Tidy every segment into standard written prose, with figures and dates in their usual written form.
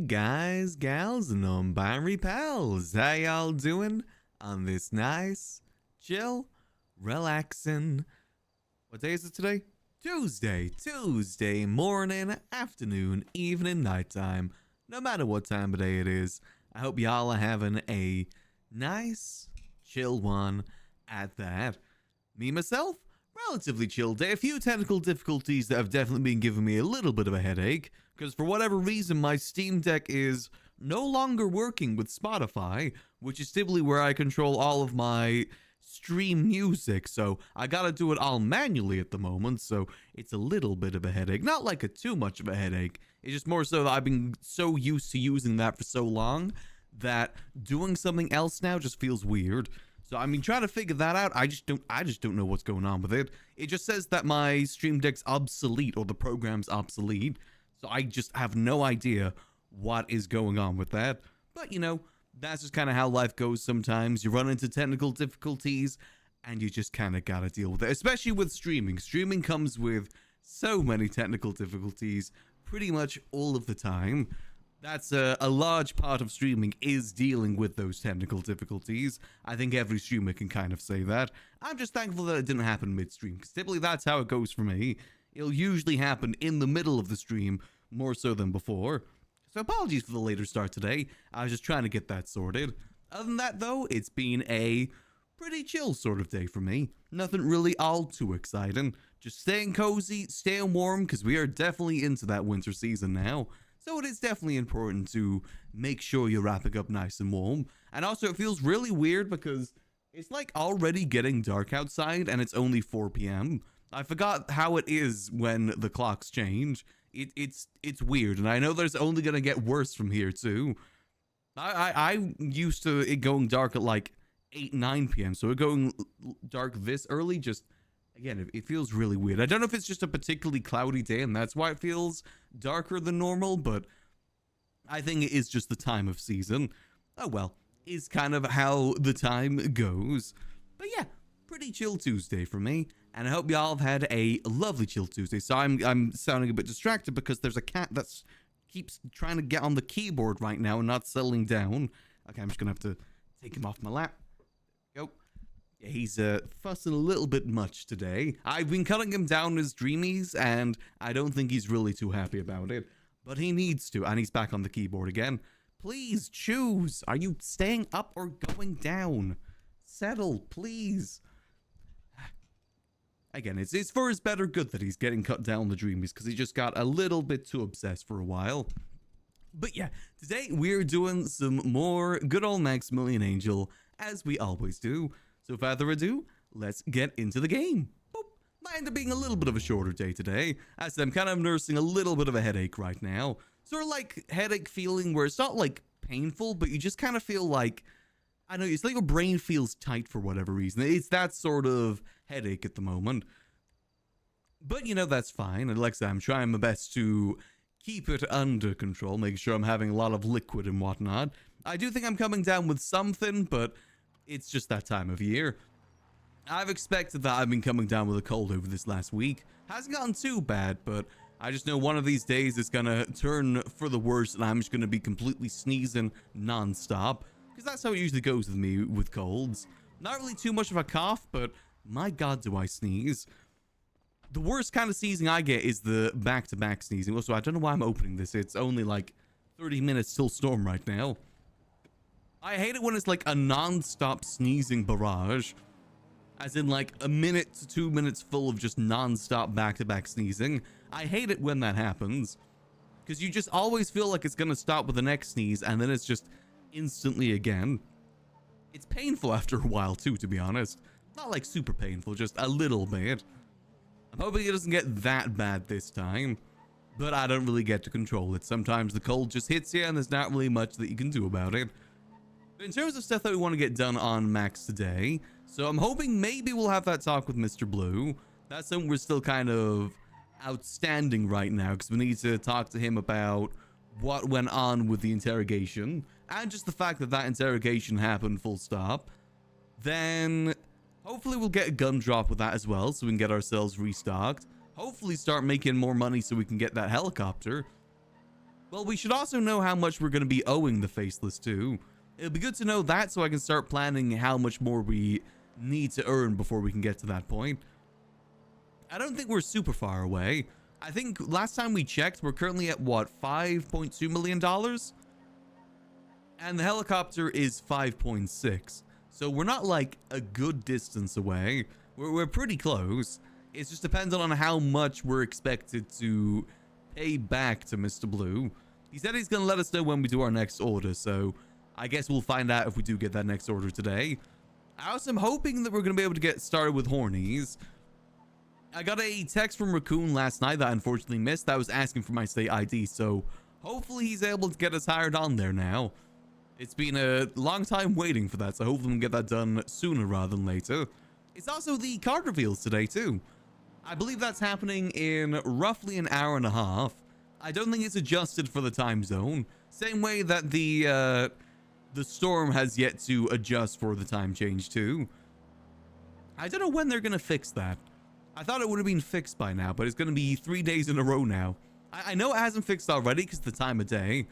guys, gals, and non-binary pals. How y'all doing on this nice, chill, relaxing... What day is it today? Tuesday morning, afternoon, evening, nighttime. No matter what time of day it is, I hope y'all are having a nice, chill one at that. Me, myself, relatively chill day. A few technical difficulties that have definitely been giving me a little bit of a headache, because for whatever reason, my Steam Deck is no longer working with Spotify, which is typically where I control all of my stream music, so I gotta do it all manually at the moment, so it's a little bit of a headache. Not like a too much of a headache, it's just more so that I've been so used to using that for so long that doing something else now just feels weird. So I mean, trying to figure that out, I just don't know what's going on with it. It just says that my Stream Deck's obsolete, or the program's obsolete, so I just have no idea what is going on with that. But you know, that's just kind of how life goes sometimes. You run into technical difficulties and you just kind of gotta deal with it, especially with streaming. Streaming comes with so many technical difficulties pretty much all of the time. That's a large part of streaming is dealing with those technical difficulties. I think every streamer can kind of say that. I'm just thankful that it didn't happen mid-stream, because typically that's how it goes for me. It'll usually happen in the middle of the stream, more so than before. So apologies for the later start today. I was just trying to get that sorted. Other than that, though, it's been a pretty chill sort of day for me. Nothing really all too exciting. Just staying cozy, staying warm, because we are definitely into that winter season now. So it is definitely important to make sure you're wrapping up nice and warm. And also, it feels really weird because it's like already getting dark outside and it's only 4 p.m. I forgot how it is when the clocks change. It's weird, and I know there's only gonna get worse from here too. I used to it going dark at like 8-9 p.m. so it going dark this early just again it feels really weird. I don't know if it's just a particularly cloudy day and that's why it feels darker than normal, but I think it is just the time of season. Oh well, is kind of how the time goes. But yeah, pretty chill Tuesday for me. And I hope y'all have had a lovely chill Tuesday. So I'm sounding a bit distracted because there's a cat that's keeps trying to get on the keyboard right now and not settling down. Okay, I'm just gonna have to take him off my lap. Go. Yeah, he's fussing a little bit much today. I've been cutting him down his dreamies, and I don't think he's really too happy about it. But he needs to, and he's back on the keyboard again. Please choose. Are you staying up or going down? Settle, please. Again, it's for his better good that he's getting cut down the dreamies, because he just got a little bit too obsessed for a while. But yeah, today we're doing some more good old Maximillian Angel, as we always do. So without further ado, let's get into the game. Boop. Might end up being a little bit of a shorter day today, as I'm kind of nursing a little bit of a headache right now. Sort of like headache feeling where it's not like painful, but you just kind of feel like, I don't know, it's like your brain feels tight for whatever reason. It's that sort of headache at the moment. But, you know, that's fine. And like I said, I'm trying my best to keep it under control, making sure I'm having a lot of liquid and whatnot. I do think I'm coming down with something, but it's just that time of year. I've expected that I've been coming down with a cold over this last week. Hasn't gotten too bad, but I just know one of these days it's gonna turn for the worse and I'm just gonna be completely sneezing non-stop. Because that's how it usually goes with me with colds. Not really too much of a cough, but my god do I sneeze. The worst kind of sneezing I get is the back-to-back sneezing. Also, I don't know why I'm opening this. It's only like 30 minutes till storm right now. I hate it when it's like a non-stop sneezing barrage. As in like a minute to 2 minutes full of just non-stop back-to-back sneezing. I hate it when that happens. Because you just always feel like it's going to stop with the next sneeze and then it's just instantly again. It's painful after a while too, to be honest. Not like super painful, just a little bit. I'm hoping it doesn't get that bad this time, but I don't really get to control it. Sometimes the cold just hits you and there's not really much that you can do about it. But in terms of stuff that we want to get done on Max today, so I'm hoping maybe we'll have that talk with Mr. Blue. That's something we're still kind of outstanding right now, because we need to talk to him about what went on with the interrogation, and just the fact that that interrogation happened full stop. Then hopefully we'll get a gun drop with that as well, so we can get ourselves restocked. Hopefully start making more money so we can get that helicopter. Well, we should also know how much we're going to be owing the Faceless too. It'll be good to know that so I can start planning how much more we need to earn before we can get to that point. I don't think we're super far away. I think last time we checked, we're currently at what, $5.2 million? And the helicopter is 5.6. So we're not like a good distance away. We're pretty close. It just depends on how much we're expected to pay back to Mr. Blue. He said he's going to let us know when we do our next order, so I guess we'll find out if we do get that next order today. I also am hoping that we're going to be able to get started with Hornies. I got a text from Raccoon last night that I unfortunately missed that was asking for my state ID, so hopefully he's able to get us hired on there now. It's been a long time waiting for that, so hopefully we can get that done sooner rather than later. It's also the card reveals today too. I believe that's happening in roughly an hour and a half. I don't think it's adjusted for the time zone. Same way that the storm has yet to adjust for the time change too. I don't know when they're going to fix that. I thought it would have been fixed by now, but it's going to be 3 days in a row now. I know it hasn't fixed already because of the time of day.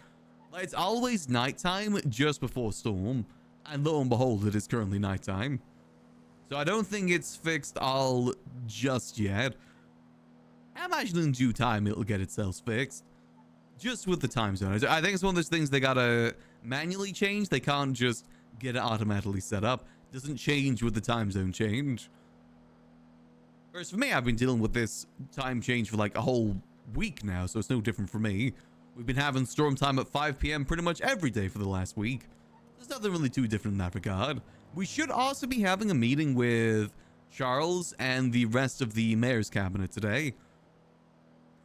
It's always nighttime just before storm. And lo and behold, it is currently nighttime. So I don't think it's fixed all just yet. I imagine in due time it'll get itself fixed. Just with the time zone. I think it's one of those things they gotta manually change. They can't just get it automatically set up. It doesn't change with the time zone change. Whereas for me, I've been dealing with this time change for like a whole week now, so it's no different for me. We've been having storm time at 5 p.m. pretty much every day for the last week. There's nothing really too different in that regard. We should also be having a meeting with Charles and the rest of the mayor's cabinet today.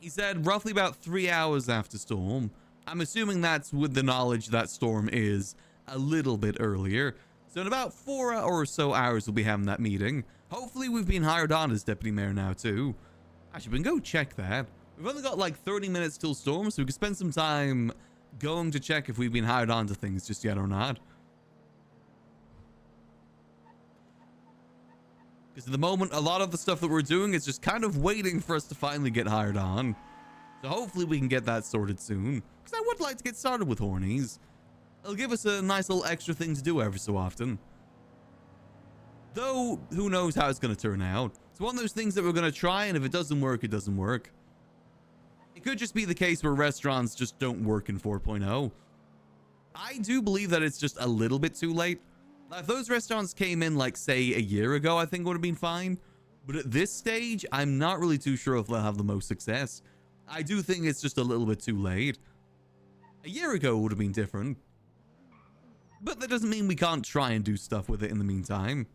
He said roughly about 3 hours after storm. I'm assuming that's with the knowledge that storm is a little bit earlier. So in about 4 or so hours, we'll be having that meeting. Hopefully we've been hired on as deputy mayor now too. Actually, we can go check that. We've only got like 30 minutes till storm, so we can spend some time going to check if we've been hired on to things just yet or not. Because at the moment, a lot of the stuff that we're doing is just kind of waiting for us to finally get hired on. So hopefully we can get that sorted soon. Because I would like to get started with Hornies. It'll give us a nice little extra thing to do every so often. Though, who knows how it's going to turn out. It's one of those things that we're going to try, and if it doesn't work, it doesn't work. It could just be the case where restaurants just don't work in 4.0. I do believe that it's just a little bit too late. If those restaurants came in, like, say, a year ago, I think it would have been fine. But at this stage, I'm not really too sure if they'll have the most success. I do think it's just a little bit too late. A year ago would have been different. But that doesn't mean we can't try and do stuff with it in the meantime.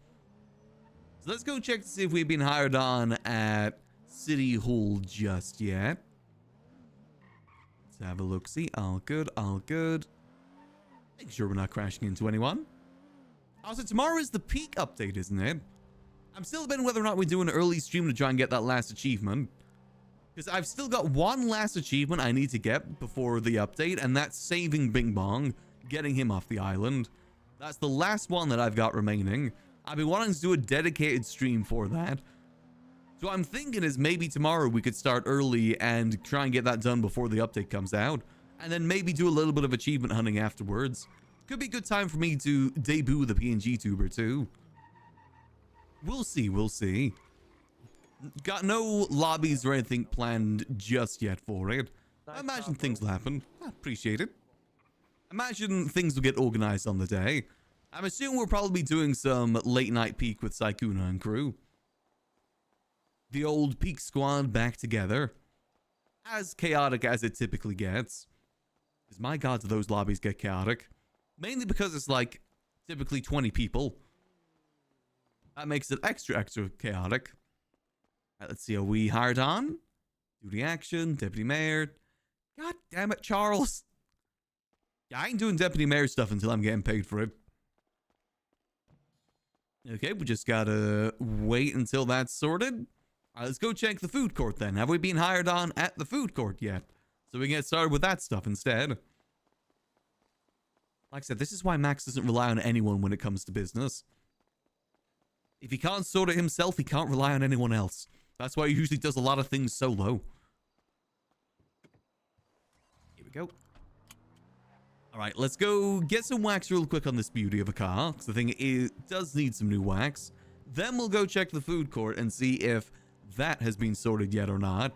So let's go check to see if we've been hired on at City Hall just yet. Let's have a look. See, all good, all good. Make sure we're not crashing into anyone. Also, tomorrow is the peak update, isn't it? I'm still debating whether or not we do an early stream to try and get that last achievement. Because I've still got one last achievement I need to get before the update, and that's saving Bing Bong, getting him off the island. That's the last one that I've got remaining. I've been wanting to do a dedicated stream for that. So what I'm thinking is maybe tomorrow we could start early and try and get that done before the update comes out. And then maybe do a little bit of achievement hunting afterwards. Could be a good time for me to debut the PNG tuber too. We'll see, we'll see. Got no lobbies or anything planned just yet for it. I imagine things will happen. I appreciate it. Imagine things will get organized on the day. I'm assuming we'll probably be doing some late night peak with Saikuna and crew. The old peak squad back together. As chaotic as it typically gets. Because my god, do those lobbies get chaotic. Mainly because it's like typically 20 people. That makes it extra chaotic. Right, let's see, are we hired on? Duty action, deputy mayor. God damn it, Charles. Yeah, I ain't doing deputy mayor stuff until I'm getting paid for it. Okay, we just gotta wait until that's sorted. All right, let's go check the food court then. Have we been hired on at the food court yet? So we can get started with that stuff instead. Like I said, this is why Max doesn't rely on anyone when it comes to business. If he can't sort it himself, he can't rely on anyone else. That's why he usually does a lot of things solo. Here we go. All right, let's go get some wax real quick on this beauty of a car, because the thing does need some new wax. Then we'll go check the food court and see if that has been sorted yet or not.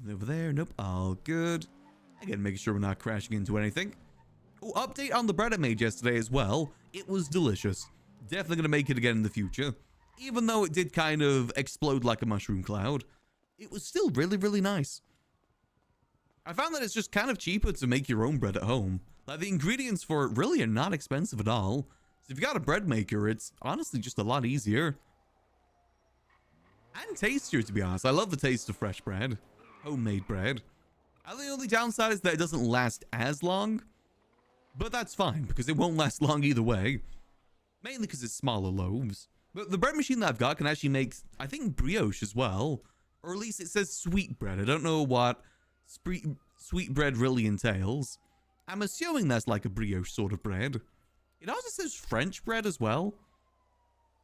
Over there, nope, all good. Again, making sure we're not crashing into anything. Oh, update on the bread I made yesterday as well. It was delicious. Definitely gonna make it again in the future. Even though it did kind of explode like a mushroom cloud, it was still really, really nice. I found that it's just kind of cheaper to make your own bread at home. Like, the ingredients for it really are not expensive at all. So if you got a bread maker, it's honestly just a lot easier. And tastier, to be honest. I love the taste of fresh bread. Homemade bread. And the only downside is that it doesn't last as long. But that's fine, because it won't last long either way. Mainly because it's smaller loaves. But the bread machine that I've got can actually make, I think, brioche as well. Or at least it says sweet bread. I don't know what sweet bread really entails. I'm assuming that's like a brioche sort of bread. It also says French bread as well.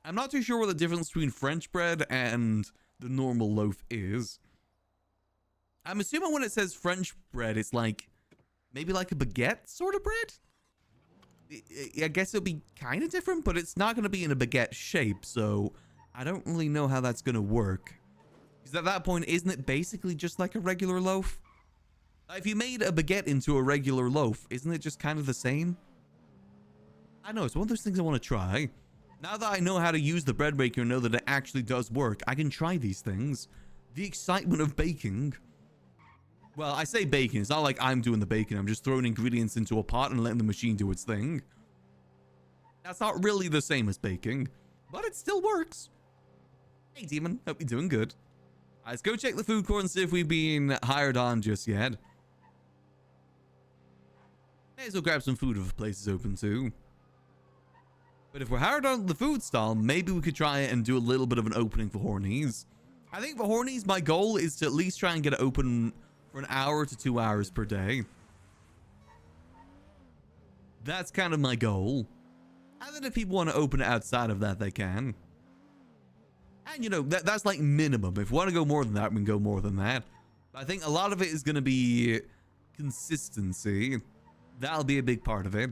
I'm not too sure what the difference between French bread and the normal loaf is. I'm assuming when it says French bread, it's like, maybe like a baguette sort of bread? I guess it'll be kind of different, but it's not going to be in a baguette shape, so I don't really know how that's going to work. Because at that point, isn't it basically just like a regular loaf? If you made a baguette into a regular loaf, isn't it just kind of the same? I know, it's one of those things I want to try. Now that I know how to use the bread maker and know that it actually does work, I can try these things. The excitement of baking. Well, I say baking. It's not like I'm doing the baking. I'm just throwing ingredients into a pot and letting the machine do its thing. That's not really the same as baking, but it still works. Hey, Demon. Hope you're doing good. Let's go check the food court and see if we've been hired on just yet. May as well grab some food if the place is open too. But if we're hired on the food stall, maybe we could try it and do a little bit of an opening for Hornies. I think for Hornies, my goal is to at least try and get it open for an hour to 2 hours per day. That's kind of my goal. And then if people want to open it outside of that, they can. And, you know, that's like minimum. If we want to go more than that, we can go more than that. But I think a lot of it is going to be consistency. That'll be a big part of it.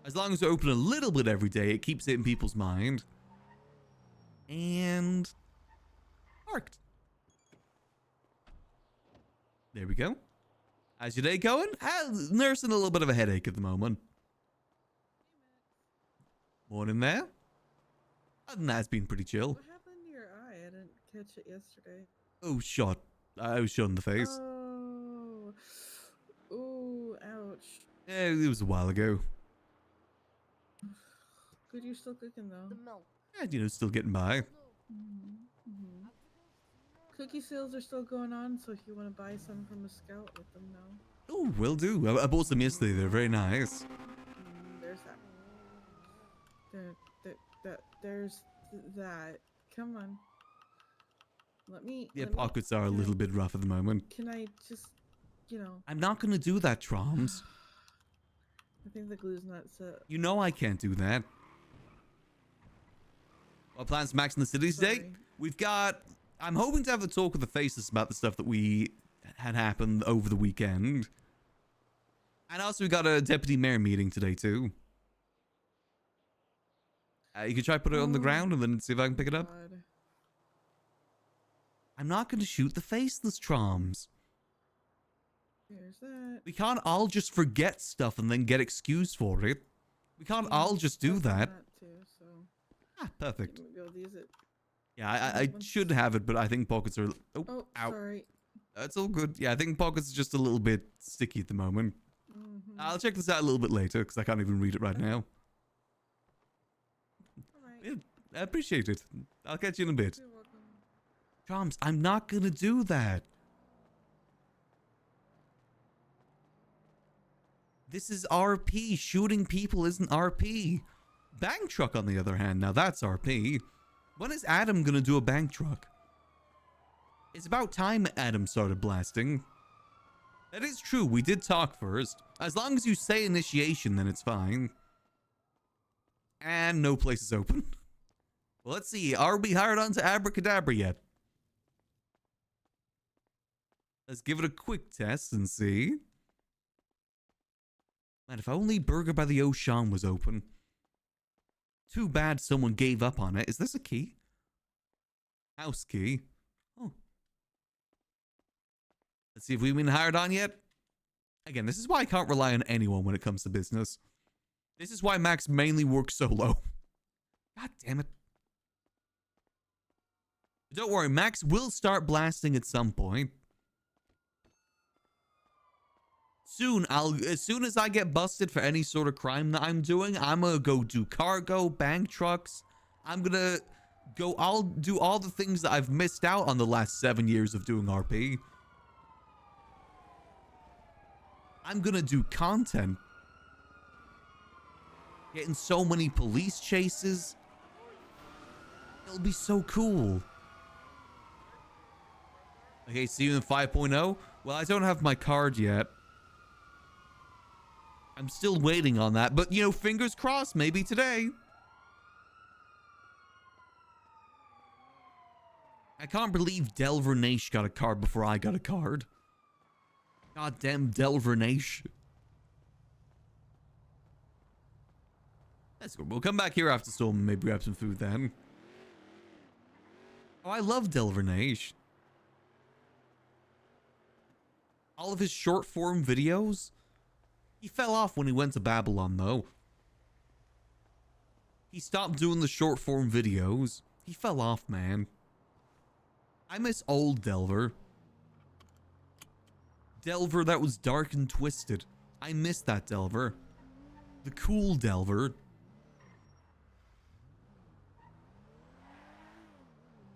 As long as we open a little bit every day, it keeps it in people's mind. And parked. There we go. How's your day going? Nursing a little bit of a headache at the moment. Morning there. Other than that, it's been pretty chill. What happened to your eye? I didn't catch it yesterday. Oh, shot. I was shot in the face. Oh. Ooh, ouch. Yeah, it was a while ago. Good, you're still cooking though. And, you know, still getting by. Mm-hmm. Cookie sales are still going on, so if you want to buy some from a scout, let them know. Oh, will do. I bought some yesterday. They're very nice. There's that. There's that. Come on. Yeah, pockets are a little bit rough at the moment. Can I just, you know... I'm not going to do that, Troms. I think the glue's not set. You know I can't do that. What plans for Max in the city today? We've got... I'm hoping to have the talk with the faces about the stuff that we had happened over the weekend. And also we got a deputy mayor meeting today too. You can try put it on the ground and then see if I can pick it up. God. I'm not going to shoot the faceless, Troms. There's that. We can't all just forget stuff and then get excused for it. We can't all just do that. Too, so. Ah, perfect. Go use it. Yeah, I should have it, but I think pockets are... Oh, ow. Sorry. It's all good. Yeah, I think pockets are just a little bit sticky at the moment. Mm-hmm. I'll check this out a little bit later, because I can't even read it right now. Alright. Yeah, I appreciate it. I'll catch you in a bit. You're welcome. Troms, I'm not going to do that. This is RP. Shooting people isn't RP. Bank truck, on the other hand, now that's RP. When is Adam gonna do a bank truck? It's about time Adam started blasting. That is true, we did talk first. As long as you say initiation, then it's fine. And no place is open. Well, let's see, are we hired on to Abracadabra yet? Let's give it a quick test and see. Man, if only Burger by the Ocean was open. Too bad someone gave up on it. Is this a key? House key. Oh. Let's see if we've been hired on yet. Again, this is why I can't rely on anyone when it comes to business. This is why Max mainly works solo. God damn it. Don't worry, Max will start blasting at some point. Soon, as soon as I get busted for any sort of crime that I'm doing, I'm gonna go do cargo, bank trucks. I'll do all the things that I've missed out on the last 7 years of doing RP. I'm gonna do content. Getting so many police chases. It'll be so cool. Okay, see you in 5.0. Well, I don't have my card yet. I'm still waiting on that, but you know, fingers crossed, maybe today. I can't believe Delver Naish got a card before I got a card. Goddamn Delver Naish. That's good. We'll come back here after storm and maybe grab some food then. Oh, I love Delver Naish. All of his short form videos. He fell off when he went to Babylon, though. He stopped doing the short form videos. He fell off, man. I miss old Delver. Delver that was dark and twisted. I miss that Delver. The cool Delver.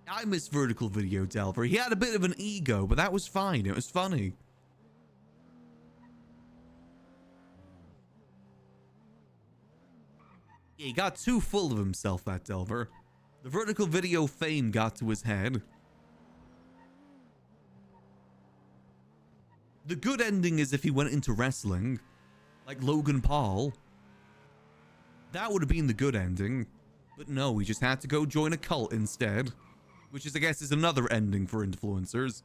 I miss vertical video Delver. He had a bit of an ego, but that was fine. It was funny. Yeah, he got too full of himself, that Delver. The vertical video fame got to his head. The good ending is if he went into wrestling, like Logan Paul. That would have been the good ending. But no, he just had to go join a cult instead. Which is, I guess, is another ending for influencers.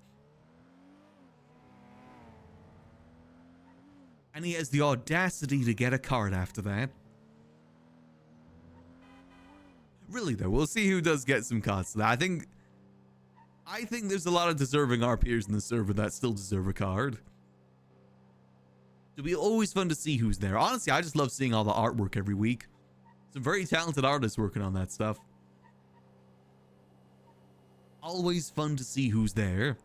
And he has the audacity to get a card after that. Really though, we'll see who does get some cards. I think there's a lot of deserving RPers in the server that still deserve a card. It'll be always fun to see who's there. Honestly, I just love seeing all the artwork every week. Some very talented artists working on that stuff. Always fun to see who's there.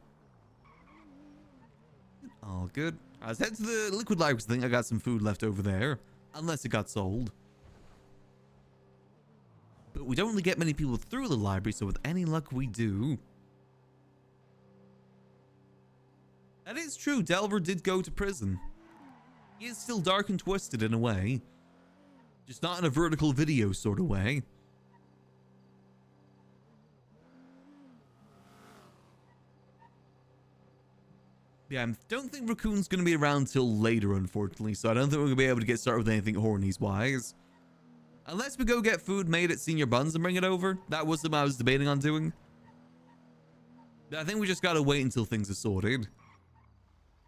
All good. Let's head to the liquid libraries. I think I got some food left over there. Unless it got sold. But we don't really get many people through the library, so with any luck we do. That is true. Delver did go to prison. He is still dark and twisted in a way. Just not in a vertical video sort of way. Yeah, I don't think Raccoon's going to be around till later, unfortunately. So I don't think we're going to be able to get started with anything Hornies-wise. Unless we go get food made at Senior Buns and bring it over. That was something I was debating on doing. I think we just got to wait until things are sorted.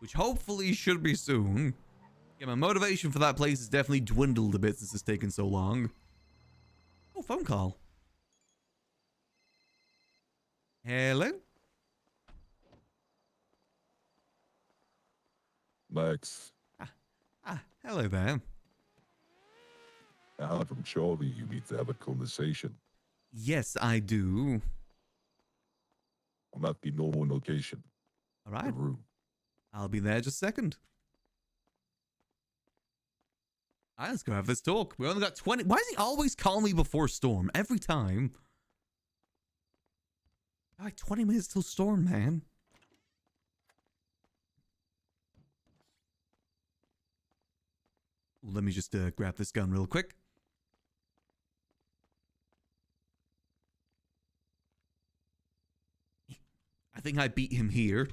Which hopefully should be soon. Yeah, my motivation for that place has definitely dwindled a bit since it's taken so long. Oh, phone call. Hello? Max, Hello there. Alan from Charlie, you need to have a conversation. Yes, I do. I'm at the normal location. All right. The room. I'll be there just a second. All right, let's go have this talk. We only got 20. Why does he always call me before storm? Every time. Like 20 minutes till storm, man. Let me just grab this gun real quick. I think I beat him here.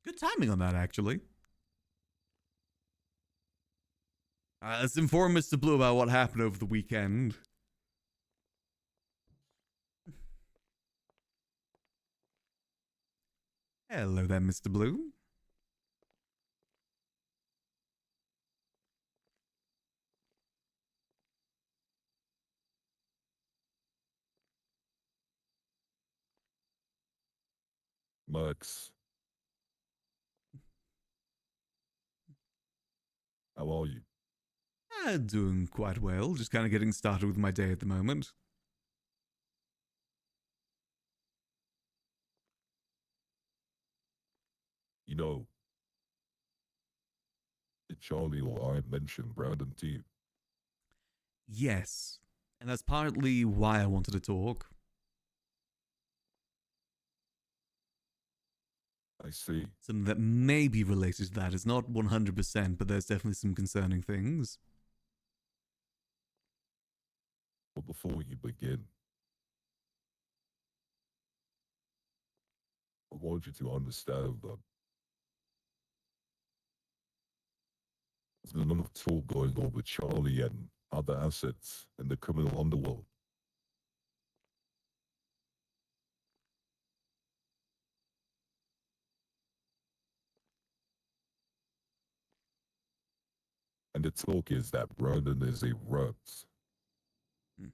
Good timing on that, actually. Let's inform Mr. Blue about what happened over the weekend. Hello there, Mr. Blue. Max, how are you? Doing quite well, just kind of getting started with my day at the moment. You know, did Charlie or I mention Brandon to you? Yes, and that's partly why I wanted to talk. I see. Something that may be related to that. It's not 100%, but there's definitely some concerning things. But before you begin, I want you to understand that there's a lot of talk going on with Charlie and other assets in the criminal underworld. And the talk is that Brandon is a rat. Hmm.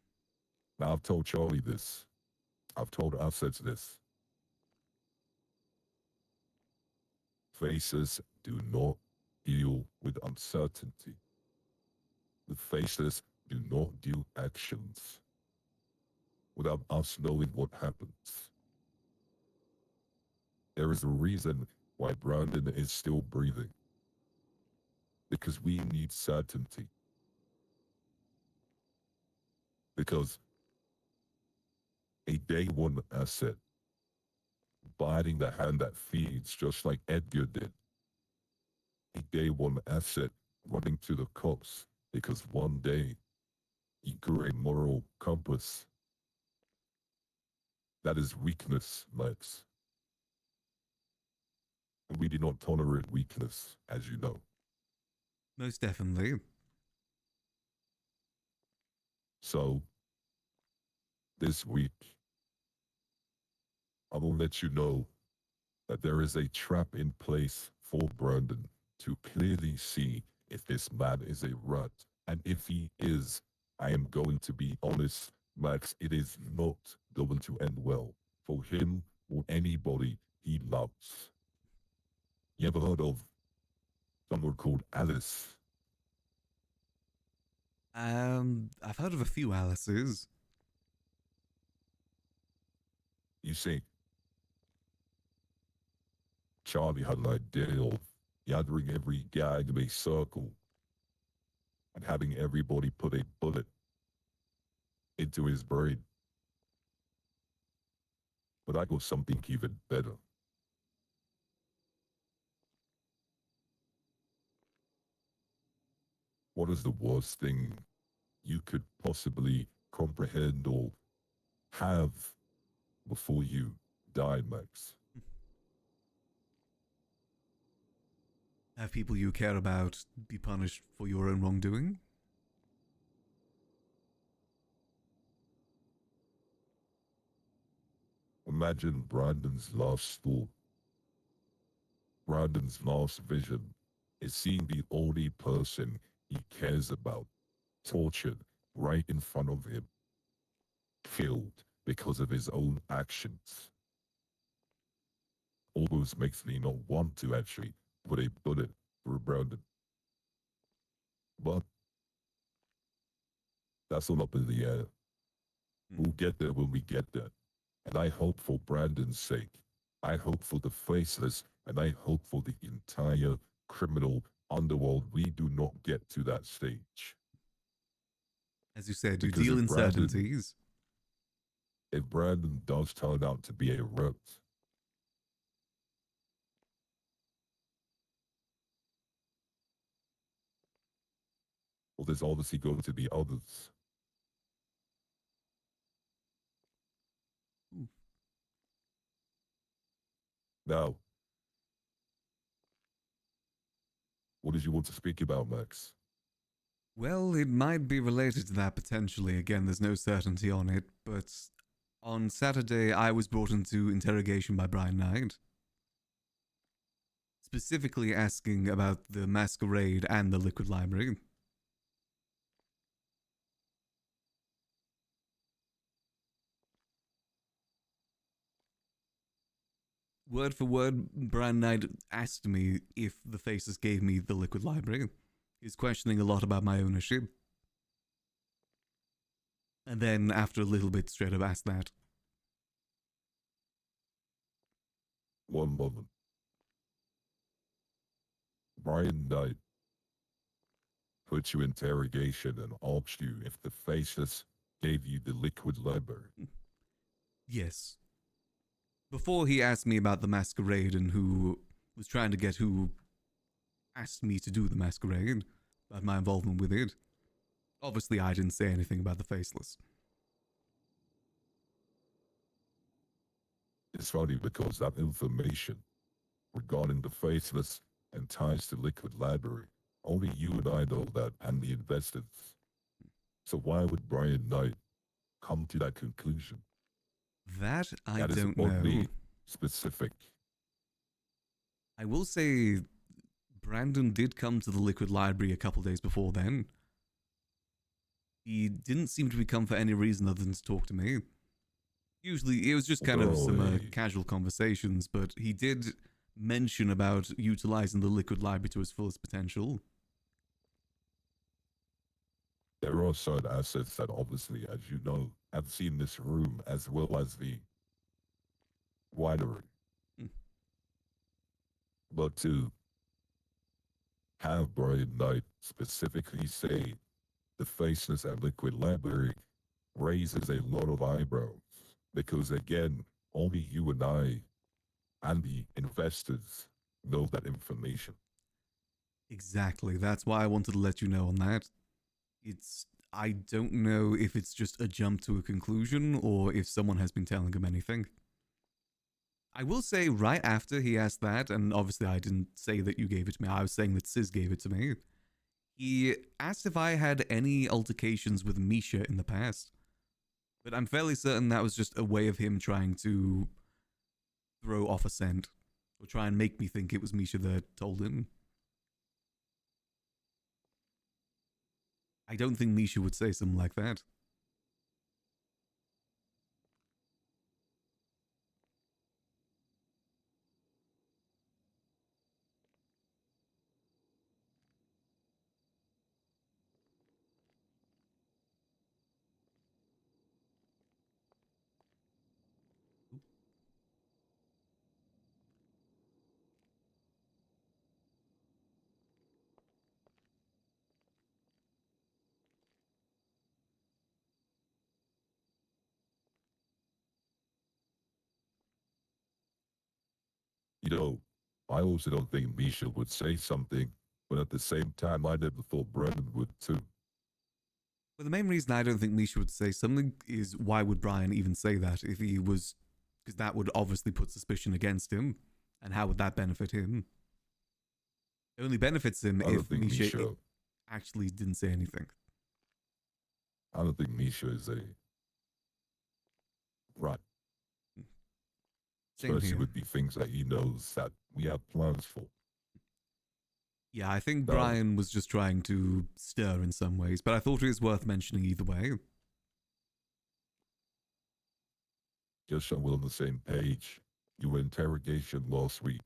Now, I've told Charlie this. I've told assets this. Faces do not deal with uncertainty. The faces do not do actions without us knowing what happens. There is a reason why Brandon is still breathing. Because we need certainty. Because a day one asset biting the hand that feeds, just like Edgar did. A day one asset running to the cops because one day he grew a moral compass. That is weakness, Lex. And we do not tolerate weakness, as you know. Most definitely. So, this week, I will let you know that there is a trap in place for Brandon to clearly see if this man is a rat. And if he is, I am going to be honest, Max, it is not going to end well for him or anybody he loves. You ever heard of someone called Alice? I've heard of a few Alices. You see, Charlie had an idea of gathering every gag in a circle and having everybody put a bullet into his brain. But I got something even better. What is the worst thing you could possibly comprehend or have before you die, Max? Have people you care about be punished for your own wrongdoing? Imagine Brandon's last thought. Brandon's last vision is seeing the only person he cares about tortured right in front of him, killed because of his own actions. Almost makes me not want to actually put a bullet through Brandon. But that's all up in the air. We'll get there when we get there. And I hope for Brandon's sake, I hope for the faceless, and I hope for the entire criminal underworld we do not get to that stage. As you said, you Because deal in certainties. if Brandon does turn out to be a rat, well, there's obviously going to be others. Now, what did you want to speak about, Max? Well, it might be related to that potentially. Again, there's no certainty on it, but on Saturday I was brought into interrogation by Brian Knight, specifically asking about the masquerade and the liquid library. Word for word, Brian Knight asked me if the Faceless gave me the liquid library. He's questioning a lot about my ownership. And then, after a little bit, straight up asked that. One moment. Brian Knight put you in interrogation and asked you if the Faceless gave you the liquid library. Yes. Before he asked me about the masquerade and who was trying to get who asked me to do the masquerade, about my involvement with it. Obviously, I didn't say anything about the Faceless. It's funny because that information regarding the Faceless and ties to liquid library, only you and I know that and the investors. So why would Brian Knight come to that conclusion? That I That is don't know. oddly specific. I will say Brandon did come to the liquid library a couple days before then. He didn't seem to come for any reason other than to talk to me. Usually, it was just kind of some Really? casual conversations, but he did mention about utilizing the liquid library to its fullest potential. There are certain assets that obviously, as you know, have seen this room as well as the winery. Hmm. But to have Brian Knight specifically say the Faceless and liquid library raises a lot of eyebrows. Because again, only you and I and the investors know that information. Exactly. That's why I wanted to let you know on that. I don't know if it's just a jump to a conclusion or if someone has been telling him anything. I will say right after he asked that, and obviously I didn't say that you gave it to me, I was saying that Sis gave it to me. He asked if I had any altercations with Misha in the past. But I'm fairly certain that was just a way of him trying to throw off a scent. Or try and make me think it was Misha that told him. I don't think Misha would say something like that. You know, I also don't think Misha would say something, but at the same time, I never thought Brennan would too. But the main reason I don't think Misha would say something is why would Brian even say that if he was. Because that would obviously put suspicion against him. And how would that benefit him? It only benefits him I don't if think Misha actually didn't say anything. I don't think Misha is a rat. Same Especially here. with the things that he knows that we have plans for. Yeah, I think No. Brian was just trying to stir in some ways, but I thought it was worth mentioning either way. Just so we're on the same page, you were interrogation last week,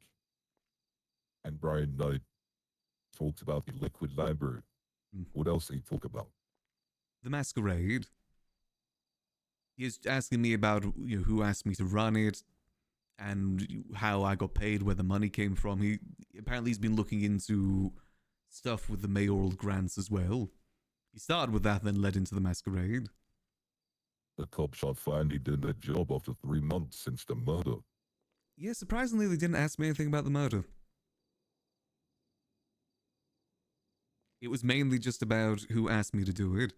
and Brian Knight talked about the liquid library. Mm. What else did he talk about? The masquerade. He's asking me about who asked me to run it, and how I got paid, where the money came from. He apparently he's been looking into stuff with the mayoral grants as well. He started with that, then led into the masquerade. The cops are finally doing their job after 3 months since the murder. Yeah, surprisingly, they didn't ask me anything about the murder. It was mainly just about who asked me to do it.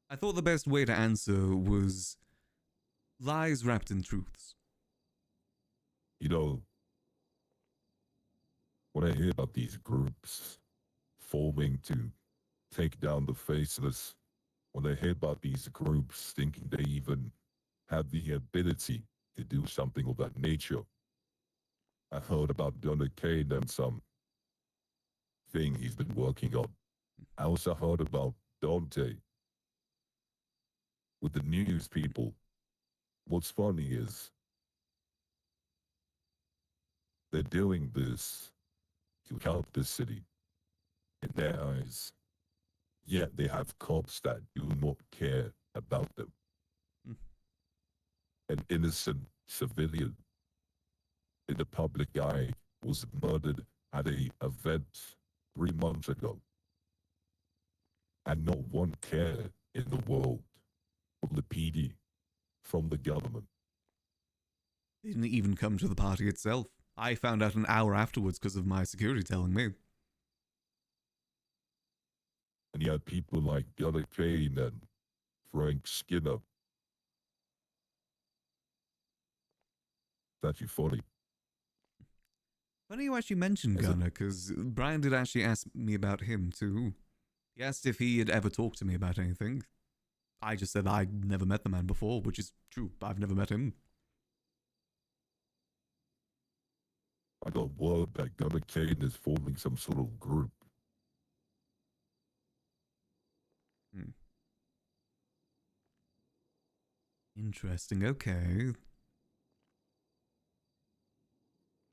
I thought the best way to answer was lies wrapped in truths. You know, when I hear about these groups forming to take down the Faceless, when I hear about these groups thinking they even have the ability to do something of that nature, I heard about Donna Kane and some thing he's been working on. I also heard about Dante with the news people. What's funny is They're doing this to help the city in their eyes. Yet they have cops that do not care about them. Hmm. An innocent civilian in the public eye was murdered at a event 3 months ago. And not one care in the world from the PD, from the government. They didn't even come to the party itself. I found out an hour afterwards because of my security telling me. And you had people like Gunnar Kane and Frank Skinner. It's actually funny. Funny you actually mentioned Is it- Gunner, because Brian did actually ask me about him too. He asked if he had ever talked to me about anything. I just said I'd never met the man before, which is true. I've never met him. I got word that Gunnar Kane is forming some sort of group. Hmm. Interesting. Okay.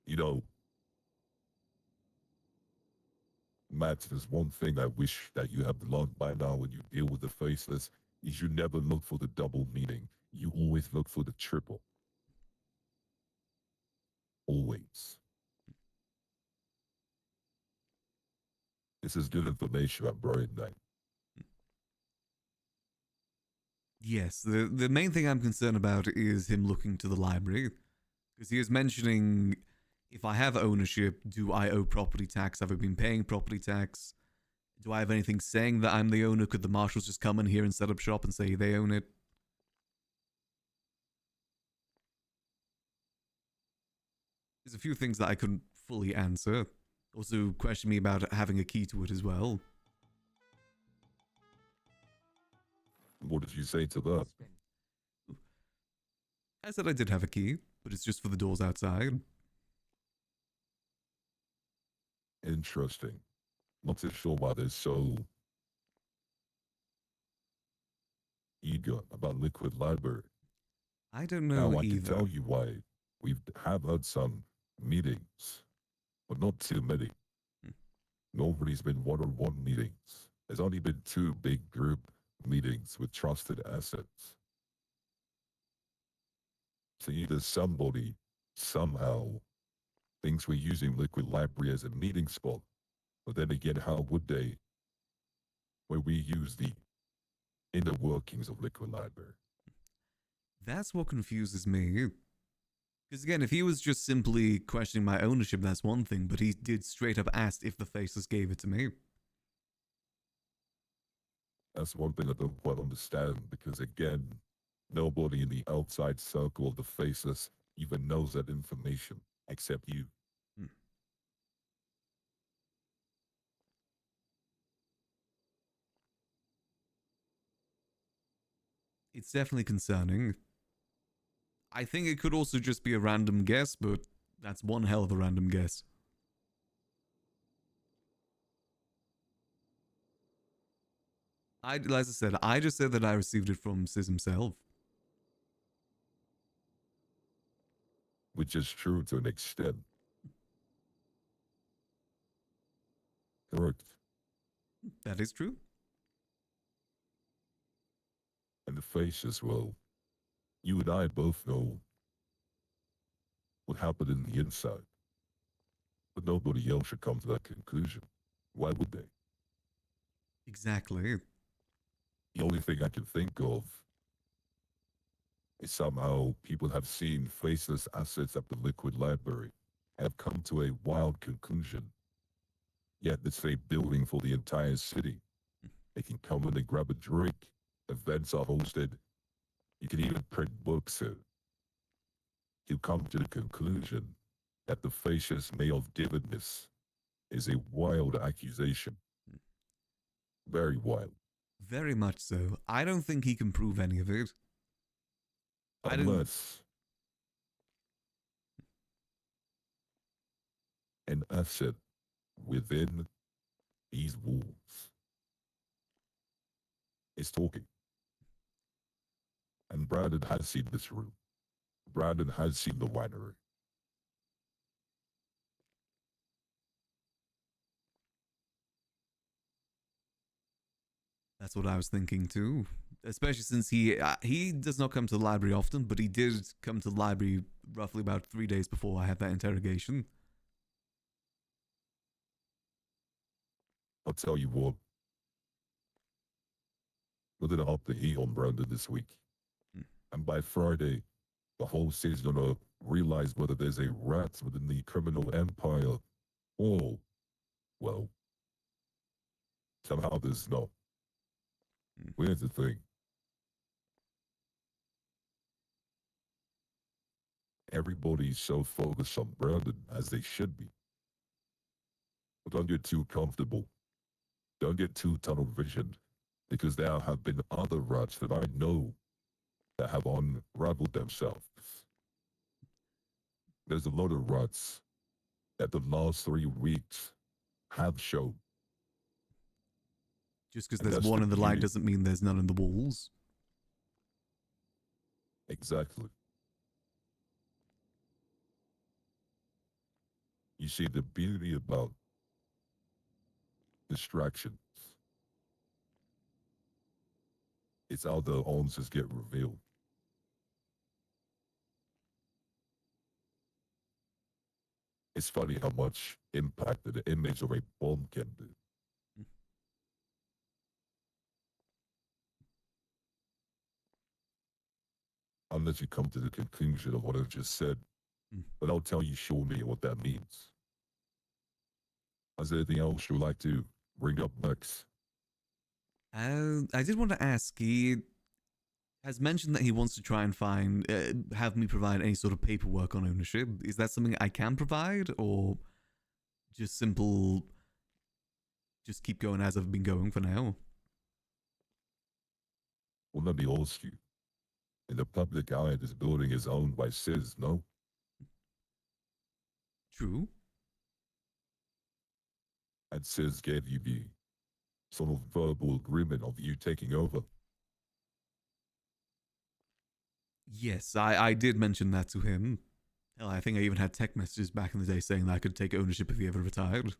You know, Matt, there's one thing I wish that you have learned by now when you deal with the faceless, is you never look for the double meaning. You always look for the triple. Always. This is good information I'm bringing that. Yes, the main thing I'm concerned about is him looking to the library. Because he was mentioning, if I have ownership, do I owe property tax? Have I been paying property tax? Do I have anything saying that I'm the owner? Could the marshals just come in here and set up shop and say they own it? There's a few things that I couldn't fully answer. Also, question me about having a key to it as well. What did you say to that? I said I did have a key, but it's just for the doors outside. Interesting. Not too sure why they're so eager about Liquid Library. I don't Now know I can either. tell you why. We have had some meetings, but not too many. Hmm. Nobody's been one-on-one meetings. There's only been 2 big group meetings with trusted assets. So either somebody somehow thinks we're using Liquid Library as a meeting spot, but then again, how would they? Where we use the inner workings of Liquid Library. That's what confuses me. Because again, if he was just simply questioning my ownership, that's one thing, but he did straight up ask if the faceless gave it to me. That's one thing I don't quite understand because, again, nobody in the outside circle of the faceless even knows that information except you. Hmm. It's definitely concerning. I think it could also just be a random guess, but that's one hell of a random guess. As I said, I just said that I received it from Sis himself. Which is true to an extent. Correct. That is true. And the faces, well, you and I both know what happened in the inside. But nobody else should come to that conclusion. Why would they? Exactly. The only thing I can think of is somehow people have seen faceless assets at the Liquid Library and have come to a wild conclusion. Yet it's a building for the entire city. They can come in and grab a drink. Events are hosted. You can even print books here. You come to the conclusion that the facious may have given this is a wild accusation. Very wild. Very much so. I don't think he can prove any of it. I didn't. Unless an asset within these walls is talking. And Brandon has seen this room. Brandon has seen the winery. That's what I was thinking too. Especially since he does not come to the library often, but he did come to the library roughly about 3 days before I had that interrogation. I'll tell you what. We're gonna up the heat on Brandon this week. Hmm. And by Friday, the whole city's gonna realize whether there's a rat within the criminal empire or, well, somehow there's not. Here's the thing. Everybody's so focused on Brandon, as they should be. But don't get too comfortable. Don't get too tunnel visioned, because there have been other rats that I know that have unraveled themselves. There's a lot of rats that the last 3 weeks have shown. Just because And there's that's one the in the light beauty. doesn't mean there's none in the walls. Exactly. You see, the beauty about distractions is how the answers get revealed. It's funny how much impact that the image of a bomb can do. Unless you come to the conclusion of what I just said, but I'll tell you shortly what that means. Is there anything else you'd like to bring up next? I did want to ask, he has mentioned that he wants to try and have me provide any sort of paperwork on ownership. Is that something I can provide, or just just keep going as I've been going for now? Well, let me ask you. In the public eye, this building is owned by Sis, no? True. And Sis gave you the sort of verbal agreement of you taking over. Yes, I did mention that to him. Hell, I think I even had text messages back in the day saying that I could take ownership if he ever retired.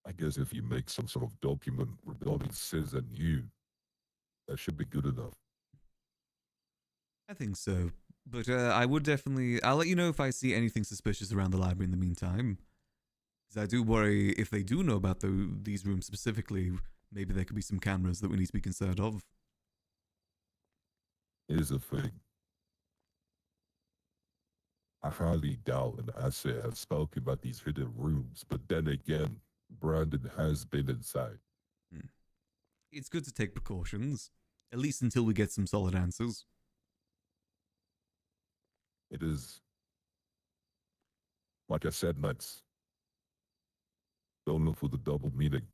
I guess if you make some sort of document regarding Sis and you, that should be good enough. I think so. But I would definitely... I'll let you know if I see anything suspicious around the library in the meantime. Because I do worry if they do know about these rooms specifically, maybe there could be some cameras that we need to be concerned of. Here's the thing. I highly doubt an asset has spoken about these hidden rooms, but then again, Brandon has been inside. It's good to take precautions, at least until we get some solid answers. It is, like I said, Max. Don't look for the double meaning.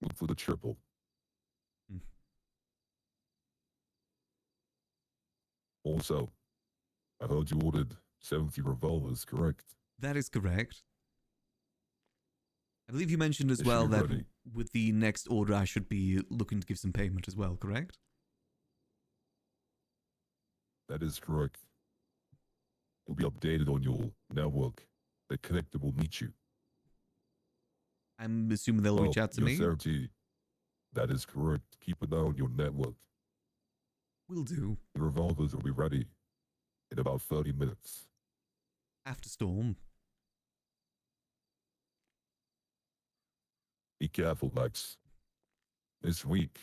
Look for the triple. Also, I heard you ordered 70 revolvers, correct? That is correct. I believe you mentioned as They should well be that ready. with the next order I should be looking to give some payment as well, correct? That is correct. It'll be updated on your network. The connector will meet you. I'm assuming they'll reach out to your me. 30. That is correct. Keep an eye on your network. Will do. The revolvers will be ready in about 30 minutes. After storm. Be careful, Max. This week,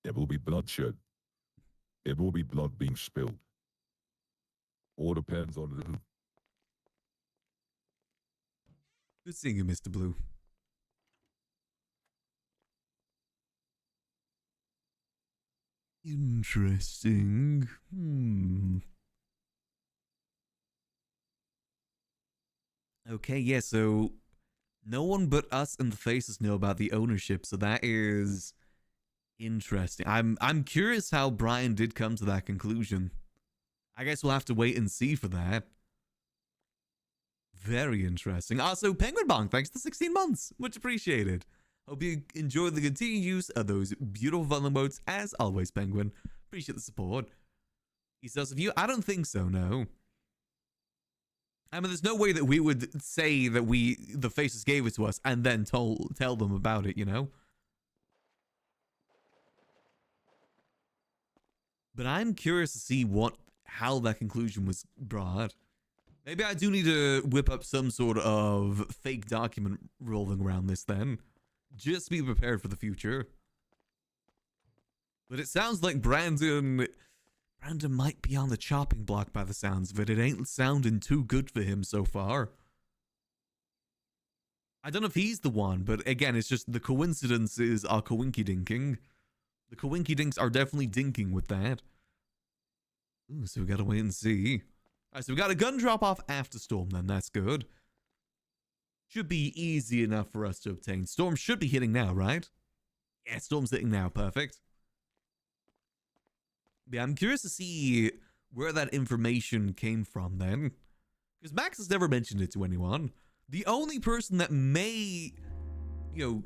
there will be bloodshed. There will be blood being spilled. All depends on who. Good seeing you, Mr. Blue. Interesting. Okay, yeah, so no one but us and the faces know about the ownership, so that is interesting. I'm curious how Brian did come to that conclusion. I guess we'll have to wait and see for that. Very interesting. Also, Penguin Bonk, thanks for 16 months. Much appreciated. Hope you enjoy the continued use of those beautiful fun emotes. As always, Penguin. Appreciate the support. He says, of you? I don't think so, no. I mean, there's no way that we would say that the faces gave it to us and then tell them about it, you know? But I'm curious to see how that conclusion was brought. Maybe I do need to whip up some sort of fake document rolling around this then. Just be prepared for the future. But it sounds like Brandon might be on the chopping block by the sounds of it. It ain't sounding too good for him so far. I don't know if he's the one, but again, it's just the coincidences are coinky-dinking. The coinky-dinks are definitely dinking with that. Ooh, so we gotta wait and see. Alright, so we got a gun drop-off after Storm then. That's good. Should be easy enough for us to obtain. Storm should be hitting now, right? Yeah, Storm's hitting now. Perfect. Yeah, I'm curious to see where that information came from then. Because Max has never mentioned it to anyone. The only person that may,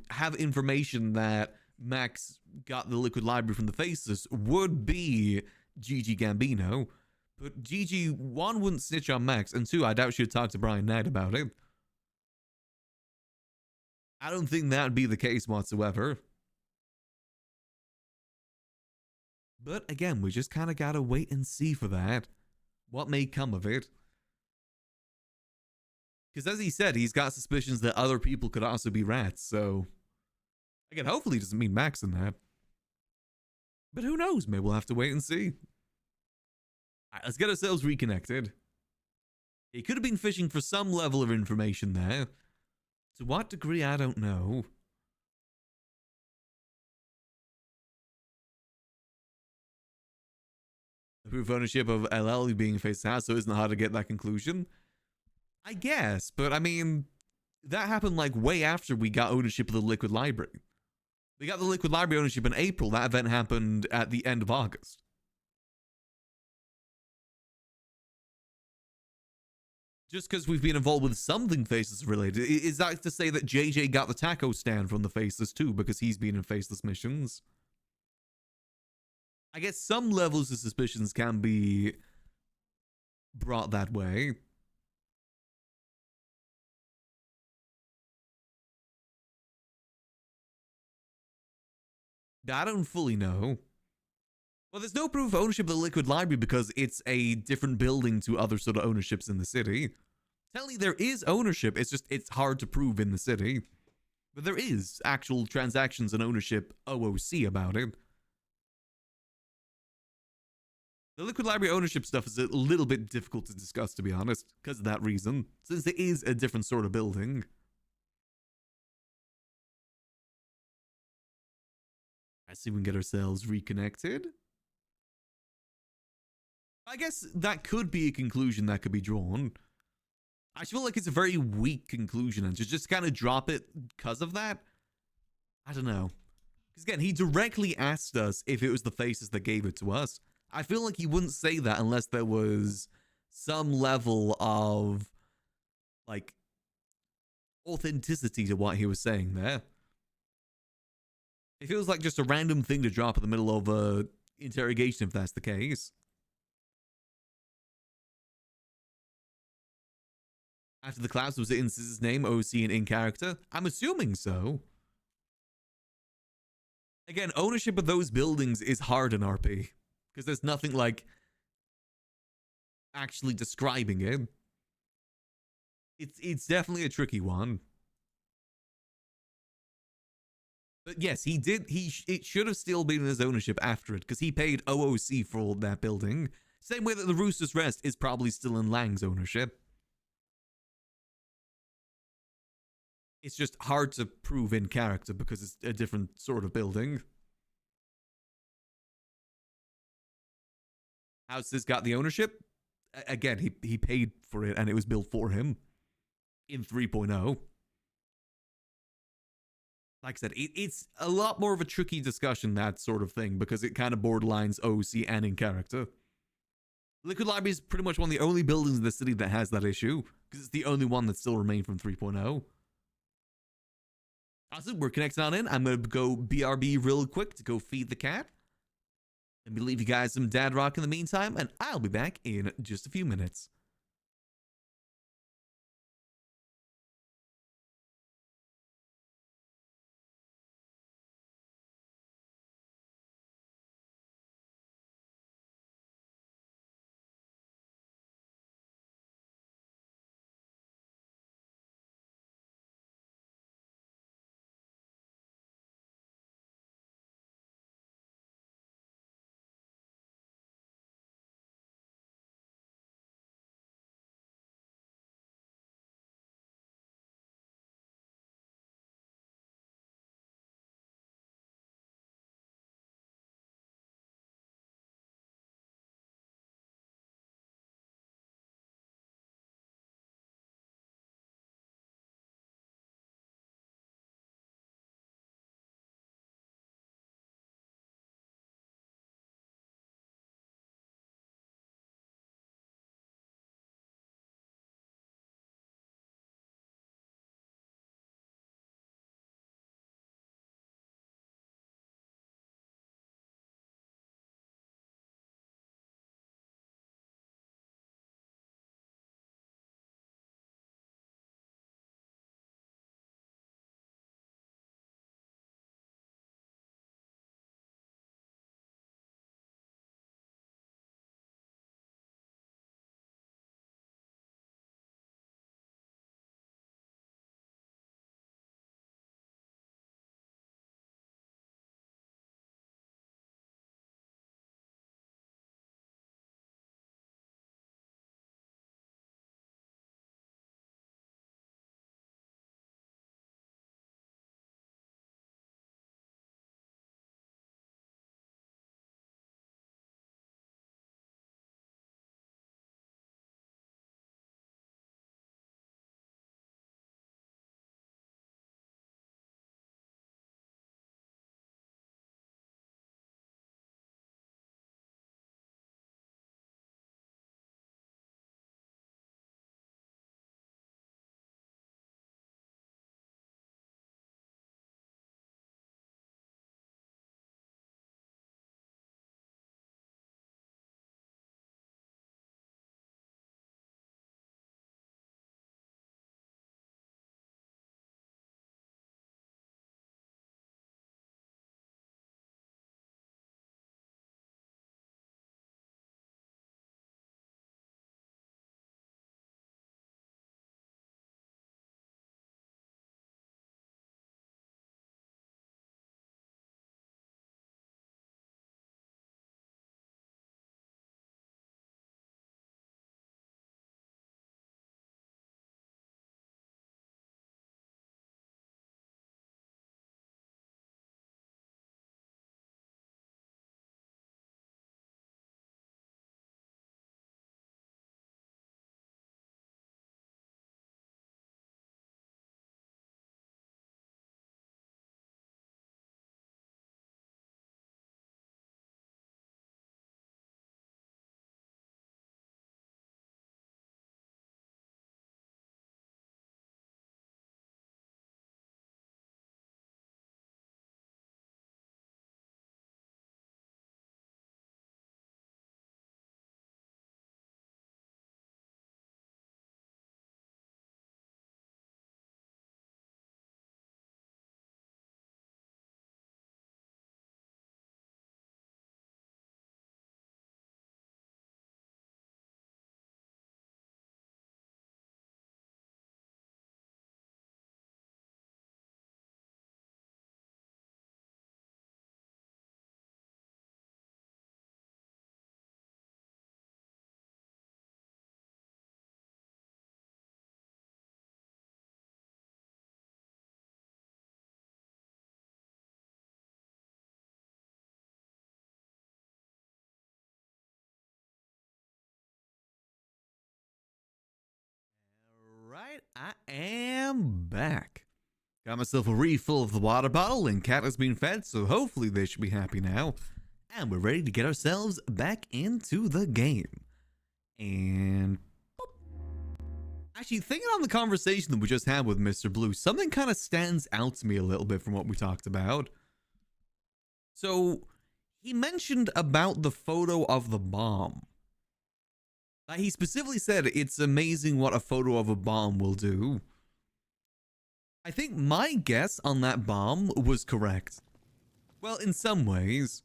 have information that Max got the liquid library from the Faceless would be Gigi Gambino. But Gigi, one, wouldn't snitch on Max, and two, I doubt she'd talk to Brian Knight about it. I don't think that'd be the case whatsoever. But again, we just kind of gotta wait and see for that. What may come of it. Because as he said, he's got suspicions that other people could also be rats, so... Again, hopefully it doesn't mean Max in that. But who knows? Maybe we'll have to wait and see. Alright, let's get ourselves reconnected. He could have been fishing for some level of information there. To what degree, I don't know. The proof of ownership of LL being faced house, so isn't it hard to get that conclusion? I guess, but I mean, that happened like way after we got ownership of the Liquid Library. We got the Liquid Library ownership in April. That event happened at the end of August. Just because we've been involved with something Faceless related, is that to say that JJ got the taco stand from the Faceless too, because he's been in Faceless missions? I guess some levels of suspicions can be brought that way. I don't fully know. Well, there's no proof of ownership of the Liquid Library because it's a different building to other sort of ownerships in the city. Technically, there is ownership. It's just, it's hard to prove in the city. But there is actual transactions and ownership OOC about it. The Liquid Library ownership stuff is a little bit difficult to discuss, to be honest, because of that reason, since it is a different sort of building. Let's see if we can get ourselves reconnected. I guess that could be a conclusion that could be drawn. I feel like it's a very weak conclusion, and to just kind of drop it because of that, I don't know. Because again, he directly asked us if it was the Faces that gave it to us. I feel like he wouldn't say that unless there was some level of, like, authenticity to what he was saying there. It feels like just a random thing to drop in the middle of a interrogation if that's the case. After the collapse, was it in his name, OC, and in character? I'm assuming so. Again, ownership of those buildings is hard in RP. Because there's nothing like actually describing it. It's definitely a tricky one. But yes, he did. It should have still been in his ownership after it, because he paid OOC for all that building. Same way that the Rooster's Rest is probably still in Lang's ownership. It's just hard to prove in character because it's a different sort of building. How's this got the ownership? Again, he paid for it and it was built for him in 3.0. Like I said, it's a lot more of a tricky discussion, that sort of thing, because it kind of borderlines OC and in character. Liquid Library is pretty much one of the only buildings in the city that has that issue, because it's the only one that still remained from 3.0. Awesome, we're connected on in. I'm going to go BRB real quick to go feed the cat. Let me leave you guys some dad rock in the meantime, and I'll be back in just a few minutes. I am back. Got myself a refill of the water bottle and cat has been fed, so hopefully they should be happy now. And we're ready to get ourselves back into the game. And actually, thinking on the conversation that we just had with Mr. Blue, something kind of stands out to me a little bit from what we talked about. So, he mentioned about the photo of the bomb. He specifically said it's amazing what a photo of a bomb will do. I think my guess on that bomb was correct. Well, in some ways.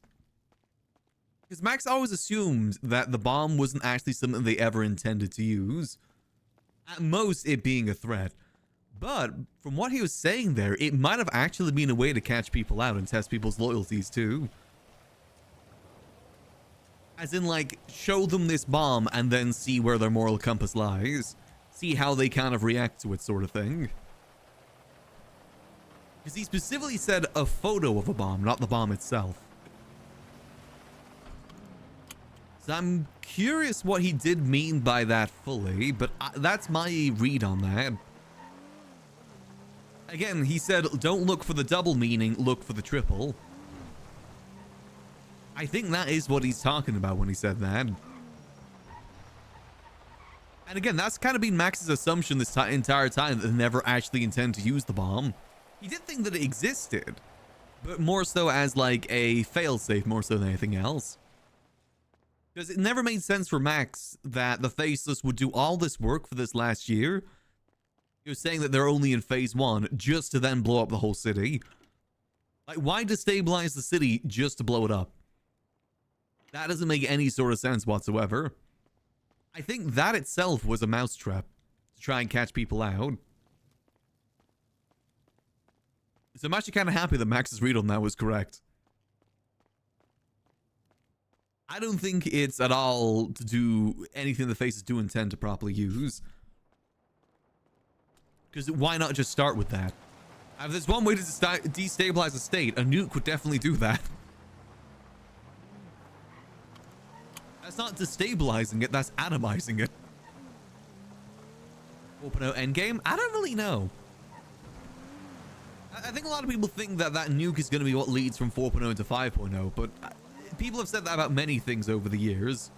Because Max always assumed that the bomb wasn't actually something they ever intended to use. At most, it being a threat. But, from what he was saying there, it might have actually been a way to catch people out and test people's loyalties too. As in, like, show them this bomb and then see where their moral compass lies. See how they kind of react to it, sort of thing. Because he specifically said a photo of a bomb, not the bomb itself. So I'm curious what he did mean by that fully, but that's my read on that. Again, he said, don't look for the double meaning, look for the triple. I think that is what he's talking about when he said that. And again, that's kind of been Max's assumption this entire time, that they never actually intend to use the bomb. He did think that it existed, but more so as like a failsafe more so than anything else. Because it never made sense for Max that the Faceless would do all this work for this last year. He was saying that they're only in phase 1 just to then blow up the whole city. Like, why destabilize the city just to blow it up? That doesn't make any sort of sense whatsoever. I think that itself was a mousetrap to try and catch people out. So I'm actually kind of happy that Max's read on that was correct. I don't think it's at all to do anything the Faces do intend to properly use. Because why not just start with that? If there's one way to destabilize a state, a nuke would definitely do that. That's not destabilizing it, that's atomizing it. 4.0 endgame? I don't really know. I think a lot of people think that that nuke is going to be what leads from 4.0 to 5.0, but people have said that about many things over the years.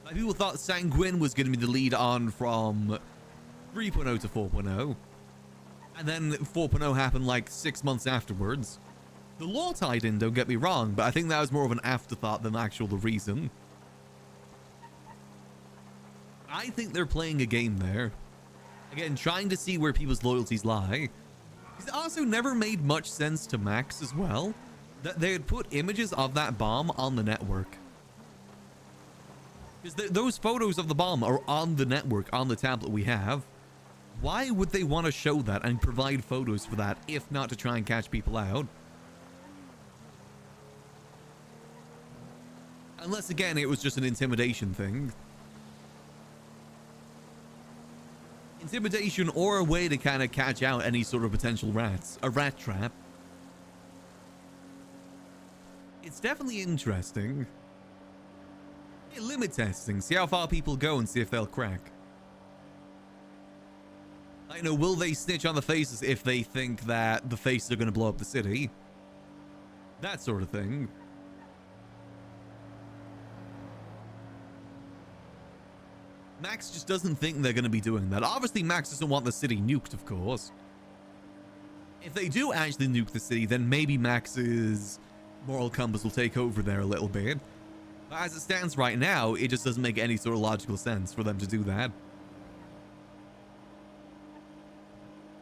Like, people thought Sanguine was going to be the lead on from 3.0 to 4.0. And then 4.0 happened like 6 months afterwards. The lore tied in, don't get me wrong, but I think that was more of an afterthought than actual the reason. I think they're playing a game there. Again, trying to see where people's loyalties lie. It also never made much sense to Max as well that they had put images of that bomb on the network. Because those photos of the bomb are on the network, on the tablet we have. Why would they want to show that and provide photos for that, if not to try and catch people out? Unless, again, it was just an intimidation thing. Intimidation or a way to kind of catch out any sort of potential rats. A rat trap. It's definitely interesting. Yeah, limit testing. See how far people go and see if they'll crack. I know, will they snitch on the Faces if they think that the Faces are going to blow up the city? That sort of thing. Max just doesn't think they're going to be doing that. Obviously, Max doesn't want the city nuked, of course. If they do actually nuke the city, then maybe Max's moral compass will take over there a little bit. But as it stands right now, it just doesn't make any sort of logical sense for them to do that.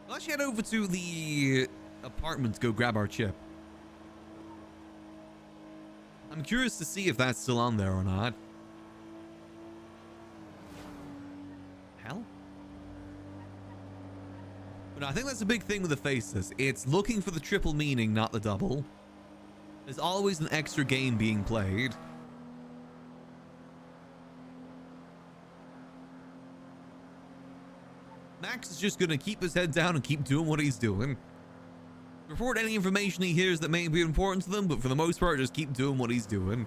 Let's head over to the apartment to go grab our chip. I'm curious to see if that's still on there or not. Hell? But I think that's a big thing with the Faces. It's looking for the triple meaning, not the double. There's always an extra game being played. Max is just going to keep his head down and keep doing what he's doing. Report any information he hears that may be important to them, but for the most part, just keep doing what he's doing.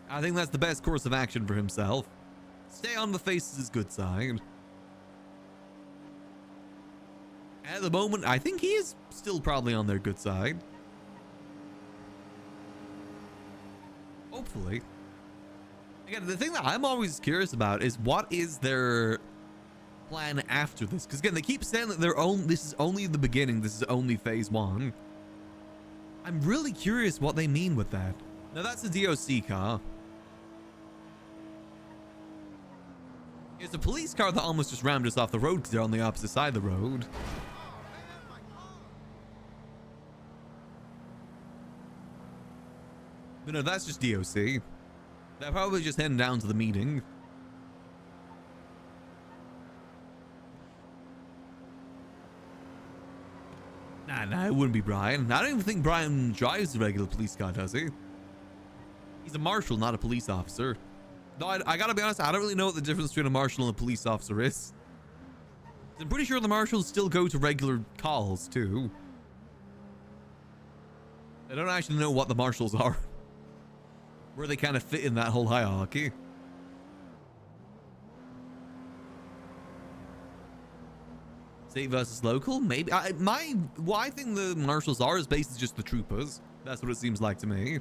I think that's the best course of action for himself. Stay on the Faces' good side. At the moment, I think he is still probably on their good side. Hopefully. Again, the thing that I'm always curious about is what is their plan after this? Because again, they keep saying that this is only the beginning. This is only phase 1. I'm really curious what they mean with that. Now that's a DOC car. It's a police car that almost just rammed us off the road because they're on the opposite side of the road. But no, that's just DOC. They're probably just heading down to the meeting. Nah, it wouldn't be Brian. I don't even think Brian drives a regular police car, does he? He's a marshal, not a police officer. No, I gotta be honest, I don't really know what the difference between a marshal and a police officer is. I'm pretty sure the marshals still go to regular calls, too. I don't actually know what the marshals are. Where they kind of fit in that whole hierarchy. State versus local? Maybe. What I think the marshals are is basically just the troopers. That's what it seems like to me.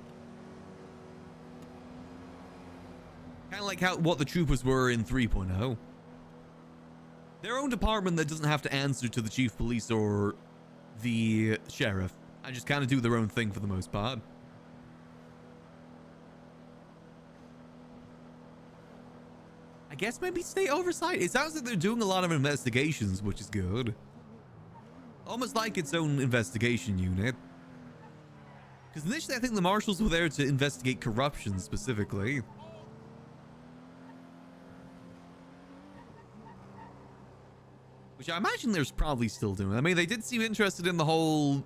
Kind of like what the troopers were in 3.0. Their own department that doesn't have to answer to the chief of police or the sheriff. And just kind of do their own thing for the most part. I guess maybe state oversight. It sounds like they're doing a lot of investigations, which is good. Almost like its own investigation unit. Because initially I think the marshals were there to investigate corruption specifically. Which I imagine they're probably still doing. I mean, they did seem interested in the whole,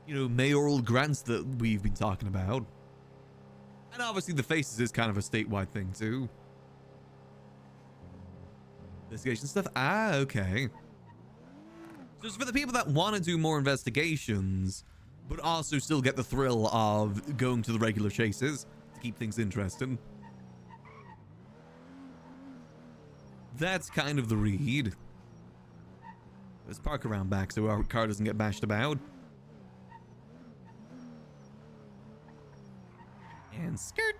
you know, mayoral grants that we've been talking about. And obviously the faces is kind of a statewide thing too. Investigation stuff. Ah, okay. So it's for the people that want to do more investigations, but also still get the thrill of going to the regular chases to keep things interesting. That's kind of the read. Let's park around back so our car doesn't get bashed about. And skirt.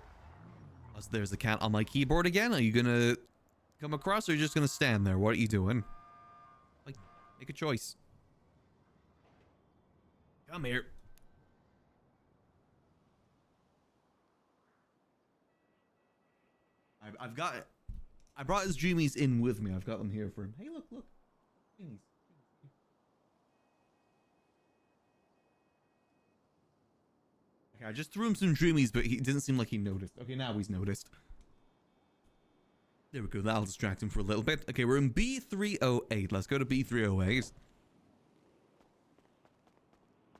Oh, so there's a cat on my keyboard again. Are you gonna come across or are you just gonna stand there? What are you doing? Like, make a choice. Come here. I brought his dreamies in with me. I've got them here for him. Hey, look. Dreamies. Okay, I just threw him some dreamies, but he didn't seem like he noticed. Okay, now he's noticed. There we go. That'll distract him for a little bit. Okay, we're in B308. Let's go to B308.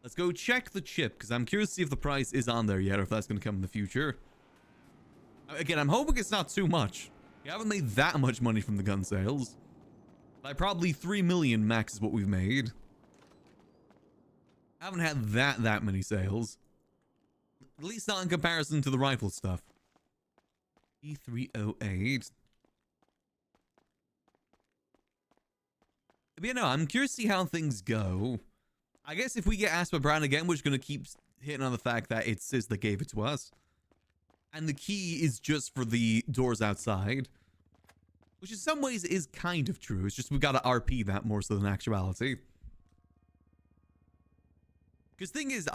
Let's go check the chip, because I'm curious to see if the price is on there yet, or if that's going to come in the future. Again, I'm hoping it's not too much. We haven't made that much money from the gun sales. Like, probably 3 million max is what we've made. Haven't had that many sales. At least not in comparison to the rifle stuff. B308. But yeah, no, I'm curious to see how things go. I guess if we get asked by Brown again, we're just going to keep hitting on the fact that it's Sis that gave it to us. And the key is just for the doors outside. Which in some ways is kind of true. It's just we've got to RP that more so than actuality. Because the thing is,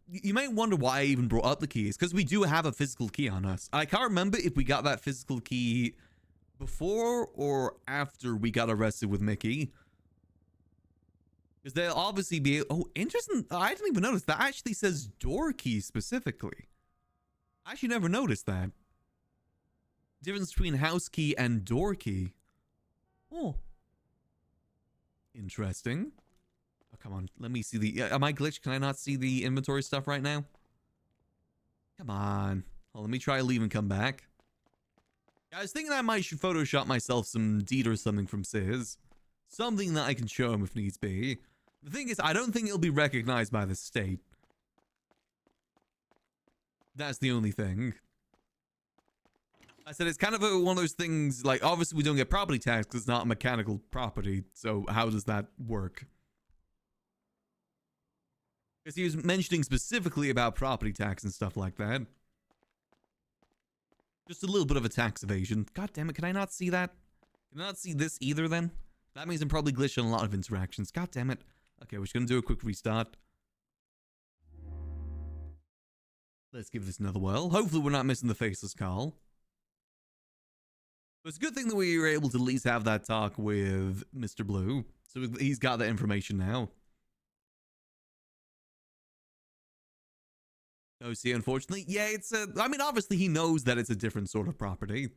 you might wonder why I even brought up the keys. Because we do have a physical key on us. I can't remember if we got that physical key before or after we got arrested with Mickey. Because they'll obviously be... Oh, interesting. I didn't even notice. That actually says door key specifically. I actually never noticed that. Difference between house key and door key. Oh. Interesting. Oh, come on. Let me see the... am I glitched? Can I not see the inventory stuff right now? Come on. Oh, let me try leave and come back. I was thinking I might should Photoshop myself some deed or something from Sis. Something that I can show him if needs be. The thing is, I don't think it'll be recognized by the state. That's the only thing. I said it's kind of one of those things, like, obviously we don't get property tax because it's not a mechanical property. So how does that work? Because he was mentioning specifically about property tax and stuff like that. Just a little bit of a tax evasion. God damn it, can I not see that? Can I not see this either then? That means I'm probably glitching a lot of interactions. God damn it. Okay, we're just going to do a quick restart. Let's give this another whirl. Hopefully we're not missing the faceless call. But it's a good thing that we were able to at least have that talk with Mr. Blue. So he's got that information now. Oh, see, unfortunately, yeah, it's a... I mean, obviously he knows that it's a different sort of property.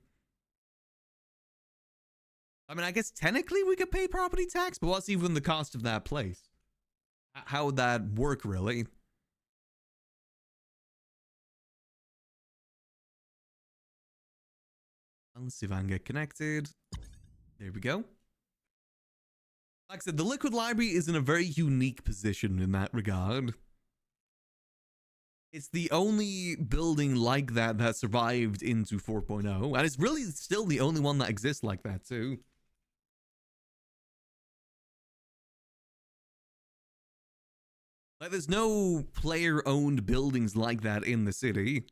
I mean, I guess technically we could pay property tax, but what's even the cost of that place? How would that work, really? Let's see if I can get connected. There we go. Like I said, the Liquid Library is in a very unique position in that regard. It's the only building like that that survived into 4.0, and it's really still the only one that exists like that, too. Like, there's no player-owned buildings like that in the city.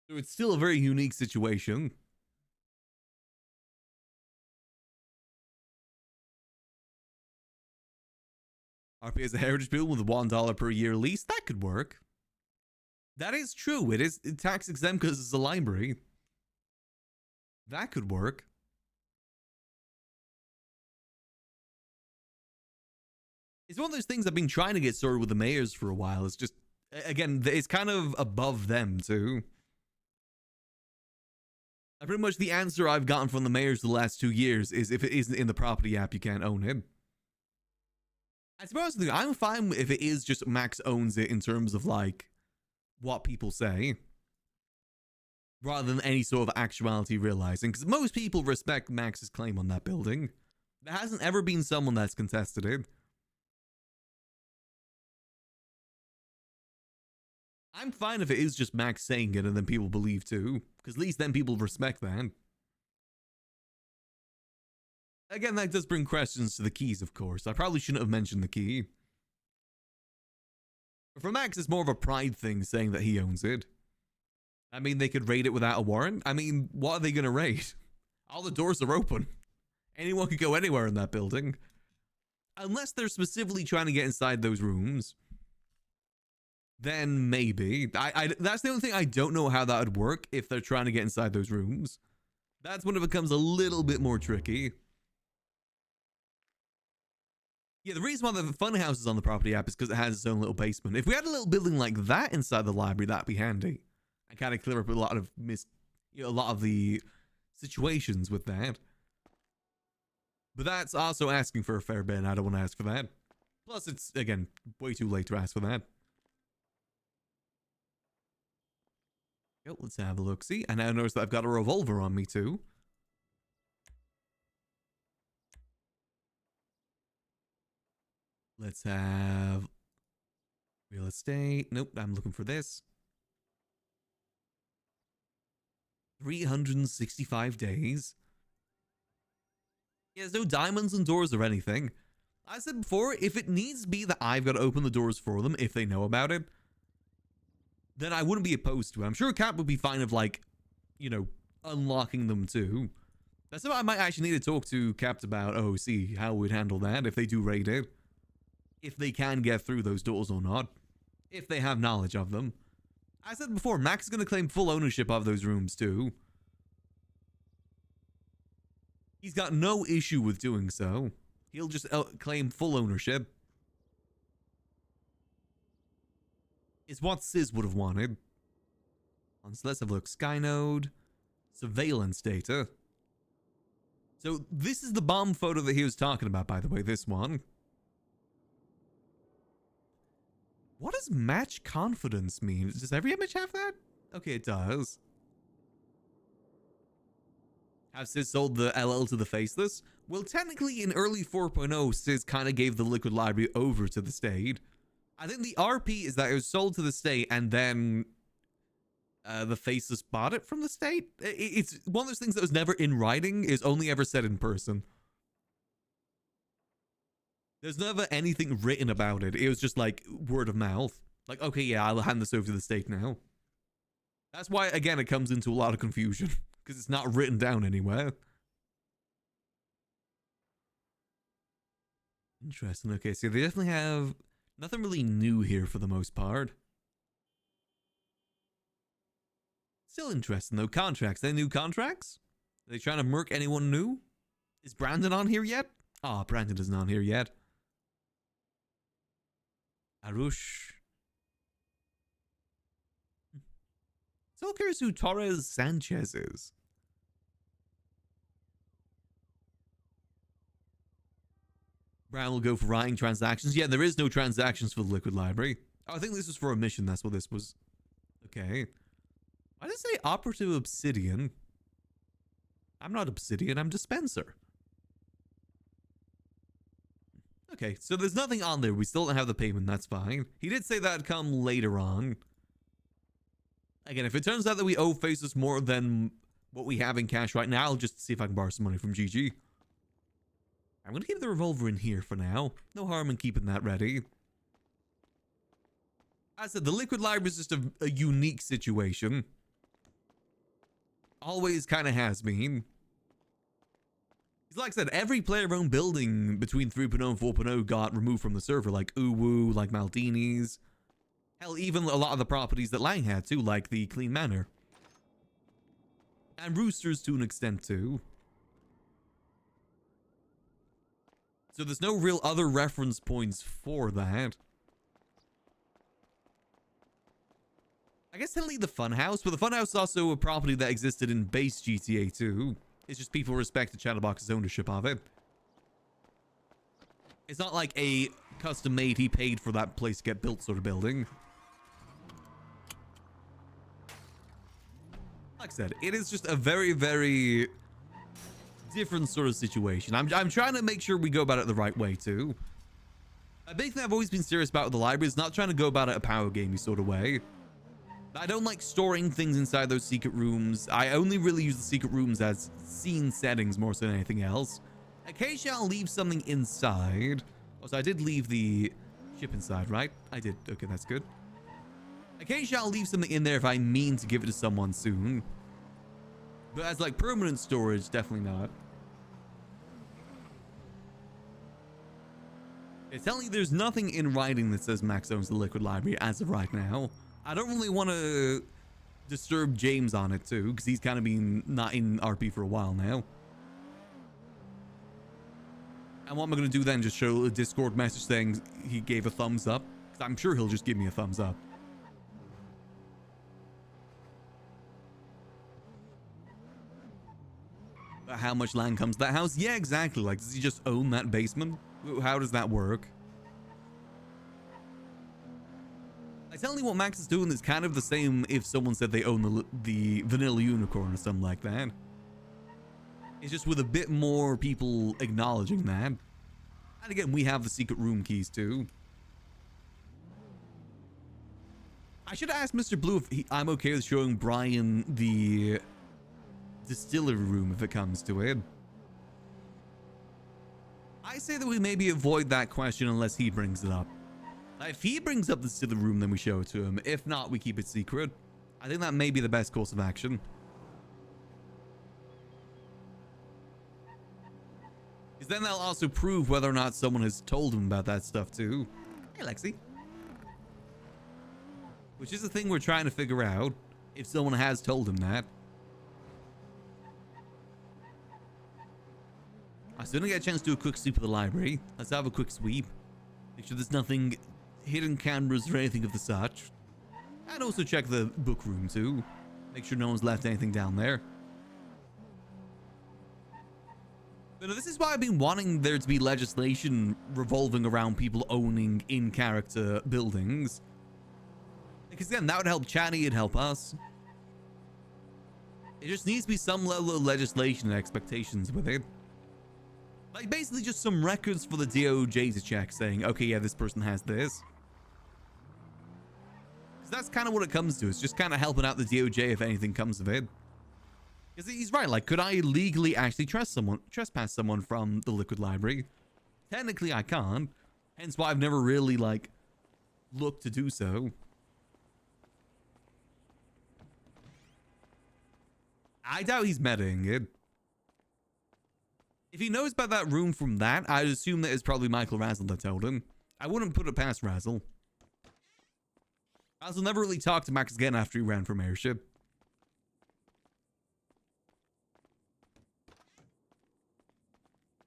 So it's still a very unique situation. RP as a heritage building with a $1 per year lease, that could work. That is true. It is tax exempt because it's a library. That could work. It's one of those things I've been trying to get sorted with the mayors for a while. It's just, again, it's kind of above them too. Pretty much the answer I've gotten from the mayors the last 2 years is if it isn't in the property app, you can't own it. I suppose I'm fine if it is just Max owns it in terms of like what people say, rather than any sort of actuality realizing, because most people respect Max's claim on that building. There hasn't ever been someone that's contested it. I'm fine if it is just Max saying it and then people believe too, because at least then people respect that. Again, that does bring questions to the keys, of course. I probably shouldn't have mentioned the key. For Max, it's more of a pride thing saying that he owns it. I mean, they could raid it without a warrant. I mean, what are they going to raid? All the doors are open. Anyone could go anywhere in that building. Unless they're specifically trying to get inside those rooms. Then maybe. That's the only thing I don't know how that would work if they're trying to get inside those rooms. That's when it becomes a little bit more tricky. Yeah, the reason why the funhouse is on the property app is because it has its own little basement. If we had a little building like that inside the library, that'd be handy. And kind of clear up a lot of a lot of the situations with that. But that's also asking for a fair bit, and I don't want to ask for that. Plus, it's, again, way too late to ask for that. Yo, let's have a look. See, I now notice that I've got a revolver on me too. Let's have real estate. Nope, I'm looking for this. 365 days. Yeah, there's no diamonds and doors or anything. I said before, if it needs to be that I've got to open the doors for them, if they know about it, then I wouldn't be opposed to it. I'm sure Cap would be fine of, like, you know, unlocking them too. That's what I might actually need to talk to Capt about. Oh, see how we'd handle that if they do raid it. If they can get through those doors or not. If they have knowledge of them. I said before, Max is going to claim full ownership of those rooms too. He's got no issue with doing so. He'll just claim full ownership. It's what Sis would have wanted. So let's have a look. Skynode. Surveillance data. So this is the bomb photo that he was talking about, by the way, this one. What does match confidence mean? Does every image have that? Okay, it does. Have Sis sold the LL to the Faceless? Well, technically in early 4.0, Sis kind of gave the Liquid Library over to the state. I think the RP is that it was sold to the state and then the Faceless bought it from the state. It's one of those things that was never in writing, is only ever said in person. There's never anything written about it. It was just like word of mouth. Like, okay, yeah, I'll hand this over to the state now. That's why, again, it comes into a lot of confusion. Because it's not written down anywhere. Interesting. Okay, so they definitely have nothing really new here for the most part. Still interesting, though. Contracts. Any new contracts? Are they trying to murk anyone new? Is Brandon on here yet? Ah, Brandon isn't on here yet. Arush. So curious who Torres Sanchez is. Brown will go for writing transactions. Yeah, there is no transactions for the Liquid Library. Oh, I think this was for a mission. That's what this was. Okay. Why does it say Operative Obsidian? I'm not Obsidian, I'm Dispenser. Okay, so there's nothing on there. We still don't have the payment, that's fine. He did say that'd come later on. Again, if it turns out that we owe Faceless more than what we have in cash right now, I'll just see if I can borrow some money from GG. I'm going to keep the revolver in here for now. No harm in keeping that ready. As I said, the Liquid Library is just a unique situation. Always kind of has been. It's like I said, every player-owned building between 3.0 and 4.0 got removed from the server, like Uwu, like Maldini's. Hell, even a lot of the properties that Lang had too, like the Clean Manor. And Roosters to an extent too. So there's no real other reference points for that. I guess technically the Funhouse, but the Funhouse is also a property that existed in base GTA 2. It's just people respected Chatterbox's ownership of it. It's not like a custom made, he paid for that place to get built sort of building. Like I said, it is just a very, very different sort of situation. I'm trying to make sure we go about it the right way too. A big thing I've always been serious about with the library is not trying to go about it a power gamey sort of way. I don't like storing things inside those secret rooms. I only really use the secret rooms as scene settings more so than anything else. Occasionally I'll leave something inside. Also, I did leave the ship inside, right? I did. Okay, that's good. Occasionally I'll leave something in there if I mean to give it to someone soon. But as like permanent storage, definitely not. It's telling you there's nothing in writing that says Max owns the Liquid Library as of right now. I don't really want to disturb James on it too, because he's kind of been not in RP for a while now. And what am I going to do then? Just show a Discord message saying he gave a thumbs up? Because I'm sure he'll just give me a thumbs up. But how much land comes to that house? Yeah, exactly. Like, does he just own that basement? How does that work? I tell you what Max is doing is kind of the same if someone said they own the Vanilla Unicorn or something like that. It's just with a bit more people acknowledging that. And again, we have the secret room keys too. I should ask Mr. Blue if I'm okay with showing Brian the distillery room if it comes to it. I say that we maybe avoid that question unless he brings it up. If he brings up the distillery room, then we show it to him. If not, we keep it secret. I think that may be the best course of action. Because then they'll also prove whether or not someone has told him about that stuff too. Hey, Lexi. Which is the thing we're trying to figure out. If someone has told him that. As soon as I get a chance to do a quick sweep of the library, let's have a quick sweep. Make sure there's nothing, hidden cameras or anything of the such. And also check the book room too. Make sure no one's left anything down there. But this is why I've been wanting there to be legislation revolving around people owning in-character buildings. Because again, that would help Chatty, it'd help us. It just needs to be some level of legislation and expectations with it. Like basically just some records for the DOJ to check saying, okay, yeah, this person has this. Because that's kind of what it comes to. It's just kind of helping out the DOJ if anything comes of it. Because he's right, like, could I legally actually trespass someone from the Liquid Library? Technically, I can't. Hence why I've never really, like, looked to do so. I doubt he's metaing it. If he knows about that room from that, I'd assume that it's probably Michael Razzle that told him. I wouldn't put it past Razzle. Razzle never really talked to Max again after he ran from airship.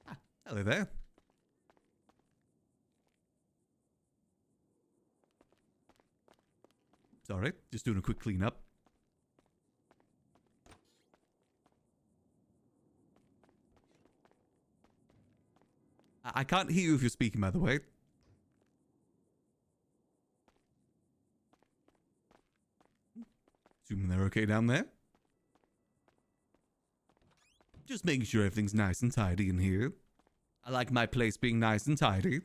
Ah, hello there. Sorry, just doing a quick cleanup. I can't hear you if you're speaking, by the way. Assuming they're okay down there. Just making sure everything's nice and tidy in here. I like my place being nice and tidy.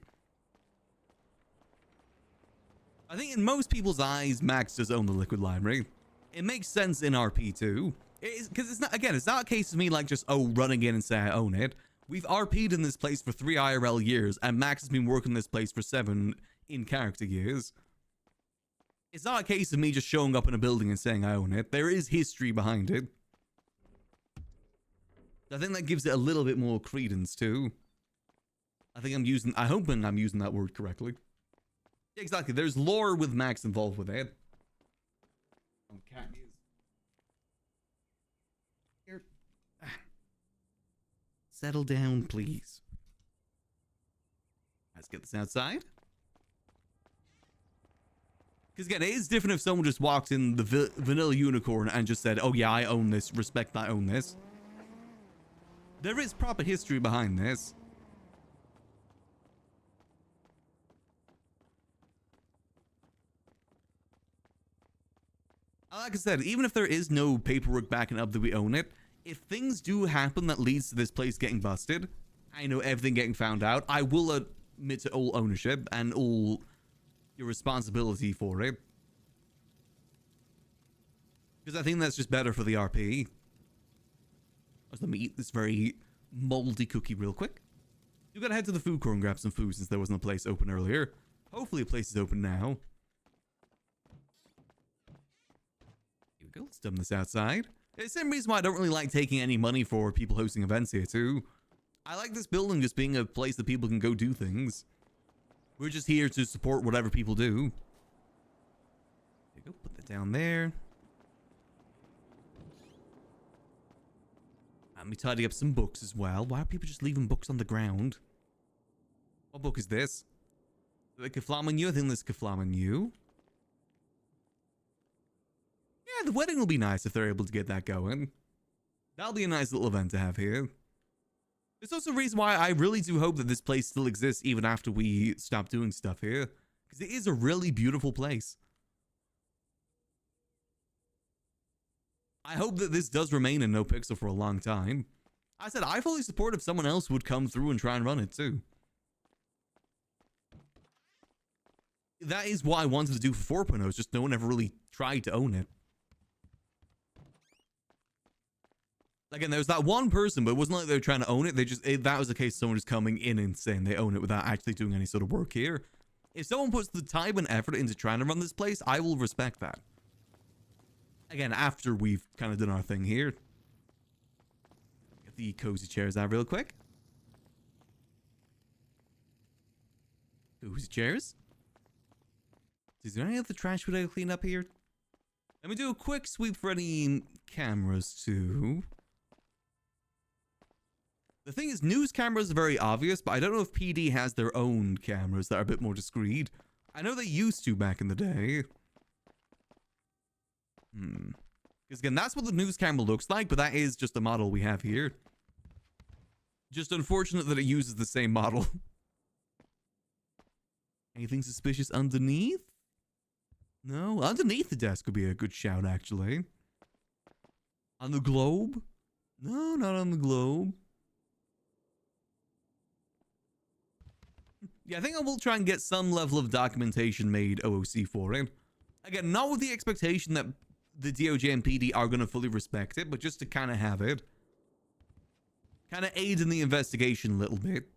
I think in most people's eyes, Max does own the liquid library. It makes sense in RP too. Because it's not, again, it's not a case of me like just, oh, running in and say I own it. We've RP'd in this place for 3 IRL years, and Max has been working this place for 7 in-character years. It's not a case of me just showing up in a building and saying I own it. There is history behind it. I think that gives it a little bit more credence, too. I'm hoping I'm using that word correctly. Exactly, there's lore with Max involved with it. Here. Settle down, please. Let's get this outside. Because again, it is different if someone just walked in the vanilla unicorn and just said, oh yeah, I own this, respect I own this. There is proper history behind this. Like I said, even if there is no paperwork backing up that we own it, if things do happen that leads to this place getting busted, I know everything getting found out, I will admit to all ownership and all your responsibility for it. Because I think that's just better for the RP. Let me eat this very moldy cookie real quick. You gotta head to the food court and grab some food since there wasn't a place open earlier. Hopefully a place is open now. Here we go, let's dump this outside. It's the same reason why I don't really like taking any money for people hosting events here too. I like this building just being a place that people can go do things. We're just here to support whatever people do. There you go, put that down there. Let me tidy up some books as well. Why are people just leaving books on the ground? What book is this? The Keflamen I think this Keflamen U. Yeah, the wedding will be nice if they're able to get that going. That'll be a nice little event to have here. There's also a reason why I really do hope that this place still exists even after we stop doing stuff here. Because it is a really beautiful place. I hope that this does remain in NoPixel for a long time. I said I fully support if someone else would come through and try and run it too. That is what I wanted to do for 4.0, it's just no one ever really tried to own it. Again, there was that one person, but it wasn't like they were trying to own it. That was the case of someone just coming in and saying they own it without actually doing any sort of work here. If someone puts the time and effort into trying to run this place, I will respect that. Again, after we've kind of done our thing here. Get the cozy chairs out real quick. Cozy chairs. Is there any other trash we gotta clean up here? Let me do a quick sweep for any cameras too. The thing is, news cameras are very obvious, but I don't know if PD has their own cameras that are a bit more discreet. I know they used to back in the day. Because again, that's what the news camera looks like, but that is just the model we have here. Just unfortunate that it uses the same model. Anything suspicious underneath? No, underneath the desk would be a good shout, actually. On the globe? No, not on the globe. Yeah, I think I will try and get some level of documentation made OOC for it. Again, not with the expectation that the DOJ and PD are going to fully respect it, but just to kind of have it. Kind of aid in the investigation a little bit.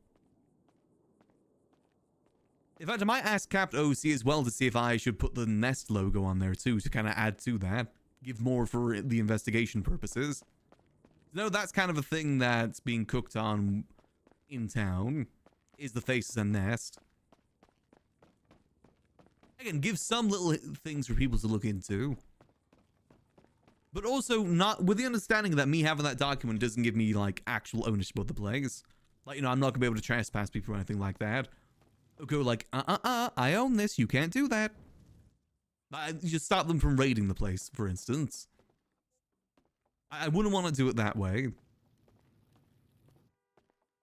In fact, I might ask Capt OC as well to see if I should put the Nest logo on there too, to kind of add to that. Give more for the investigation purposes. No, that's kind of a thing that's being cooked on in town, is the Faces and Nest. Again, give some little things for people to look into. But also not with the understanding that me having that document doesn't give me like actual ownership of the place. Like, you know, I'm not gonna be able to trespass people or anything like that. They'll go like, I own this, you can't do that. You just stop them from raiding the place, for instance. I wouldn't want to do it that way.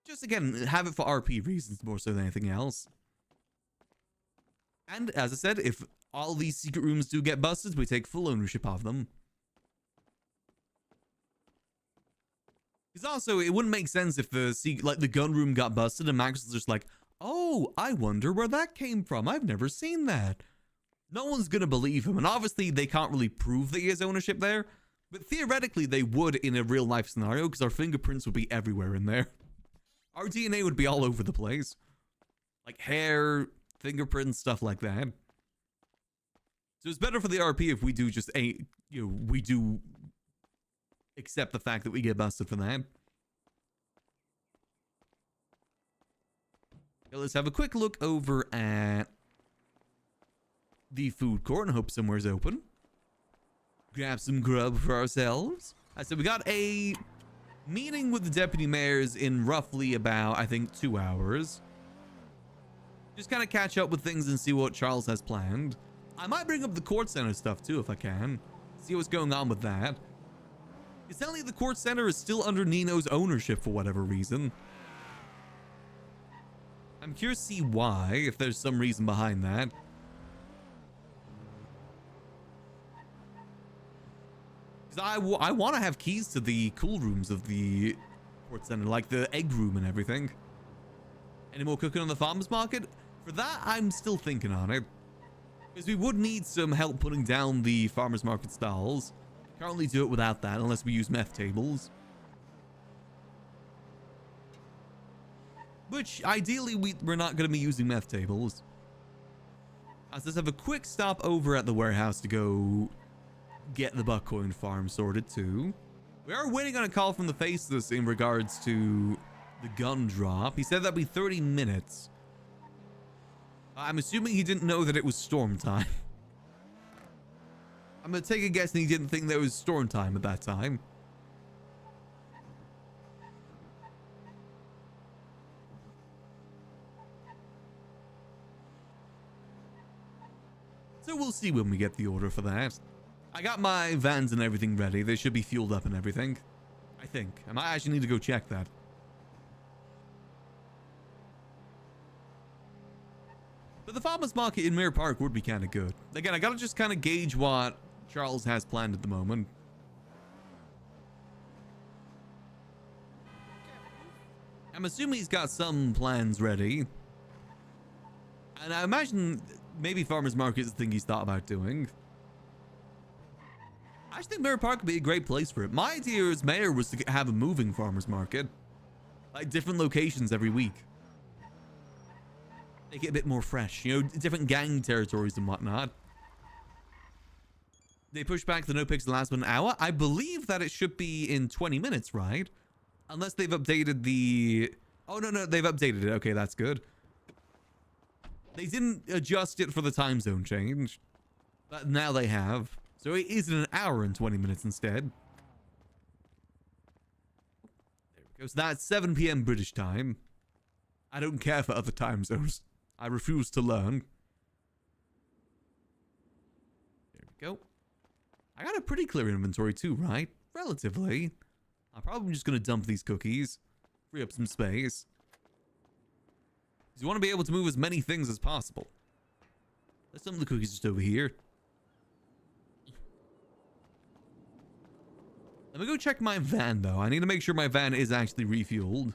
Just again, have it for RP reasons more so than anything else. And as I said, if all these secret rooms do get busted, we take full ownership of them. Because also, it wouldn't make sense if the gun room got busted and Max was just like, oh, I wonder where that came from. I've never seen that. No one's gonna believe him, and obviously they can't really prove that he has ownership there, but theoretically they would in a real life scenario because our fingerprints would be everywhere in there. Our DNA would be all over the place. Like hair, fingerprints, stuff like that. So it's better for the RP if we do just we do accept the fact that we get busted for that. Okay, let's have a quick look over at the food court and hope somewhere's open. Grab some grub for ourselves. So we got a meeting with the deputy mayors in roughly about, I think, 2 hours. Just kind of catch up with things and see what Charles has planned. I might bring up the court center stuff too if I can. See what's going on with that. It's telling me the court center is still under Nino's ownership for whatever reason. I'm curious to see why, if there's some reason behind that. Because I want to have keys to the cool rooms of the court center, like the egg room and everything. Any more cooking on the farmer's market? For that, I'm still thinking on it. Because we would need some help putting down the farmer's market stalls. Can't really do it without that unless we use meth tables. Which, ideally, we're not going to be using meth tables. Let's have a quick stop over at the warehouse to go get the Buckcoin farm sorted too. We are waiting on a call from the Faceless in regards to the gun drop. He said that'd be 30 minutes. I'm assuming he didn't know that it was storm time. I'm going to take a guess and he didn't think there was storm time at that time. So we'll see when we get the order for that. I got my vans and everything ready. They should be fueled up and everything. I think. I might actually need to go check that. But the farmer's market in Mirror Park would be kind of good. Again, I gotta just kind of gauge what Charles has planned at the moment. I'm assuming he's got some plans ready. And I imagine maybe farmer's market is the thing he's thought about doing. I just think Mirror Park would be a great place for it. My idea as mayor was to have a moving farmer's market. Like different locations every week. Make it a bit more fresh. You know, different gang territories and whatnot. They pushed back the NoPixel last 1 hour. I believe that it should be in 20 minutes, right? Unless they've updated the... Oh, no, they've updated it. Okay, that's good. They didn't adjust it for the time zone change. But now they have. So it is in 1 hour and 20 minutes instead. There we go. So that's 7 p.m. British time. I don't care for other time zones. I refuse to learn. There we go. I got a pretty clear inventory too, right? Relatively. I'm probably just going to dump these cookies. Free up some space. Because you want to be able to move as many things as possible. There's some of the cookies just over here. Let me go check my van, though. I need to make sure my van is actually refueled.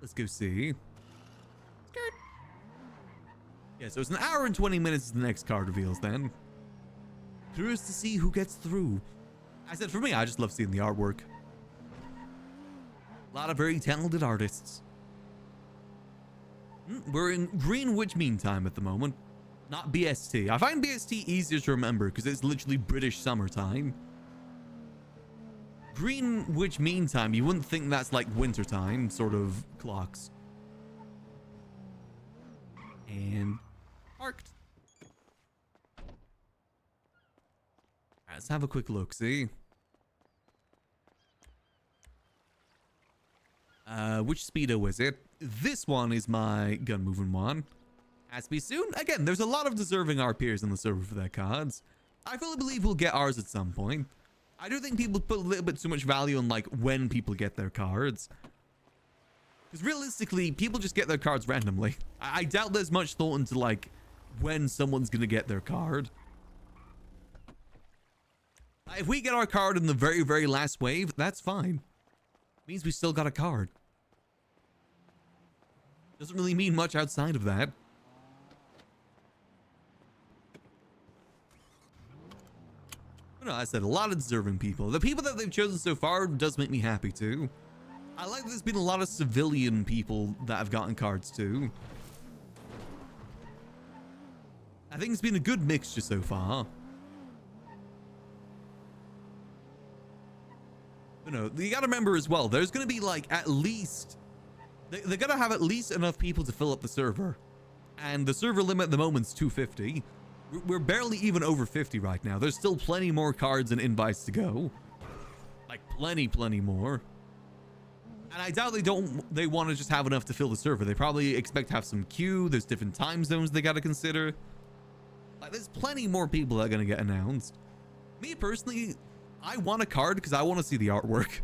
Let's go see. Skirt. Yeah, so it's 1 hour and 20 minutes as the next card reveals then. Curious to see who gets through. I said for me, I just love seeing the artwork. A lot of very talented artists. We're in Greenwich Mean Time at the moment, not BST. I find BST easier to remember because it's literally British summertime. Greenwich Mean Time, you wouldn't think that's like wintertime sort of clocks. And parked. Let's have a quick look, see? Which speedo is it? This one is my gun moving one. Has to be soon. Again, there's a lot of deserving RPers in the server for their cards. I fully believe we'll get ours at some point. I do think people put a little bit too much value on like when people get their cards. Because realistically, people just get their cards randomly. I doubt there's much thought into like when someone's gonna get their card. If we get our card in the very, very last wave, that's fine. Means we still got a card. Doesn't really mean much outside of that. But no, I said a lot of deserving people. The people that they've chosen so far does make me happy too. I like that there's been a lot of civilian people that have gotten cards too. I think it's been a good mixture so far. But no, you gotta remember as well, there's gonna be like at least... They're gonna have at least enough people to fill up the server. And the server limit at the moment is 250. We're barely even over 50 right now. There's still plenty more cards and invites to go. Like plenty more. And I doubt they want to just have enough to fill the server. They probably expect to have some queue. There's different time zones they gotta consider. Like there's plenty more people that are gonna get announced. Me personally, I want a card because I want to see the artwork.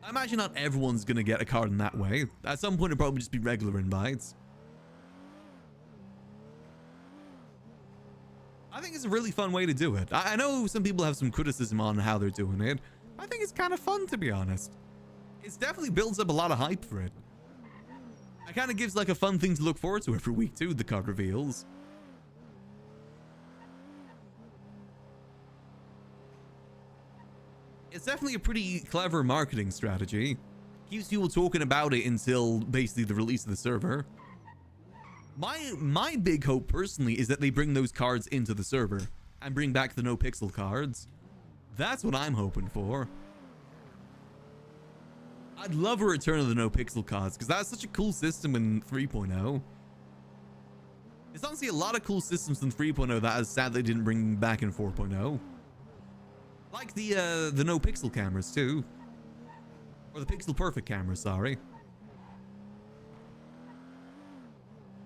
I imagine not everyone's gonna get a card in that way. At some point it'll probably just be regular invites. I think it's a really fun way to do it. I know some people have some criticism on how they're doing it. I think it's kind of fun, to be honest. It definitely builds up a lot of hype for it. It kind of gives like a fun thing to look forward to every week too, the card reveals. It's definitely a pretty clever marketing strategy. Keeps people talking about it until basically the release of the server. My big hope personally is that they bring those cards into the server and bring back the NoPixel cards. That's what I'm hoping for. I'd love a return of the NoPixel cards because that's such a cool system in 3.0. There's honestly a lot of cool systems in 3.0 that is sad they didn't bring back in 4.0. Like the NoPixel cameras too. Or the Pixel Perfect cameras, sorry.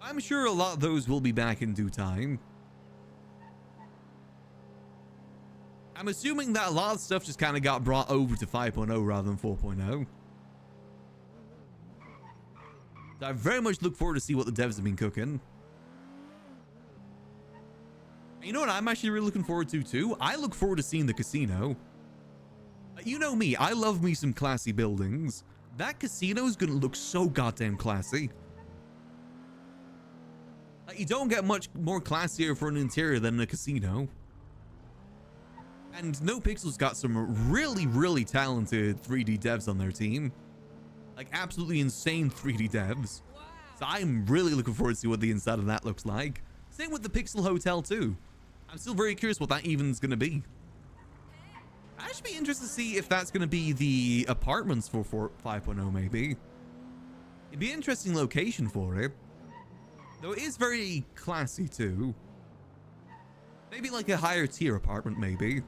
I'm sure a lot of those will be back in due time. I'm assuming that a lot of stuff just kind of got brought over to 5.0 rather than 4.0. So I very much look forward to see what the devs have been cooking. And you know what I'm actually really looking forward to too? I look forward to seeing the casino. You know me, I love me some classy buildings. That casino is gonna look so goddamn classy. Like, you don't get much more classier for an interior than a casino. And NoPixel's got some really talented 3D devs on their team. Like absolutely insane 3D devs. So I'm really looking forward to see what the inside of that looks like. Same with the Pixel Hotel too. I'm still very curious what that even is going to be. I should be interested to see if that's going to be the apartments for 5.0 maybe. It'd be an interesting location for it. Though it is very classy too. Maybe like a higher tier apartment maybe.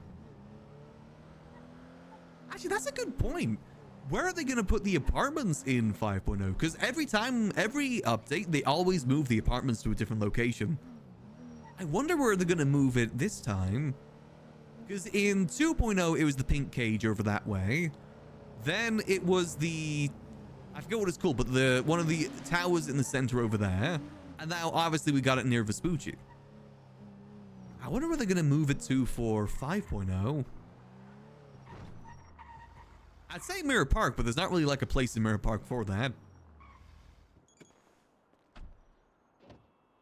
Actually, that's a good point. Where are they going to put the apartments in 5.0? Because every update, they always move the apartments to a different location. I wonder where they're going to move it this time. Because in 2.0, it was the pink cage over that way. Then it was the... I forget what it's called, but one of the towers in the center over there. And now, obviously, we got it near Vespucci. I wonder where they're going to move it to for 5.0. I'd say Mirror Park, but there's not really like a place in Mirror Park for that.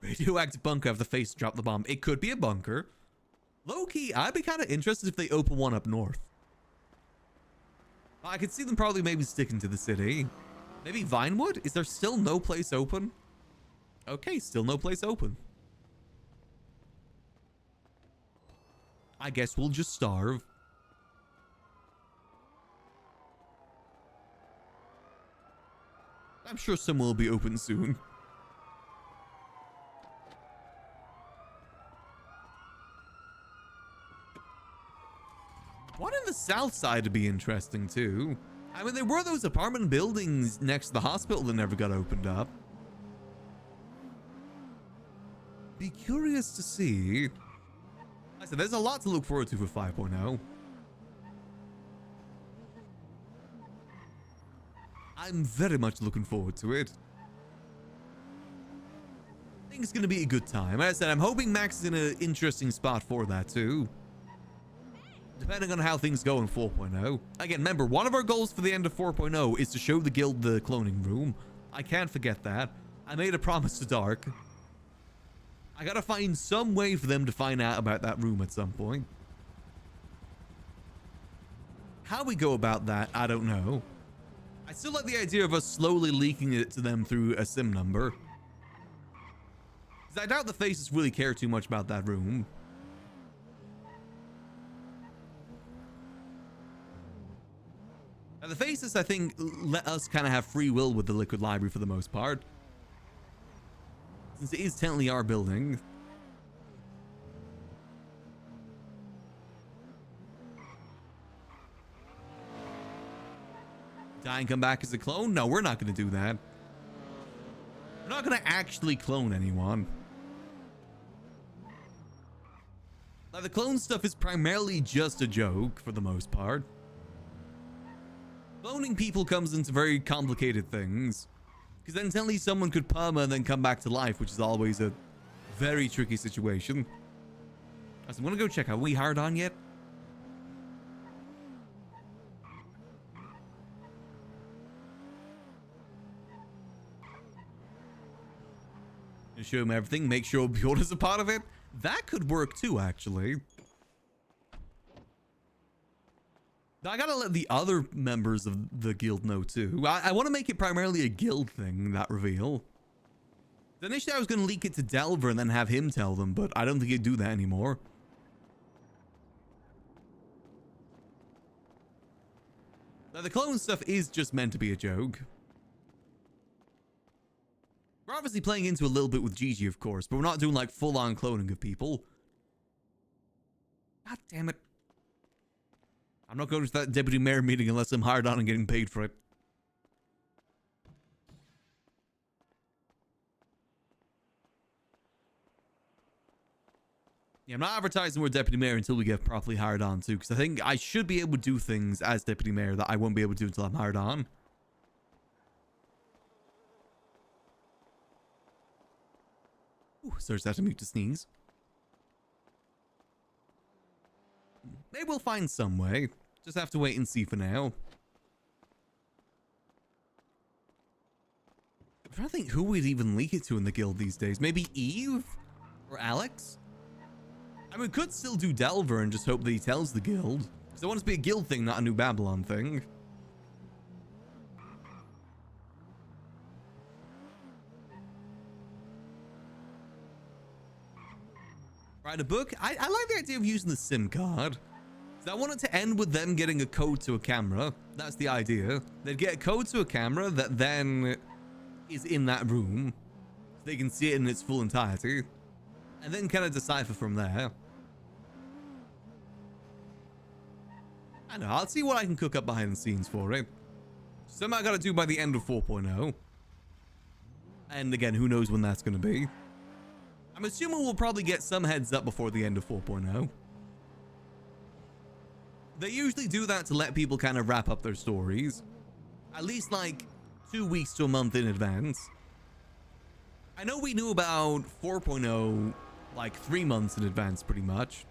Radioactive bunker have the face to drop the bomb. It could be a bunker. Low-key, I'd be kind of interested if they open one up north. I could see them probably maybe sticking to the city. Maybe Vinewood? Is there still no place open? Okay, still no place open. I guess we'll just starve. I'm sure some will be open soon. One on the south side would be interesting too. I mean, there were those apartment buildings next to the hospital that never got opened up. Be curious to see. I said there's a lot to look forward to for 5.0. I'm very much looking forward to it. I think it's going to be a good time. As I said, I'm hoping Max is in an interesting spot for that too. Depending on how things go in 4.0. Again, remember, one of our goals for the end of 4.0 is to show the guild the cloning room. I can't forget that. I made a promise to Dark. I gotta find some way for them to find out about that room at some point. How we go about that, I don't know. I still like the idea of us slowly leaking it to them through a SIM number. Because I doubt the faces really care too much about that room. Now, the faces, I think, let us kind of have free will with the liquid library for the most part. Since it is technically our building. Die and come back as a clone? No, we're not going to do that. We're not going to actually clone anyone. Now, the clone stuff is primarily just a joke for the most part. Cloning people comes into very complicated things. Because then technically someone could perma and then come back to life, which is always a very tricky situation. So I'm going to go check. Are we hard on yet? Just show him everything. Make sure Bjorn is a part of it. That could work too, actually. Now, I gotta let the other members of the guild know too. I want to make it primarily a guild thing, that reveal. Initially, I was going to leak it to Delver and then have him tell them, but I don't think he'd do that anymore. Now, the clone stuff is just meant to be a joke. We're obviously playing into a little bit with Gigi, of course, but we're not doing like full-on cloning of people. God damn it. I'm not going to that deputy mayor meeting unless I'm hired on and getting paid for it. Yeah, I'm not advertising we're deputy mayor until we get properly hired on too, because I think I should be able to do things as deputy mayor that I won't be able to do until I'm hired on. Ooh, search that to mute to sneeze. Maybe we'll find some way. Just have to wait and see for now. I'm trying to think who we'd even leak it to in the guild these days. Maybe Eve? Or Alex? I mean, we could still do Delver and just hope that he tells the guild. Because I want it to be a guild thing, not a New Babylon thing. Write a book? I like the idea of using the SIM card. I want it to end with them getting a code to a camera. That's the idea. They'd get a code to a camera that then is in that room. So they can see it in its full entirety. And then kind of decipher from there. I know, I'll see what I can cook up behind the scenes for it. Something I gotta do by the end of 4.0. And again, who knows when that's gonna be. I'm assuming we'll probably get some heads up before the end of 4.0. They usually do that to let people kind of wrap up their stories. At least like 2 weeks to a month in advance. I know we knew about 4.0 like 3 months in advance pretty much.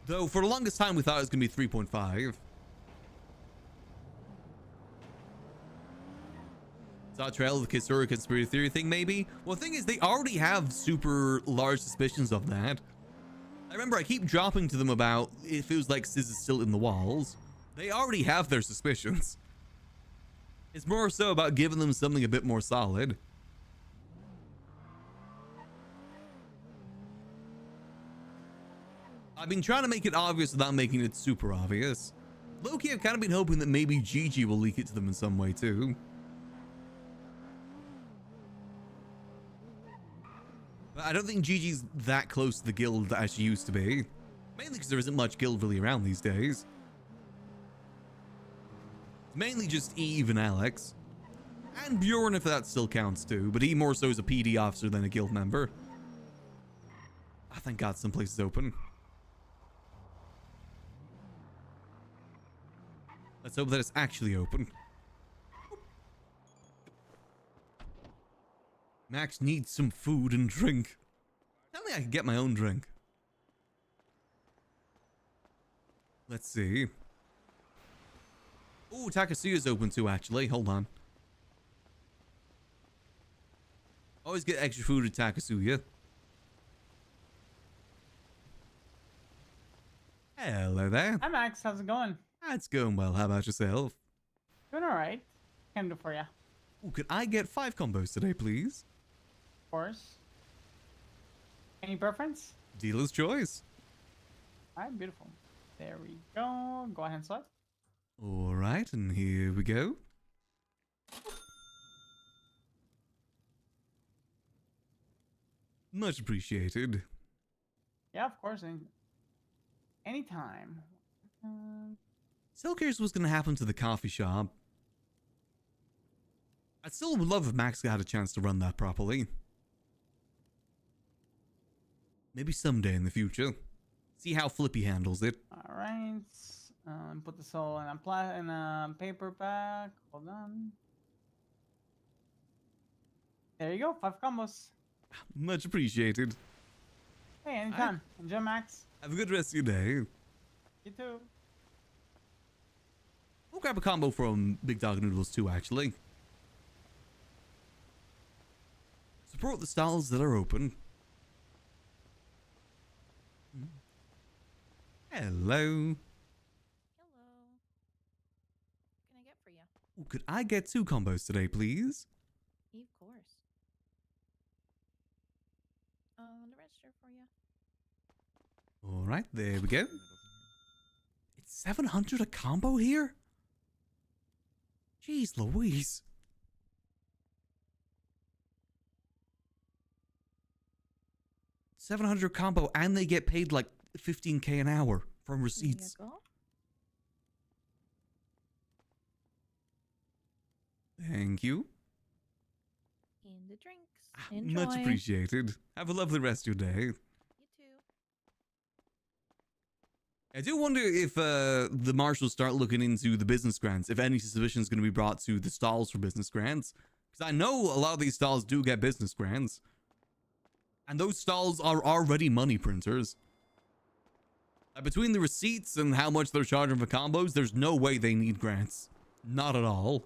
Though for the longest time we thought it was going to be 3.5. Saw a trail of the Kisura conspiracy theory thing maybe? Well, the thing is they already have super large suspicions of that. I remember I keep dropping to them about it feels like Sis is still in the walls. They already have their suspicions. It's more so about giving them something a bit more solid. I've been trying to make it obvious without making it super obvious. Low-key, I've kind of been hoping that maybe Gigi will leak it to them in some way too. But I don't think Gigi's that close to the guild as she used to be. Mainly because there isn't much guild really around these days. It's mainly just Eve and Alex. And Bjorn if that still counts too, but he more so is a PD officer than a guild member. Oh, thank God some places open. Let's hope that it's actually open. Max needs some food and drink. Tell me I can get my own drink. Let's see. Oh, Takasuya's open too, actually. Hold on. Always get extra food at Takasuya. Hello there. Hi Max, how's it going? It's going well. How about yourself? Doing alright. Can do for ya. Ooh, could I get 5 combos today, please? Of course. Any preference? Dealer's choice. Alright, beautiful. There we go. Go ahead and select. All right, and here we go. Much appreciated. Yeah, of course. Anytime. Still curious what's going to happen to the coffee shop. I'd still love if Max had a chance to run that properly. Maybe someday in the future. See how Flippy handles it. Alright. Put this all in a paper bag. Hold on. There you go. 5 combos. Much appreciated. Hey, anytime. Enjoy, Max. Have a good rest of your day. You too. We'll grab a combo from Big Dog Noodles too, actually. Support the stalls that are open. Hello. Hello. What can I get for you? Ooh, could I get 2 combos today, please? Of course. The register for you. All right, there we go. It's 700 a combo here? Jeez Louise. $700 combo, and they get paid like $15K an hour from receipts. Here you go. Thank you. And the drinks. Enjoy. Much appreciated. Have a lovely rest of your day. You too. I do wonder if the marshals start looking into the business grants, if any suspicion is going to be brought to the stalls for business grants. Because I know a lot of these stalls do get business grants. And those stalls are already money printers. Between the receipts and how much they're charging for combos, there's no way they need grants. Not at all.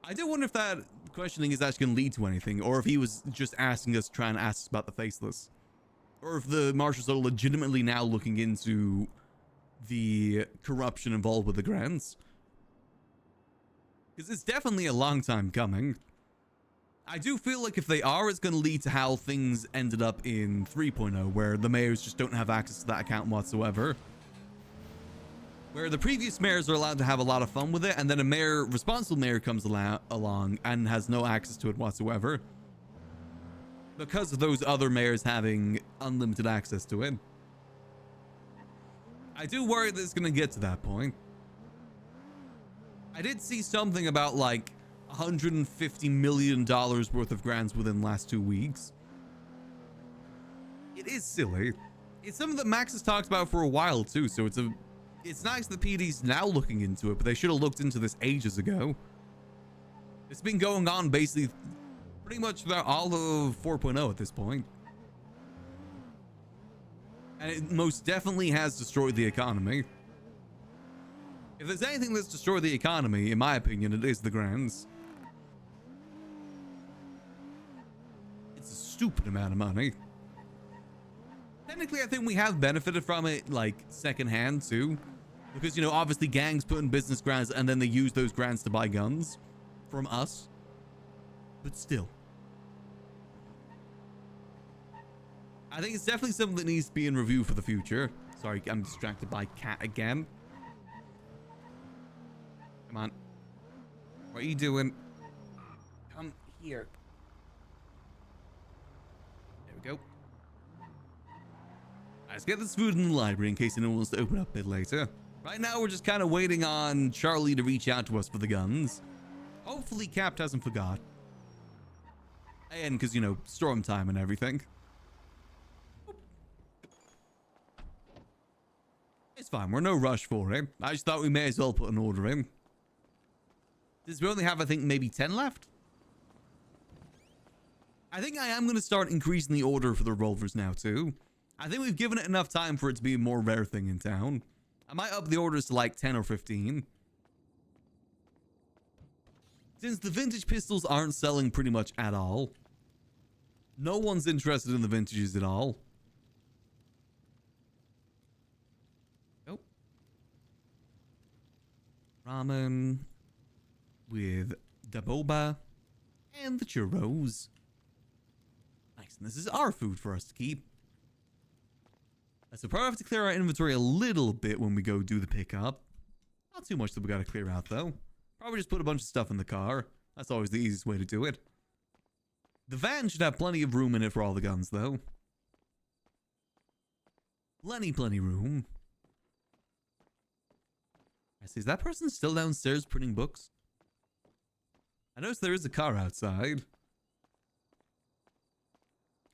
I do wonder if that questioning is actually going to lead to anything, or if he was just asking us, trying to ask us about the faceless. Or if the marshals are legitimately now looking into the corruption involved with the grants. Because it's definitely a long time coming. I do feel like if they are, it's going to lead to how things ended up in 3.0, where the mayors just don't have access to that account whatsoever. Where the previous mayors are allowed to have a lot of fun with it, and then a responsible mayor comes along and has no access to it whatsoever. Because of those other mayors having unlimited access to it. I do worry that it's going to get to that point. I did see something about like $150 million worth of grants within the last 2 weeks. It is silly. It's something that Max has talked about for a while too, so it's nice that PD's now looking into it, but they should have looked into this ages ago. It's been going on basically pretty much throughout all of 4.0 at this point. And it most definitely has destroyed the economy. If there's anything that's destroyed the economy, in my opinion, it is the grants. It's a stupid amount of money. Technically, I think we have benefited from it, like, secondhand, too. Because, you know, obviously gangs put in business grants and then they use those grants to buy guns from us. But still. I think it's definitely something that needs to be in review for the future. Sorry, I'm distracted by cat again. Come on. What are you doing? Come here. There we go. Let's get this food in the library in case anyone wants to open up a bit later. Right now, we're just kind of waiting on Charlie to reach out to us for the guns. Hopefully, Cap hasn't forgot. And because, you know, storm time and everything. It's fine. We're no rush for it. I just thought we may as well put an order in. Since we only have, I think, maybe 10 left. I think I am going to start increasing the order for the revolvers now, too. I think we've given it enough time for it to be a more rare thing in town. I might up the orders to like 10 or 15. Since the vintage pistols aren't selling pretty much at all. No one's interested in the vintages at all. Nope. Ramen with the boba and the churros. Nice. And this is our food for us to keep. So probably have to clear our inventory a little bit when we go do the pickup. Not too much that we got to clear out though. Probably just put a bunch of stuff in the car. That's always the easiest way to do it. The van should have plenty of room in it for all the guns though. Plenty room. I see, is that person still downstairs printing books? I noticed there is a car outside.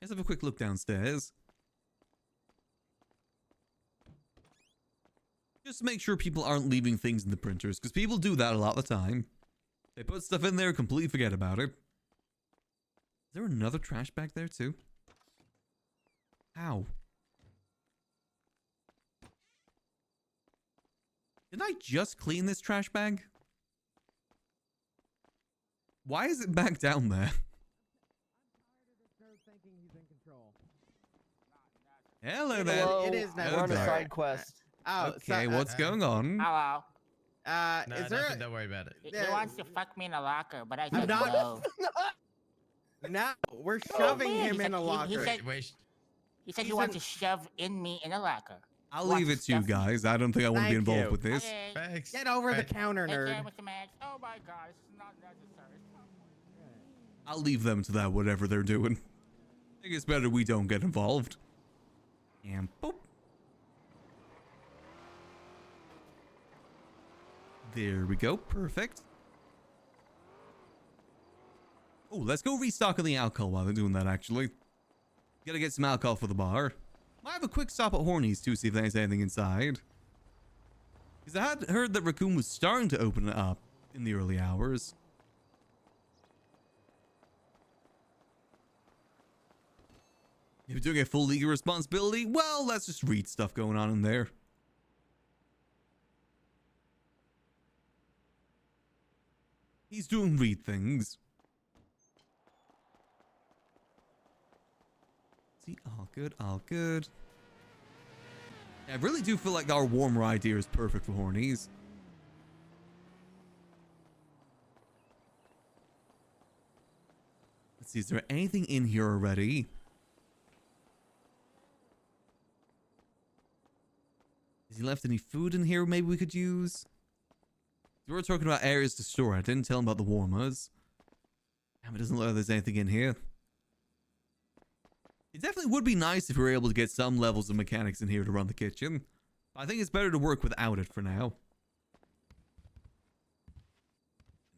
Let's have a quick look downstairs. Just to make sure people aren't leaving things in the printers, because people do that a lot of the time. They put stuff in there, completely forget about it. Is there another trash bag there too? How? Didn't I just clean this trash bag? Why is it back down there? Hello there. Hello. It is now. We're on a side quest. Oh, Okay, what's going on? Hello. Nah, is there? nothing, don't worry about it. He wants to fuck me in a locker, but I I'm said not- no. No, we're Oh, shoving man, him he in a said- locker. He said, Wait, he said he he's wants in- to shove in me in a locker. I'll Wants leave it to you stuff me. guys. I don't think I want to be Thank involved you. with this. Okay. thanks. Get over the Right. counter, Take care, nerd. Mr. Max. Oh my god, this is not necessary. I'll leave them to that, whatever they're doing. I think it's better we don't get involved. And boop. There we go. Perfect. Oh, let's go restock on the alcohol while they're doing that, actually. Gotta get some alcohol for the bar. Might have a quick stop at Horny's, too, see if there's anything inside. Because I had heard that Raccoon was starting to open it up in the early hours. If you're doing a full legal responsibility, well, let's just read stuff going on in there. He's doing read things. See, all good, all good. Yeah, I really do feel like our warmer idea is perfect for Hornies. Let's see, is there anything in here already? Has he left any food in here maybe we could use? We were talking about areas to store. I didn't tell him about the warmers. Damn, it doesn't look like there's anything in here. It definitely would be nice if we were able to get some levels of mechanics in here to run the kitchen. But I think it's better to work without it for now.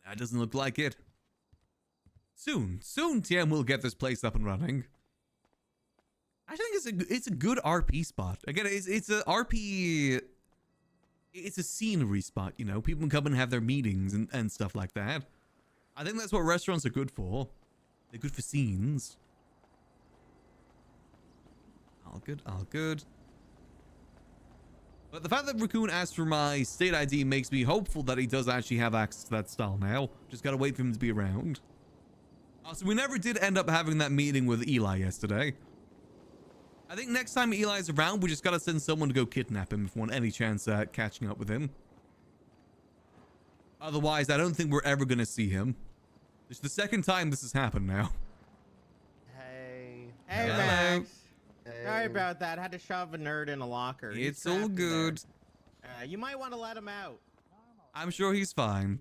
That doesn't look like it. Soon, TM will get this place up and running. I think it's a good RP spot. Again, it's a RP. It's a scenery spot, you know. People can come and have their meetings and stuff like that. I think that's what restaurants are good for. They're good for scenes. All good, all good. But the fact that Raccoon asked for my state ID makes me hopeful that he does actually have access to that stall now. Just gotta wait for him to be around. So we never did end up having that meeting with Eli yesterday. I think next time Eli's around, we just gotta send someone to go kidnap him if we want any chance at catching up with him. Otherwise, I don't think we're ever gonna see him. It's the second time this has happened now. Hey. Hey, Hello. Max. Hey. Sorry about that. Had to shove a nerd in a locker. He's It's all trapped in there. good. You might want to let him out. I'm sure he's fine.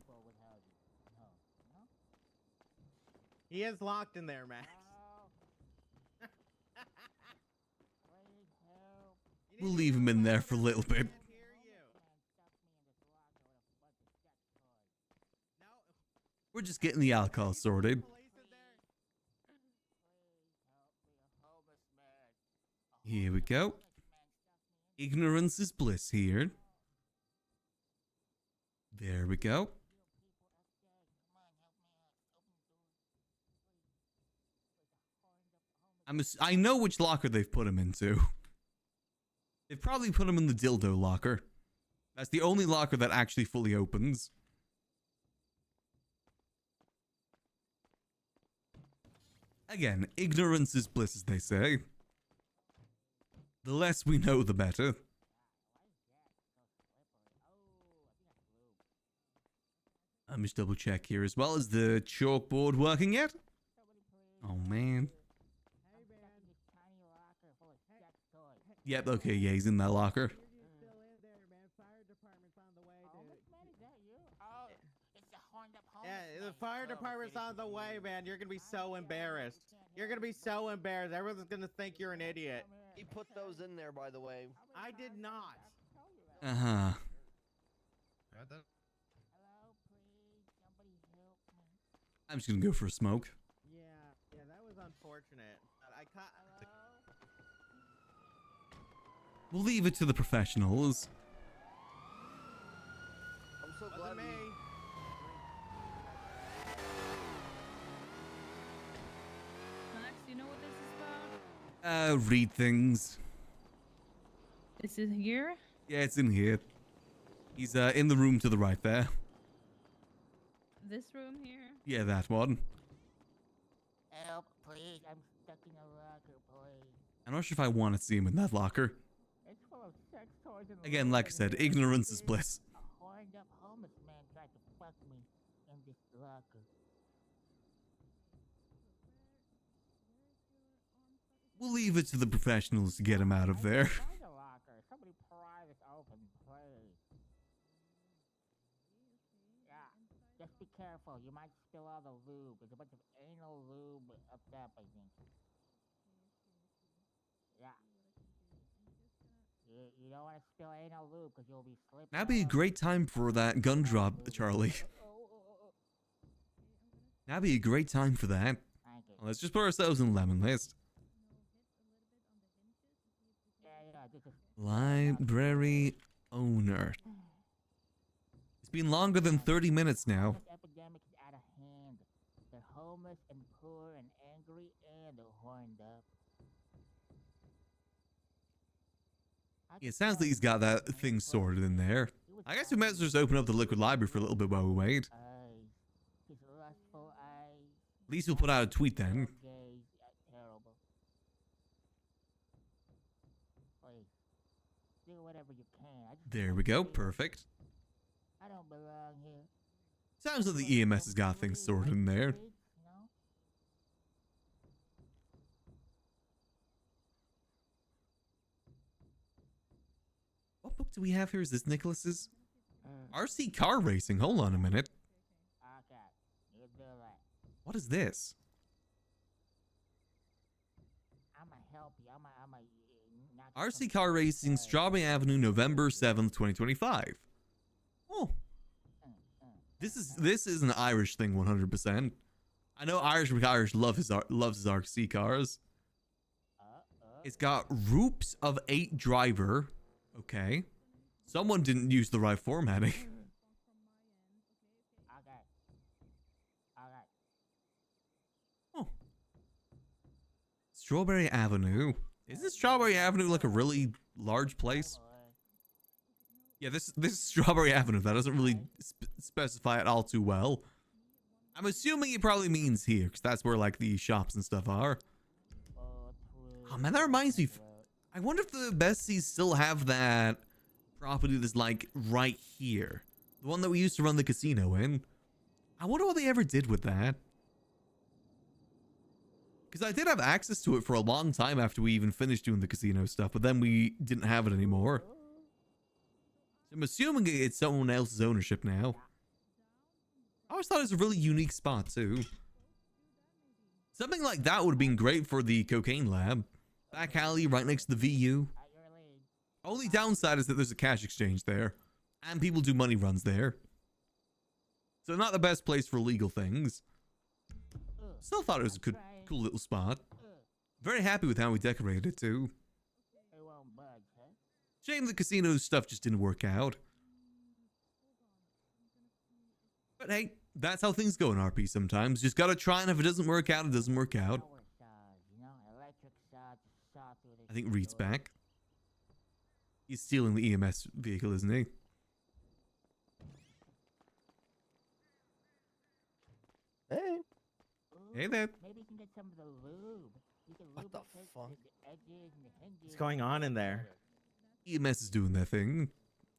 He is locked in there, Max. We'll leave him in there for a little bit. We're just getting the alcohol sorted. Here we go. Ignorance is bliss here. There we go. I know which locker they've put him into. They've probably put him in the dildo locker. That's the only locker that actually fully opens. Again, ignorance is bliss, as they say. The less we know, the better. Let me just double check here as well. Is the chalkboard working yet? Oh, man. Yep, okay, yeah, he's in that locker. Yeah, the fire department's on the way, man. You're gonna be so embarrassed. You're gonna be so embarrassed. Everyone's gonna think you're an idiot. He put those in there, by the way. I did not. Uh-huh. I'm just gonna go for a smoke. Yeah, that was unfortunate. I caught. We'll leave it to the professionals. I'm so glad Wasn't me. Max, do you know what this is about? Read things. This is here? Yeah, it's in here. He's in the room to the right there. This room here? Yeah, that one. Help, please. I'm stuck in a locker, please. I'm not sure if I want to see him in that locker. It's full of sex toys and Again, like I said, ignorance is bliss. A horned up homeless man tried to fuck me in this locker. We'll leave it to the professionals to get him out of there. Find a locker. Somebody pry this open, please. Yeah. Just be careful. You might spill all the lube. There's a bunch of anal lube up top, I think. Yeah. You don't want to spill anal lube because you'll be slipping. That'd be a all great time for that gun drop, Charlie. That'd be a great time for that. Thank you. Let's just put ourselves in the lemon list. Yeah, this is Library owner. It's been longer than 30 minutes now. This epidemic is out of hand. They're homeless and poor and angry and they're horned up. It sounds like he's got that thing sorted in there. I guess we might as well just open up the liquid library for a little bit while we wait. Eyes. His lustful eyes. At least we'll put out a tweet then. Gaze. Terrible. Please. Do whatever you can. I just There don't we go, feel- perfect. I don't belong here. Sounds like the EMS has got things sorted in there. Streets, you know? What book do we have here? Is this Nicholas's? Mm. RC car racing. Hold on a minute. Okay. You do that. What is this? I'ma help you. I'ma knock you RC from car the racing, side. Strawberry Avenue, November 7th, 2025. Oh, Mm, mm. this is an Irish thing, 100%. I know Irish loves his RC cars. It's got groups of 8 driver. Okay. Someone didn't use the right formatting. Okay. Okay. Oh. Strawberry Avenue. Isn't Strawberry Avenue like a really large place? Boy. Yeah, this is Strawberry Avenue. That doesn't really specify it all too well. I'm assuming it probably means here, because that's where like the shops and stuff are. Oh man, that reminds me. I wonder if the besties still have that property that's like right here. The one that we used to run the casino in. I wonder what they ever did with that. Because I did have access to it for a long time after we even finished doing the casino stuff, but then we didn't have it anymore. So I'm assuming it's someone else's ownership now. I always thought it was a really unique spot too. Something like that would have been great for the cocaine lab. Back alley right next to the VU. Only downside is that there's a cash exchange there. And people do money runs there. So not the best place for illegal things. Still thought it was a good, cool little spot. Very happy with how we decorated it too. Shame the casino stuff just didn't work out. But hey, that's how things go in RP sometimes. Just gotta try, and if it doesn't work out, it doesn't work out. I think Reed's back. He's stealing the EMS vehicle, isn't he? Hey. Hey there. Maybe you can get some of the lube. You can What the lubricate fuck? the edges and the hinges. What's going on in there? EMS is doing their thing.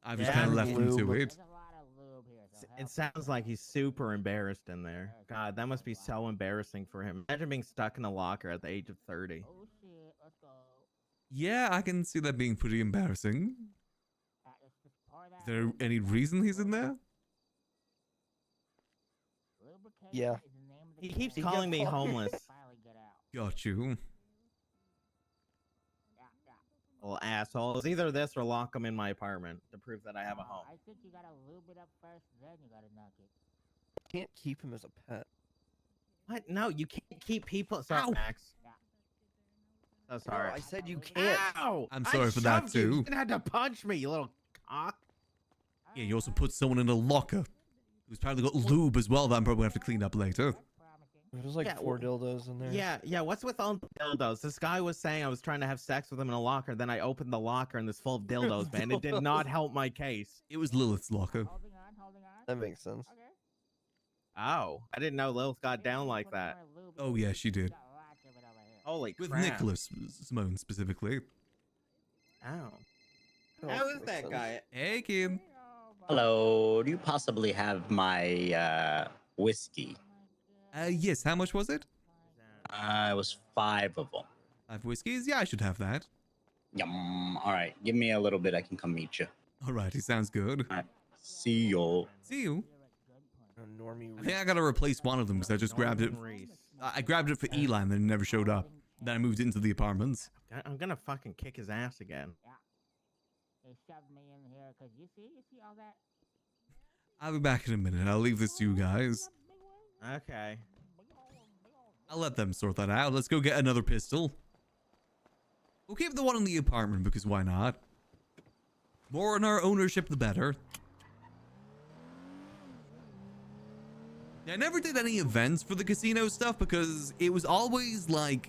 I've just Yeah, kind of left him to lube. it. There's a lot of lube here. So It help sounds like he's super embarrassed in there. God, that must be so embarrassing for him. Imagine being stuck in a locker at the age of 30. Oh shit, let's go. Yeah, I can see that being pretty embarrassing. Let's just pour that Is there lube any in there. reason he's in there? Lubrication Yeah. is the name of the He keeps game. calling me caught. homeless. Finally get out. Got you. Yeah, yeah. Little asshole. It's either this or lock him in my apartment to prove that I have a home. I think you gotta lube it up first, then you gotta knock it. Can't keep him as a pet. What? No, you can't keep people. Sorry, Ow. Max. Yeah. So No, sorry. I said you can't. Ow! I'm I sorry for that, shoved you. too. You didn't have to punch me, you little cock. Yeah, you also put someone in a locker who's probably got lube as well that I'm probably gonna have to clean up later. That's promising. There's like Yeah, 4 dildos in there. Yeah. What's with all the dildos? This guy was saying I was trying to have sex with him in a locker. Then I opened the locker and it's full of dildos, man. It did not help my case. It was Lilith's locker. Holding on, holding on. That makes sense. Okay. Oh, I didn't know Lilith got down Maybe like put that. more lube Oh, in yeah, it. she We did. got lots of it over here. Holy With crap. Nicholas Simone specifically. Ow. Oh, How is makes that sense. guy? Hey, kid. Hello, do you possibly have my whiskey? Yes, how much was it? It was 5 of them. 5 whiskeys? Yeah, I should have that. Yum. All right, give me a little bit. I can come meet you. Alrighty, sounds good. All right, see you. See you. Normie I think I gotta replace one of them because I just grabbed it. Norman Reese. I grabbed it for Eli and then it never showed up. Then I moved into the apartments. I'm gonna fucking kick his ass again. They shoved me in here because you see all that? I'll be back in a minute. I'll leave this to you guys. Okay. I'll let them sort that out. Let's go get another pistol. We'll keep the one in the apartment because why not? More in our ownership, the better. I never did any events for the casino stuff because it was always like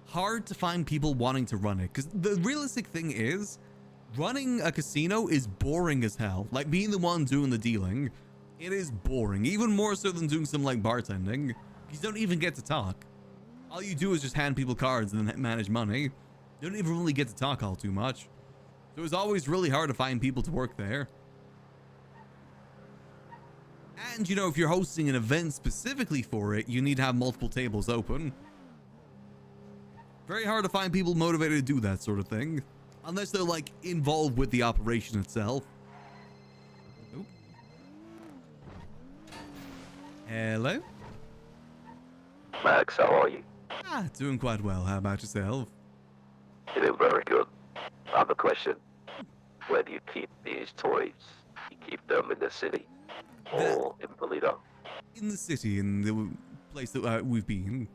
hard to find people wanting to run it. Because the realistic thing is, running a casino is boring as hell. Like being the one doing the dealing, it is boring. Even more so than doing some like bartending. You don't even get to talk. All you do is just hand people cards and then manage money. You don't even really get to talk all too much. So it was always really hard to find people to work there. And, you know, if you're hosting an event specifically for it, you need to have multiple tables open. Very hard to find people motivated to do that sort of thing. Unless they're, like, involved with the operation itself. Oop. Hello? Max, how are you? Ah, doing quite well. How about yourself? Doing very good. I have a question. Where do you keep these toys? You keep them in the city? Or in Polito? In the city, in the place that we've been.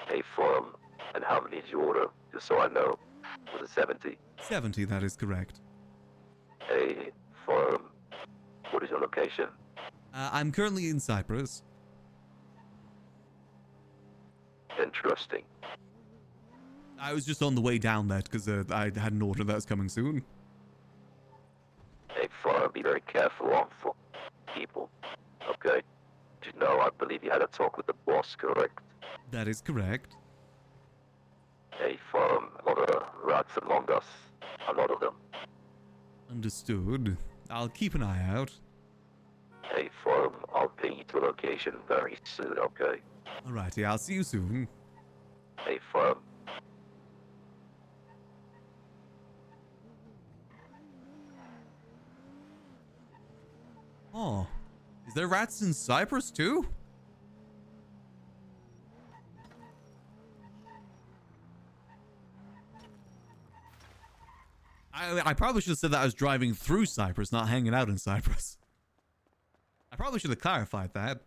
A farm. And how many did you order? Just so I know. Was it 70? 70, that is correct. A farm. What is your location? I'm currently in Cyprus. Interesting. I was just on the way down there because I had an order that was coming soon. A farm. Be very careful on for people. Okay. Did you know, I believe you had a talk with the boss, correct? That is correct. A farm. A lot of rats among us. A lot of them. Understood. I'll keep an eye out. Hey, firm, I'll ping you to location very soon, okay? Alrighty, I'll see you soon. Hey, firm. Oh, is there rats in Cyprus too? I probably should have said that I was driving through Cyprus, not hanging out in Cyprus. I probably should have clarified that.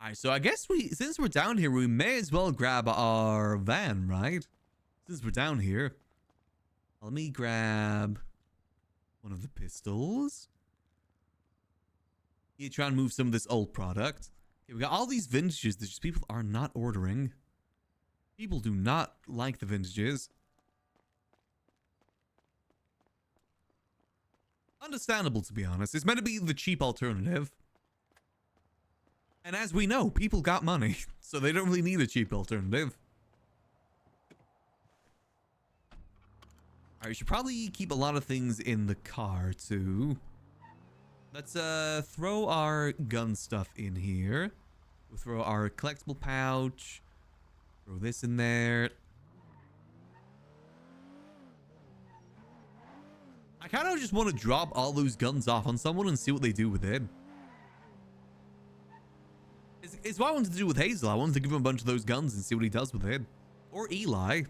Alright, so I guess since we're down here, we may as well grab our van, right? Since we're down here. Let me grab one of the pistols. You try and move some of this old product. Okay, we got all these vintages that just people are not ordering. People do not like the vintages. Understandable, to be honest. It's meant to be the cheap alternative. And as we know, people got money, so they don't really need a cheap alternative. Alright, we should probably keep a lot of things in the car, too. Let's throw our gun stuff in here. We'll throw our collectible pouch. Throw this in there. I kind of just want to drop all those guns off on someone and see what they do with it. It's what I wanted to do with Hazel. I wanted to give him a bunch of those guns and see what he does with it. Or Eli.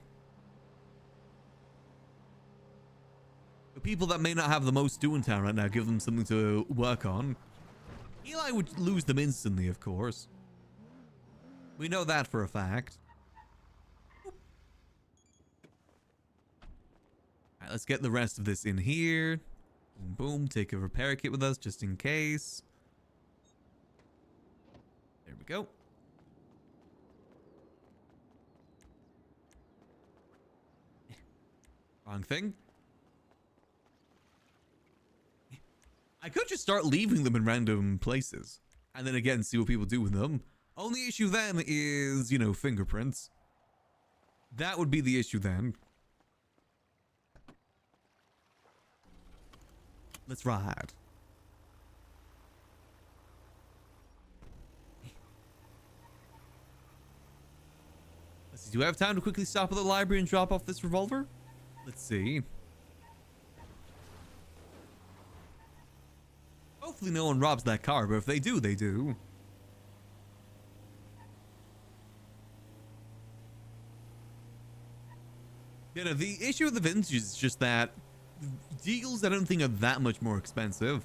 The people that may not have the most do in town right now, give them something to work on. Eli would lose them instantly, of course. We know that for a fact. Alright, let's get the rest of this in here. Boom, boom. Take a repair kit with us just in case. There we go. Wrong thing. I could just start leaving them in random places. And then again, see what people do with them. Only issue then is, you know, fingerprints. That would be the issue then. Let's ride. Let's see, do I have time to quickly stop at the library and drop off this revolver? Let's see. Hopefully no one robs that car, but if they do, they do. You know, the issue with the vintage is just that Deagles I don't think are that much more expensive.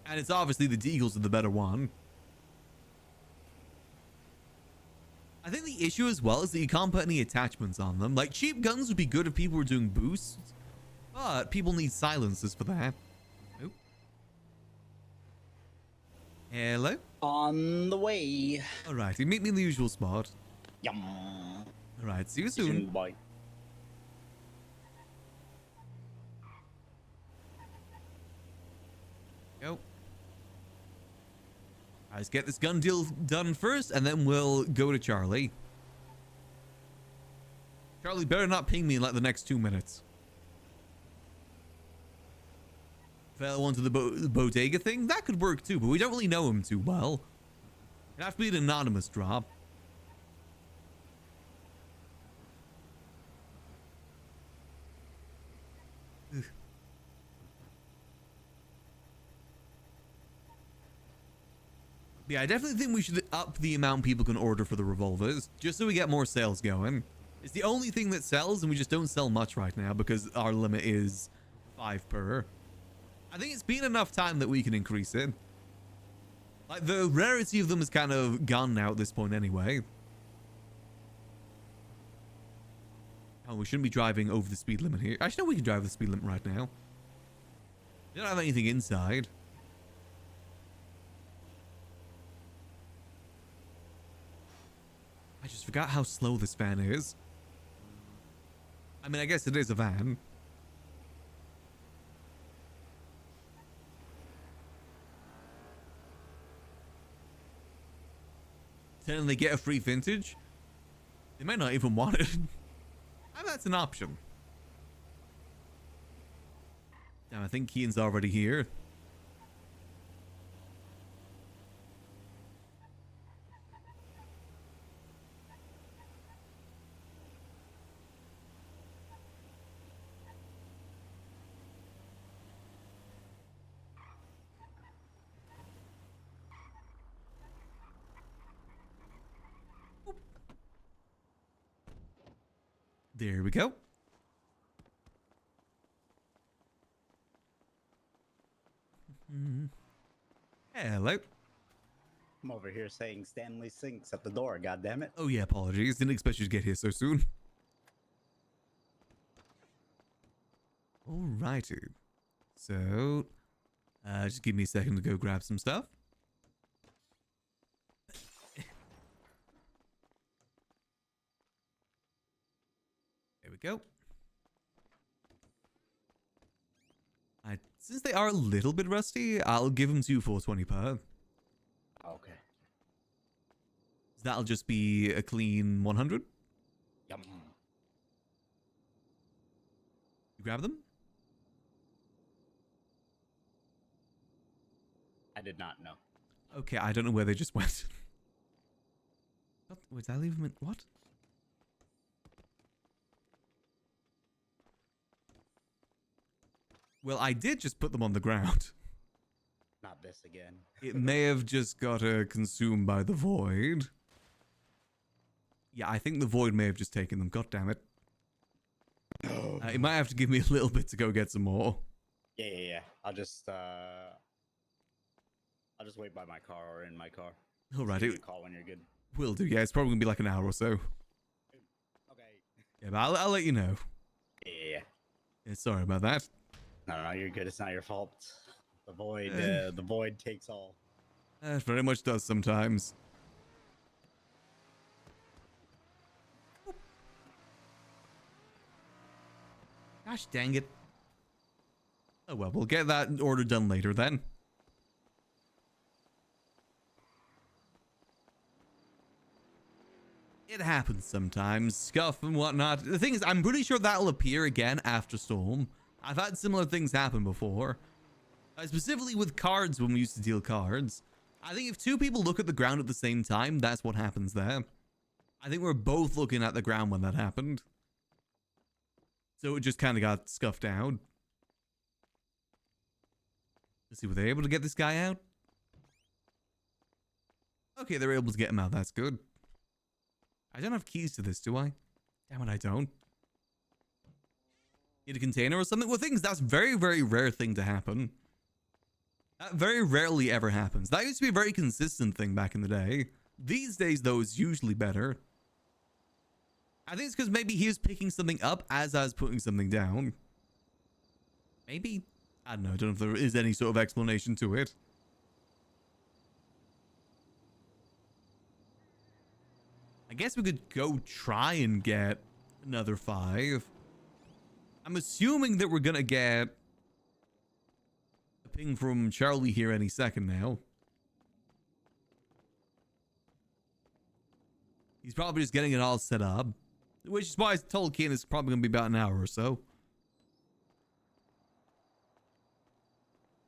And it's obviously the Deagles are the better one. I think the issue as well is that you can't put any attachments on them. Like, cheap guns would be good if people were doing boosts, but people need silencers for that. Oh. Hello? On the way. Alrighty, meet me in the usual spot. Yum. Alright, see you soon. Bye. Go. Let's get this gun deal done first, and then we'll go to Charlie. Charlie better not ping me in like the next 2 minutes. Fell onto the bodega thing? That could work too, but we don't really know him too well. It'd have to be an anonymous drop. Ugh. Yeah, I definitely think we should up the amount people can order for the revolvers, just so we get more sales going. It's the only thing that sells, and we just don't sell much right now because our limit is 5 per. I think it's been enough time that we can increase it. Like, the rarity of them is kind of gone now at this point anyway. Oh, we shouldn't be driving over the speed limit here. Actually, no, we can drive the speed limit right now. We don't have anything inside. I just forgot how slow this van is. I mean, I guess it is a van. telling them they get a free vintage, they might not even want it. And that's an option. Damn, I think Keane's already here. There we go. Hello. I'm over here saying Stanley Sinks at the door, goddammit. Oh yeah, apologies. Didn't expect you to get here so soon. Alrighty. So, just give me a second to go grab some stuff. There we go. Since they are a little bit rusty, I'll give them 2 for 20 per. Okay. That'll just be a clean 100. Yum. You grab them? I did not know. Okay, I don't know where they just went. What? Wait, did I leave them in? What? Well, I did just put them on the ground. Not this again. It may have just got consumed by the void. Yeah, I think the void may have just taken them. God damn it. It might have to give me a little bit to go get some more. Yeah. I'll just wait by my car or in my car. Alright, Give me a call when you're good. will do. Yeah, it's probably gonna be like an hour or so. Okay. Yeah, but I'll let you know. Yeah. Yeah, sorry about that. No, you're good. It's not your fault. The void takes all. It very much does sometimes. Gosh dang it. Oh well, we'll get that order done later then. It happens sometimes, scuff and whatnot. The thing is, I'm pretty sure that'll appear again after Storm. I've had similar things happen before. Specifically with cards when we used to deal cards. I think if 2 people look at the ground at the same time, that's what happens there. I think we're both looking at the ground when that happened. So it just kind of got scuffed out. Let's see, were they able to get this guy out? Okay, they're able to get him out. That's good. I don't have keys to this, do I? Damn it, I don't. Need a container or something? Well, things, that's very, very rare thing to happen. That very rarely ever happens. That used to be a very consistent thing back in the day. These days, though, it's usually better. I think it's because maybe he was picking something up as I was putting something down. Maybe? I don't know. I don't know if there is any sort of explanation to it. I guess we could go try and get another 5. I'm assuming that we're gonna get a ping from Charlie here any second now. He's probably just getting it all set up, which is why I told Keane it's probably gonna be about an hour or so.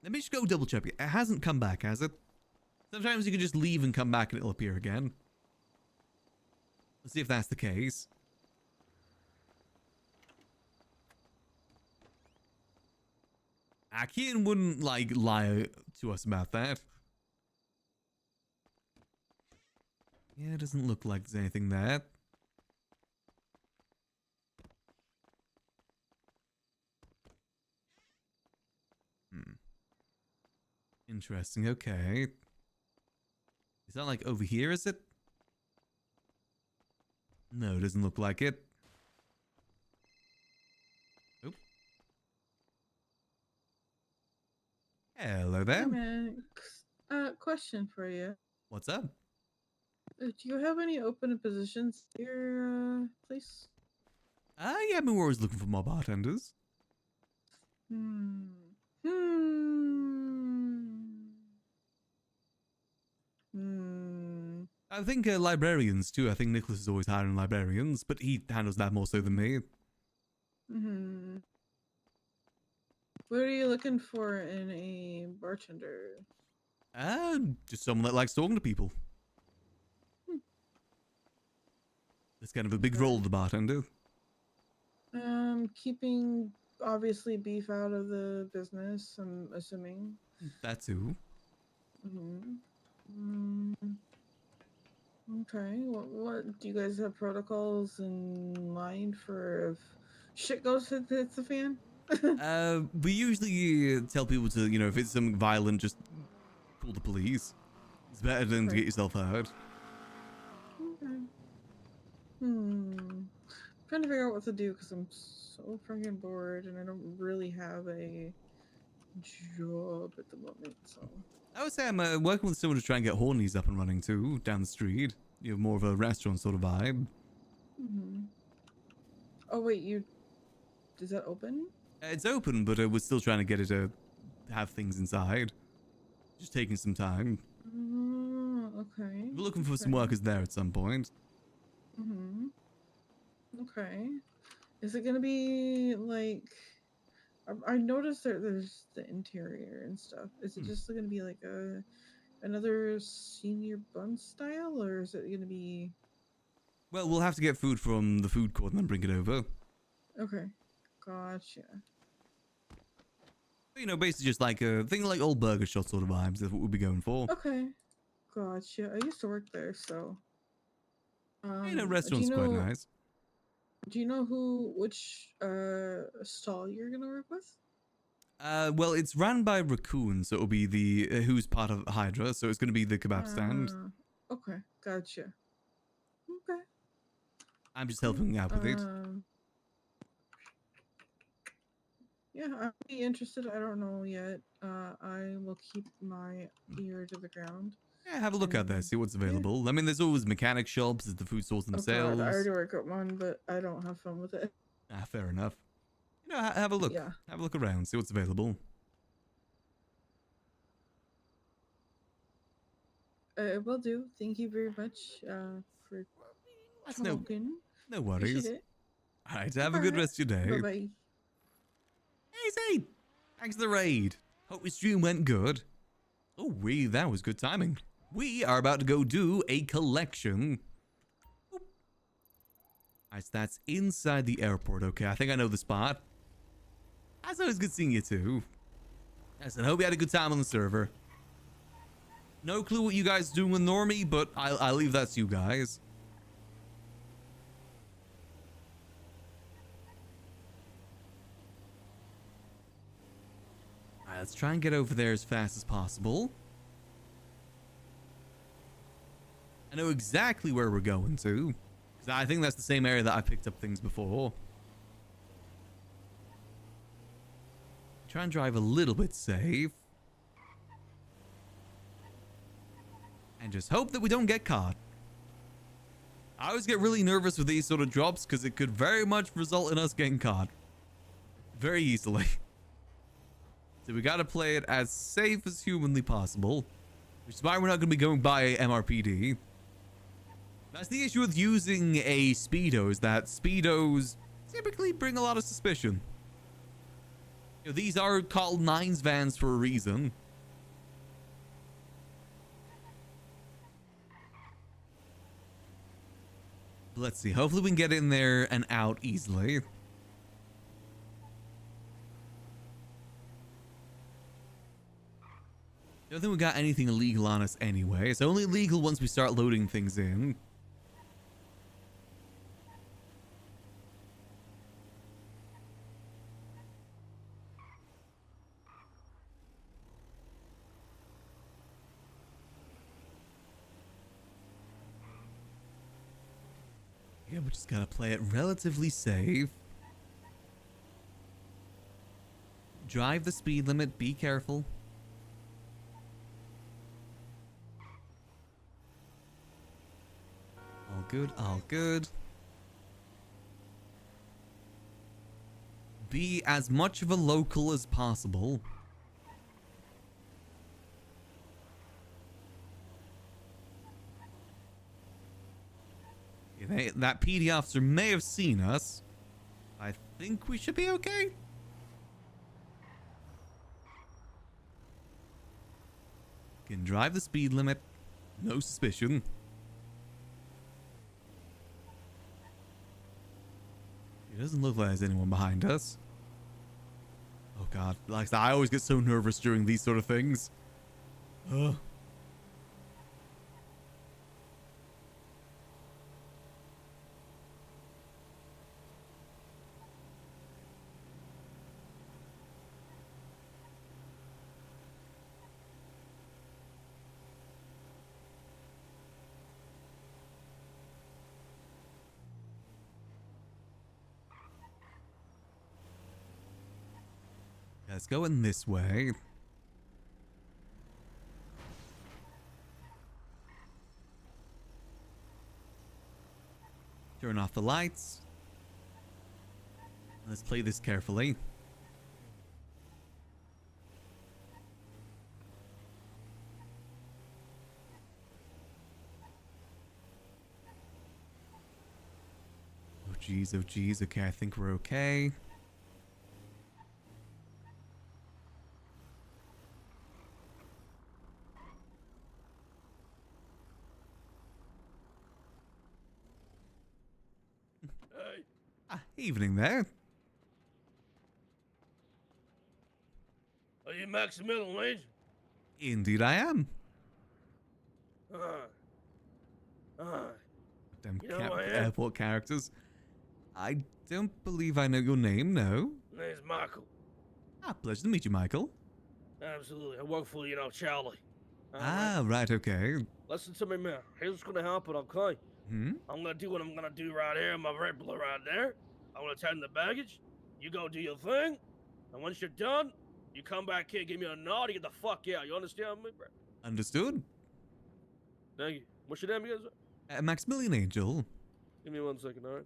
Let me just go double check it. It hasn't come back, has it? Sometimes you can just leave and come back and it'll appear again. Let's see if that's the case. Akian wouldn't, like, lie to us about that. Yeah, it doesn't look like there's anything there. Interesting, okay. Is that, like, over here, is it? No, it doesn't look like it. Oop. Hello there. Hey, Max. Question for you. What's up? Do you have any open positions here, place? Yeah, I mean, we're always looking for more bartenders. I think librarians too. I think Nicholas is always hiring librarians, but he handles that more so than me. Mm-hmm. What are you looking for in a bartender? Just someone that likes talking to people. It's kind of a big Okay. role, the bartender. Keeping obviously beef out of the business, I'm assuming. That too. Mm-hmm. Okay. What do you guys have protocols in mind for if shit goes hits the fan? We usually tell people to, you know, if it's something violent, just call the police. It's better than to Okay. get yourself hurt. Okay. Trying to figure out what to do because I'm so freaking bored and I don't really have a job at the moment. So. I would say I'm working with someone to try and get Hornies up and running too, down the street. You have more of a restaurant sort of vibe. Mm-hmm. Oh wait, is that open? It's open, but we're still trying to get it to have things inside. Just taking some time. Okay. We're looking for some workers there at some point. Mm-hmm. Okay. Is it gonna be like? I noticed there's the interior and stuff. Is it just gonna be like another senior bun style, or is it gonna be? Well, we'll have to get food from the food court and then bring it over. Okay, gotcha. You know, basically just like a thing like old burger shop sort of vibes. That's what we'll be going for. Okay, gotcha. I used to work there, so. You know, restaurant's quite nice. Do you know which stall you're gonna work with? Well, it's ran by Raccoon, so it'll be the who's part of Hydra, so it's going to be the kebab stand. Okay, gotcha. Okay. I'm just helping out with it. Yeah, I'd be interested. I don't know yet. I will keep my ear to the ground. Yeah, have a look out there, see what's available. I mean, there's always mechanic shops, there's the food stores themselves. God, I already work at one, but I don't have fun with it. Ah, fair enough. You know, have a look. Yeah. Have a look around, see what's available. Will do. Thank you very much for talking. No worries. Appreciate it. Alright, have a good rest of your day. Bye-bye. Hey, Zane! Thanks for the raid. Hope your stream went good. Oh, that was good timing. We are about to go do a collection. Alright, so that's inside the airport. Okay, I think I know the spot. That's always good seeing you too. I said, hope you had a good time on the server. No clue what you guys do with Normie, but I'll leave that to you guys. Alright, let's try and get over there as fast as possible. I know exactly where we're going to. Because I think that's the same area that I picked up things before. Try and drive a little bit safe. And just hope that we don't get caught. I always get really nervous with these sort of drops because it could very much result in us getting caught. Very easily. So we gotta play it as safe as humanly possible. Which is why we're not gonna be going by MRPD. That's the issue with using a Speedo, is that Speedos typically bring a lot of suspicion. You know, these are called Nines vans for a reason. Let's see, hopefully we can get in there and out easily. Don't think we got anything illegal on us anyway. It's only illegal once we start loading things in. Yeah, we just gotta play it relatively safe. Drive the speed limit, be careful. All good, all good. Be as much of a local as possible. that PD officer may have seen us. I think we should be okay. Can drive the speed limit. No suspicion. It doesn't look like there's anyone behind us. Oh god, like I said, I always get so nervous during these sort of things. Ugh. Let's go in this way. Turn off the lights. Let's play this carefully. Oh geez, oh geez. Okay, I think we're okay. Evening there. Are you Maximillian, ain't you? Indeed I am. Damn You know who I am? airport characters. I don't believe I know your name, no. My name's Michael. Pleasure to meet you, Michael. Absolutely. I work for, Charlie. Right, okay. Listen to me, man. Here's what's gonna happen, okay? Hmm? I'm gonna do what I'm gonna do right here in my Red-Bull right there. I'm gonna tend the baggage. You go do your thing. And once you're done, you come back here, give me a nod, and get the fuck out. You understand me, bro? Understood. Thank you. What's your name again, sir? Maximillian Angel. Give me 1 second, alright?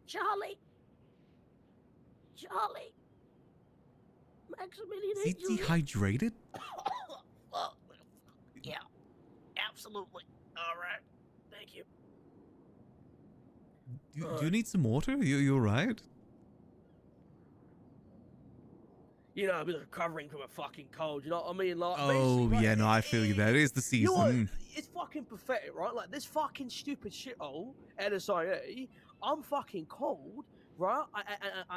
Charlie. Charlie. Maximillian Is he Angel. dehydrated? Well, yeah, absolutely. All right. Thank you. Do you need some water? You alright? I've been recovering from a fucking cold, you know what I mean? Like, Oh, basically, yeah, like, no, I feel you there. It is the You know what? season. It's fucking pathetic, right? Like, this fucking stupid shithole, NSIA, I'm fucking cold, right?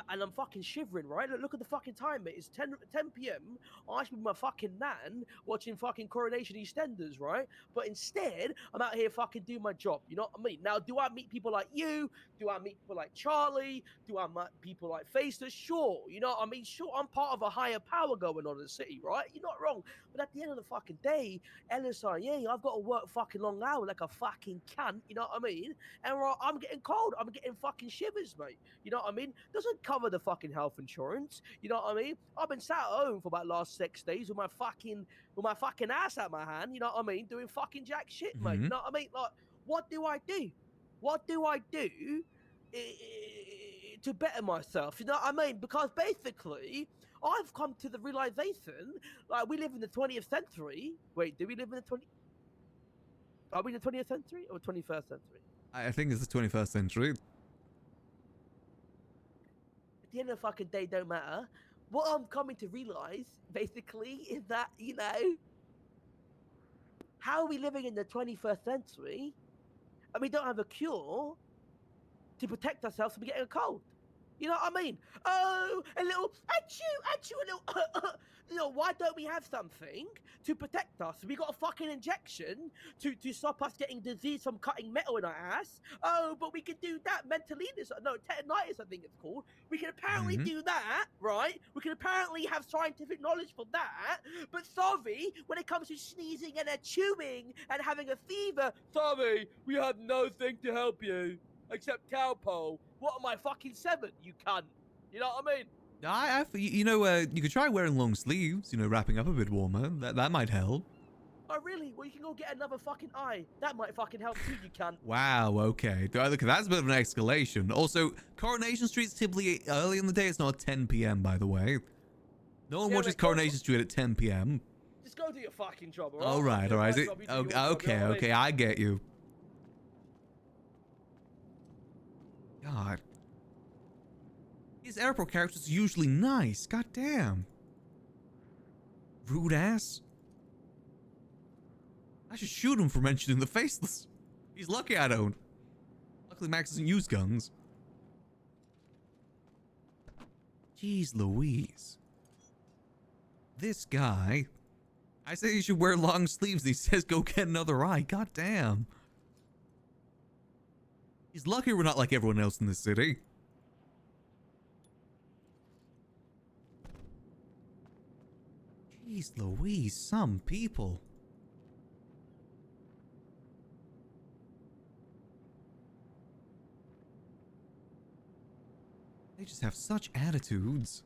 And I'm fucking shivering, right? Look at the fucking time, mate. It's 10 p.m. I should be with my fucking nan watching fucking Coronation EastEnders, right? But instead, I'm out here fucking doing my job, you know what I mean? Now, do I meet people like you? Do I meet people like Charlie? Do I meet people like Faceless? Sure, you know what I mean? Sure, I'm part of a higher power going on in the city, right? You're not wrong. But at the end of the fucking day, LSIA, I've got to work fucking long hours like a fucking cunt, you know what I mean? And I'm getting cold. I'm getting fucking shivers, mate. You know what I mean? Doesn't cover the fucking health insurance. You know what I mean? I've been sat at home for about last 6 days with my fucking ass out my hand. You know what I mean? Doing fucking jack shit, mate. You know what I mean? Like, what do I do? What do I do to better myself? You know what I mean? Because basically, I've come to the realization, like, we live in the 20th century. Wait, do we live in the 20th? Are we in the 20th century or 21st century? I think it's the 21st century. At the end of the fucking day, don't matter. What I'm coming to realize, basically, is that, how are we living in the 21st century and we don't have a cure to protect ourselves from getting a cold? You know what I mean? Oh, a little, achoo, a little, why don't we have something to protect us? We got a fucking injection to stop us getting disease from cutting metal in our ass. Oh, but we can do that. Mentalitis, no, tetanitis, I think it's called. We can apparently do that, right? We can apparently have scientific knowledge for that. But sorry, when it comes to sneezing and chewing and having a fever, sorry, we have nothing to help you. Except cowpole. What am I, fucking 7, you cunt? You know what I mean? You could try wearing long sleeves, wrapping up a bit warmer. That might help. Oh, really? Well, you can go get another fucking eye. That might fucking help too, you cunt. Wow, okay. Look, that's a bit of an escalation. Also, Coronation Street's typically early in the day. It's not 10 p.m., by the way. No one Yeah, watches mate, go- Coronation Street at 10 p.m. Just go do your fucking job, All right, all right. Is it? Okay, okay. I get you. God. These airport characters are usually nice. God damn. Rude ass. I should shoot him for mentioning the faceless. He's lucky I don't. Luckily Max doesn't use guns. Jeez Louise. This guy. I say he should wear long sleeves and he says go get another eye. God damn. He's lucky we're not like everyone else in the city. Jeez Louise, some people. They just have such attitudes.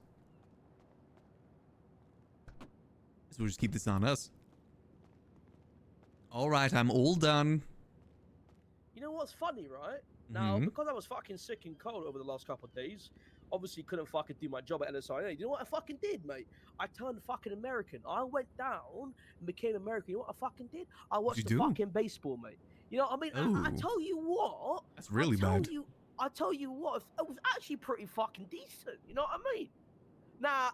So we'll just keep this on us. Alright, I'm all done. You know what's funny, right? Now, Mhm. because I was fucking sick and cold over the last couple of days, obviously couldn't fucking do my job at LSIA. You know what I fucking did, mate? I turned fucking American. I went down and became American. You know what I fucking did? I watched you the do? fucking baseball, mate. You know what I mean? I Oh. tell you what. That's really bad. I tell you what, it was actually pretty fucking decent. You know what I mean? Now,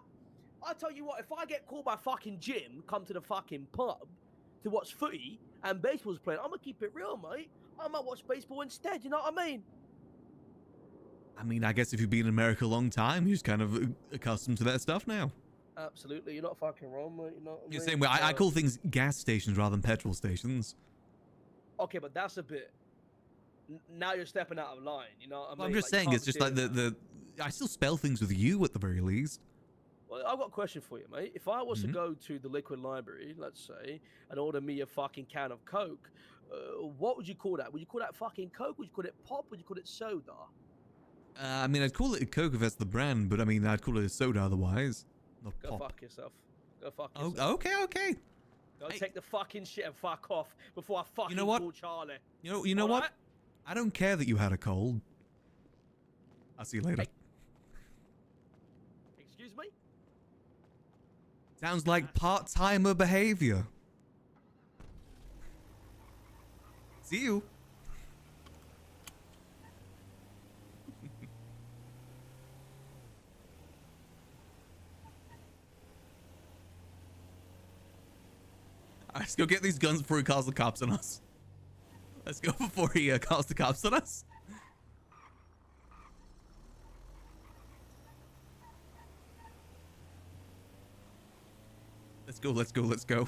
I tell you what, if I get called by fucking Jim, come to the fucking pub to watch footy and baseball's playing, I'm gonna keep it real, mate. I might watch baseball instead. You know what I mean? I guess if you've been in America a long time, you're just kind of accustomed to that stuff now. Absolutely, you're not fucking wrong, mate. You know what I You're the mean? same way. I call things gas stations rather than petrol stations. Okay, but that's a bit. Now you're stepping out of line. You know what I mean? Well, I'm just Like, you saying, it's can't just be like doing the. I still spell things with you at the very least. Well, I've got a question for you, mate. If I was to Mhm. go to the liquid library, let's say, and order me a fucking can of Coke, what would you call that? Would you call that fucking Coke? Would you call it pop? Would you call it soda? I'd call it a Coke if that's the brand, but I'd call it a soda otherwise. Not Go pop. fuck yourself. Go fuck Oh, yourself. okay, okay. Go Hey. take the fucking shit and fuck off before I fucking know what? call Charlie. You know what? Alright? I don't care that you had a cold. I'll see you later. Hey. Excuse me? Sounds like part-timer behavior. See you. Alright, let's go get these guns before he calls the cops on us. Let's go before he calls the cops on us. Let's go, let's go, let's go.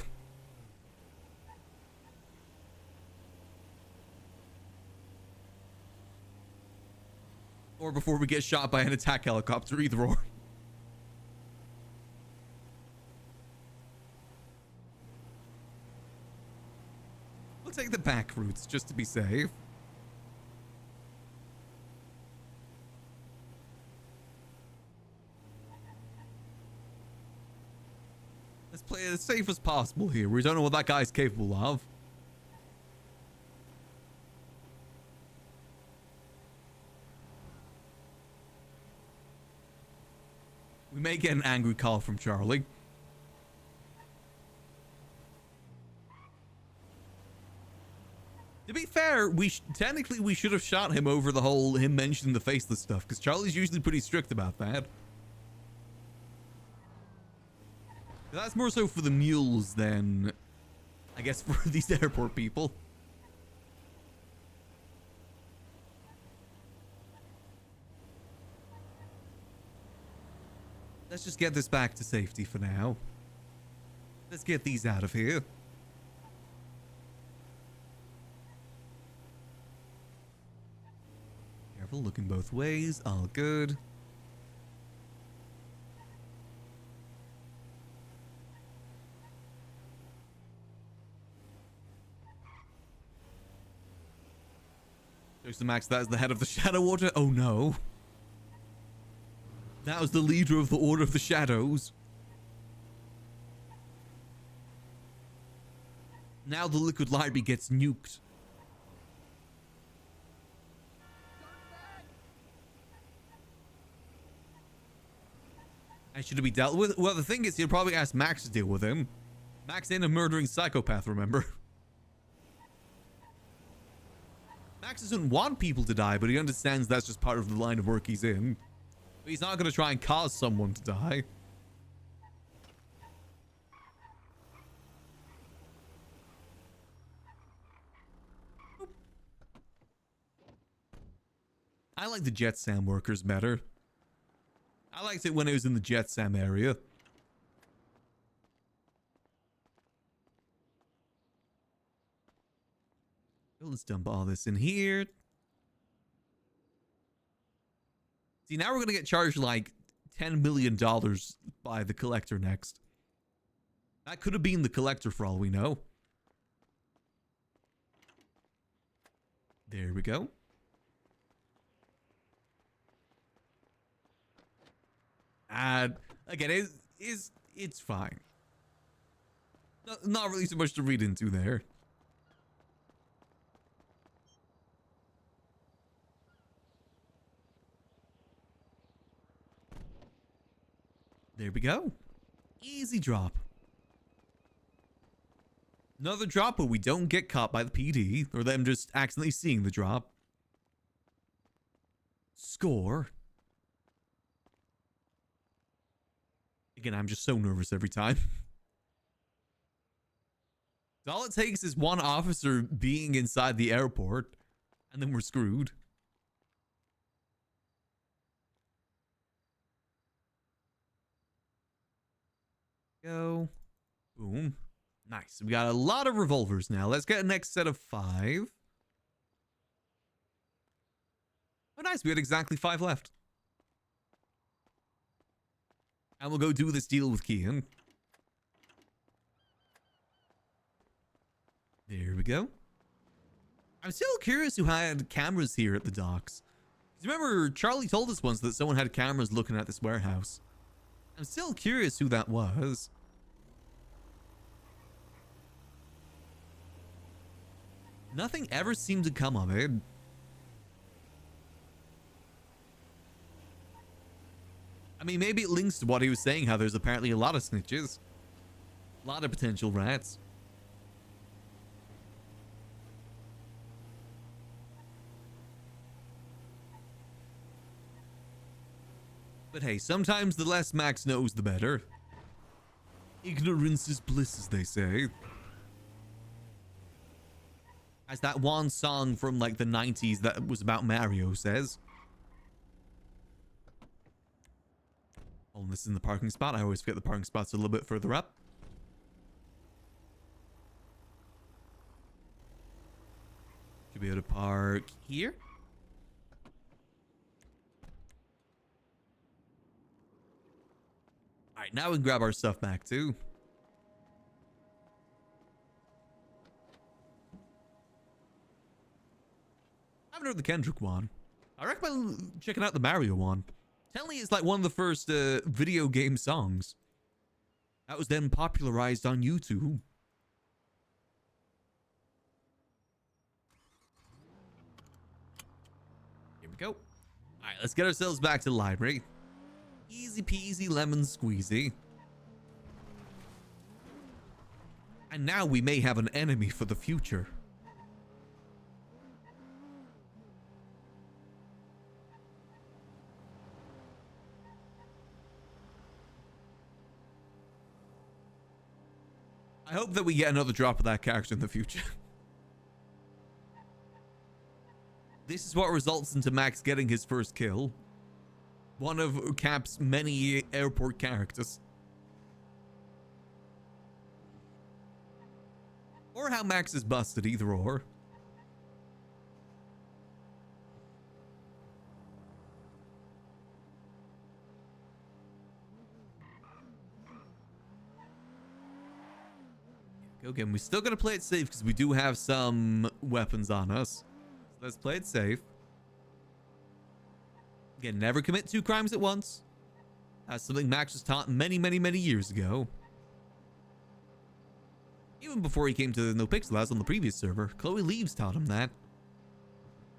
Or before we get shot by an attack helicopter, either or. We'll take the back routes just to be safe. Let's play it as safe as possible here. We don't know what that guy's capable of. We may get an angry call from Charlie. To be fair, technically we should have shot him over the whole him mentioning the faceless stuff, because Charlie's usually pretty strict about that. That's more so for the mules than, I guess, for these airport people. Let's just get this back to safety for now. Let's get these out of here. Careful, looking both ways. All good. Joseph Max, that is the head of the Shadow Order. Oh no. That was the leader of the Order of the Shadows. Now the Liquid Library gets nuked. And should it be dealt with? Well, the thing is, he'll probably ask Max to deal with him. Max ain't a murdering psychopath, remember? Max doesn't want people to die, but he understands that's just part of the line of work he's in. But he's not going to try and cause someone to die. I like the Jet Sam workers better. I liked it when it was in the Jet Sam area. Let's dump all this in here. See, now we're going to get charged like $10 million by the collector next. That could have been the collector for all we know. There we go. Again, it's fine. Not really so much to read into there. There we go. Easy drop. Another drop where we don't get caught by the PD or them just accidentally seeing the drop. Score. Again, I'm just so nervous every time. All it takes is one officer being inside the airport, and then we're screwed. Go. Boom. Nice. We got a lot of revolvers now. Let's get a next set of 5. Oh, nice. We had exactly 5 left. And we'll go do this deal with Kian. There we go. I'm still curious who had cameras here at the docks. Remember, Charlie told us once that someone had cameras looking at this warehouse. I'm still curious who that was. Nothing ever seemed to come of it. I mean, maybe it links to what he was saying, how there's apparently a lot of snitches. A lot of potential rats. But hey, sometimes the less Max knows, the better. Ignorance is bliss, as they say. As that one song from like the 90s that was about Mario says. Oh, this is in the parking spot. I always forget the parking spot's a little bit further up. Should be able to park here. Alright, now we can grab our stuff back too. I haven't heard the Kendrick one. I recommend checking out the Mario one. Apparently it's like one of the first video game songs. That was then popularized on YouTube. Here we go. Alright, let's get ourselves back to the library. Easy peasy lemon squeezy. And now we may have an enemy for the future. I hope that we get another drop of that character in the future. This is what results into Max getting his first kill. One of Cap's many airport characters. Or how Max is busted, either or. Again, we still gotta play it safe because we do have some weapons on us. So let's play it safe. Again, never commit 2 crimes at once. That's something Max was taught many, many, many years ago. Even before he came to the NoPixel, as on the previous server, Chloe Leaves taught him that.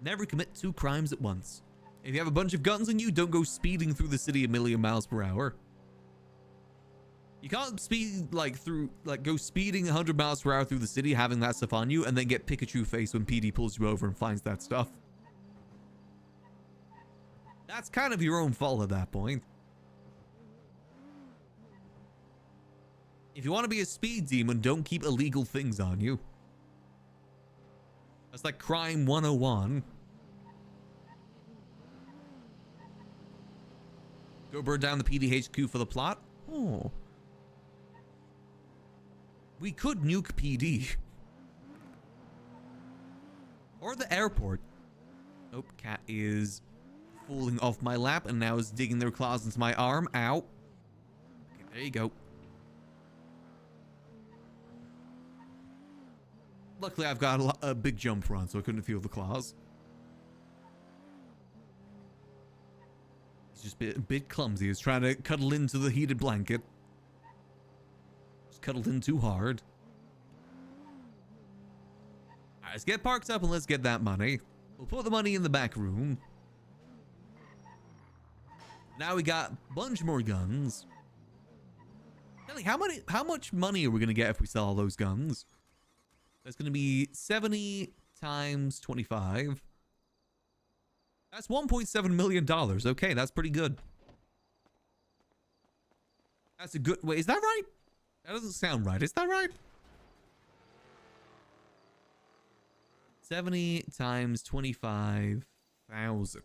Never commit 2 crimes at once. If you have a bunch of guns on you, don't go speeding through the city a million miles per hour. You can't speed go speeding 100 miles per hour through the city, having that stuff on you, and then get Pikachu face when PD pulls you over and finds that stuff. That's kind of your own fault at that point. If you want to be a speed demon, don't keep illegal things on you. That's like crime 101. Go burn down the PDHQ for the plot? Oh. We could nuke PD. Or the airport. Oh, cat is falling off my lap and now is digging their claws into my arm. Ow. Okay, there you go. Luckily, I've got a big jump run, so I couldn't feel the claws. He's just a bit clumsy. He's trying to cuddle into the heated blanket. Just cuddled in too hard. Alright, let's get parked up and let's get that money. We'll put the money in the back room. Now we got a bunch more guns. Kelly, how much money are we gonna get if we sell all those guns? That's gonna be 70 times 25. That's $1.7 million. Okay, that's pretty good. That's a good... Wait, is that right? That doesn't sound right. Is that right? 70 times 25,000.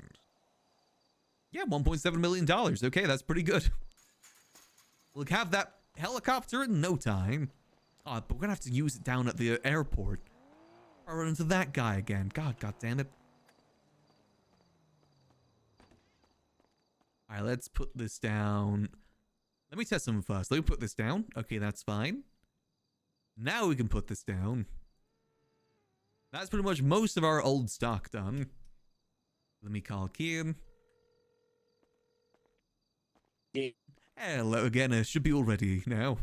Yeah, $1.7 million. Okay, that's pretty good. We'll have that helicopter in no time. Oh, but we're gonna have to use it down at the airport. I'll run into that guy again. God damn it. Alright, let's put this down. Let me test something first. Let me put this down. Okay, that's fine. Now we can put this down. That's pretty much most of our old stock done. Let me call Kian. Yeah. Hello again. It should be all ready now.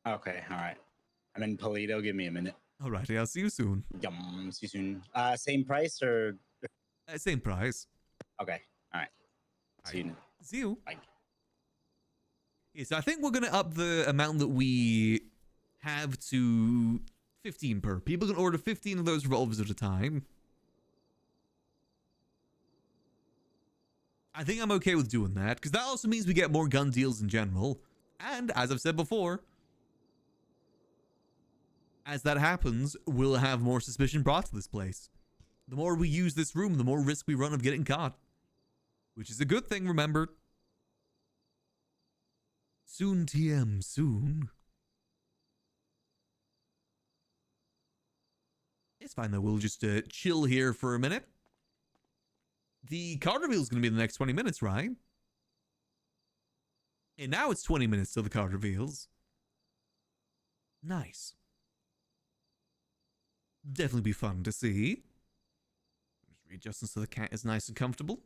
Okay, all right. I'm in Polito. Give me a minute. Alrighty, I'll see you soon. Yum. See you soon. Same price or? Same price. Okay. All right. See you. See you. Bye. Yeah, so I think we're gonna up the amount that we have to 15 per. People can order 15 of those revolvers at a time. I think I'm okay with doing that, because that also means we get more gun deals in general. And, as I've said before, as that happens, we'll have more suspicion brought to this place. The more we use this room, the more risk we run of getting caught. Which is a good thing, remember. Soon TM, soon. It's fine though, we'll just chill here for a minute. The card reveal is going to be in the next 20 minutes, right? And now it's 20 minutes till the card reveals. Nice. Definitely be fun to see. Just readjusting so the cat is nice and comfortable.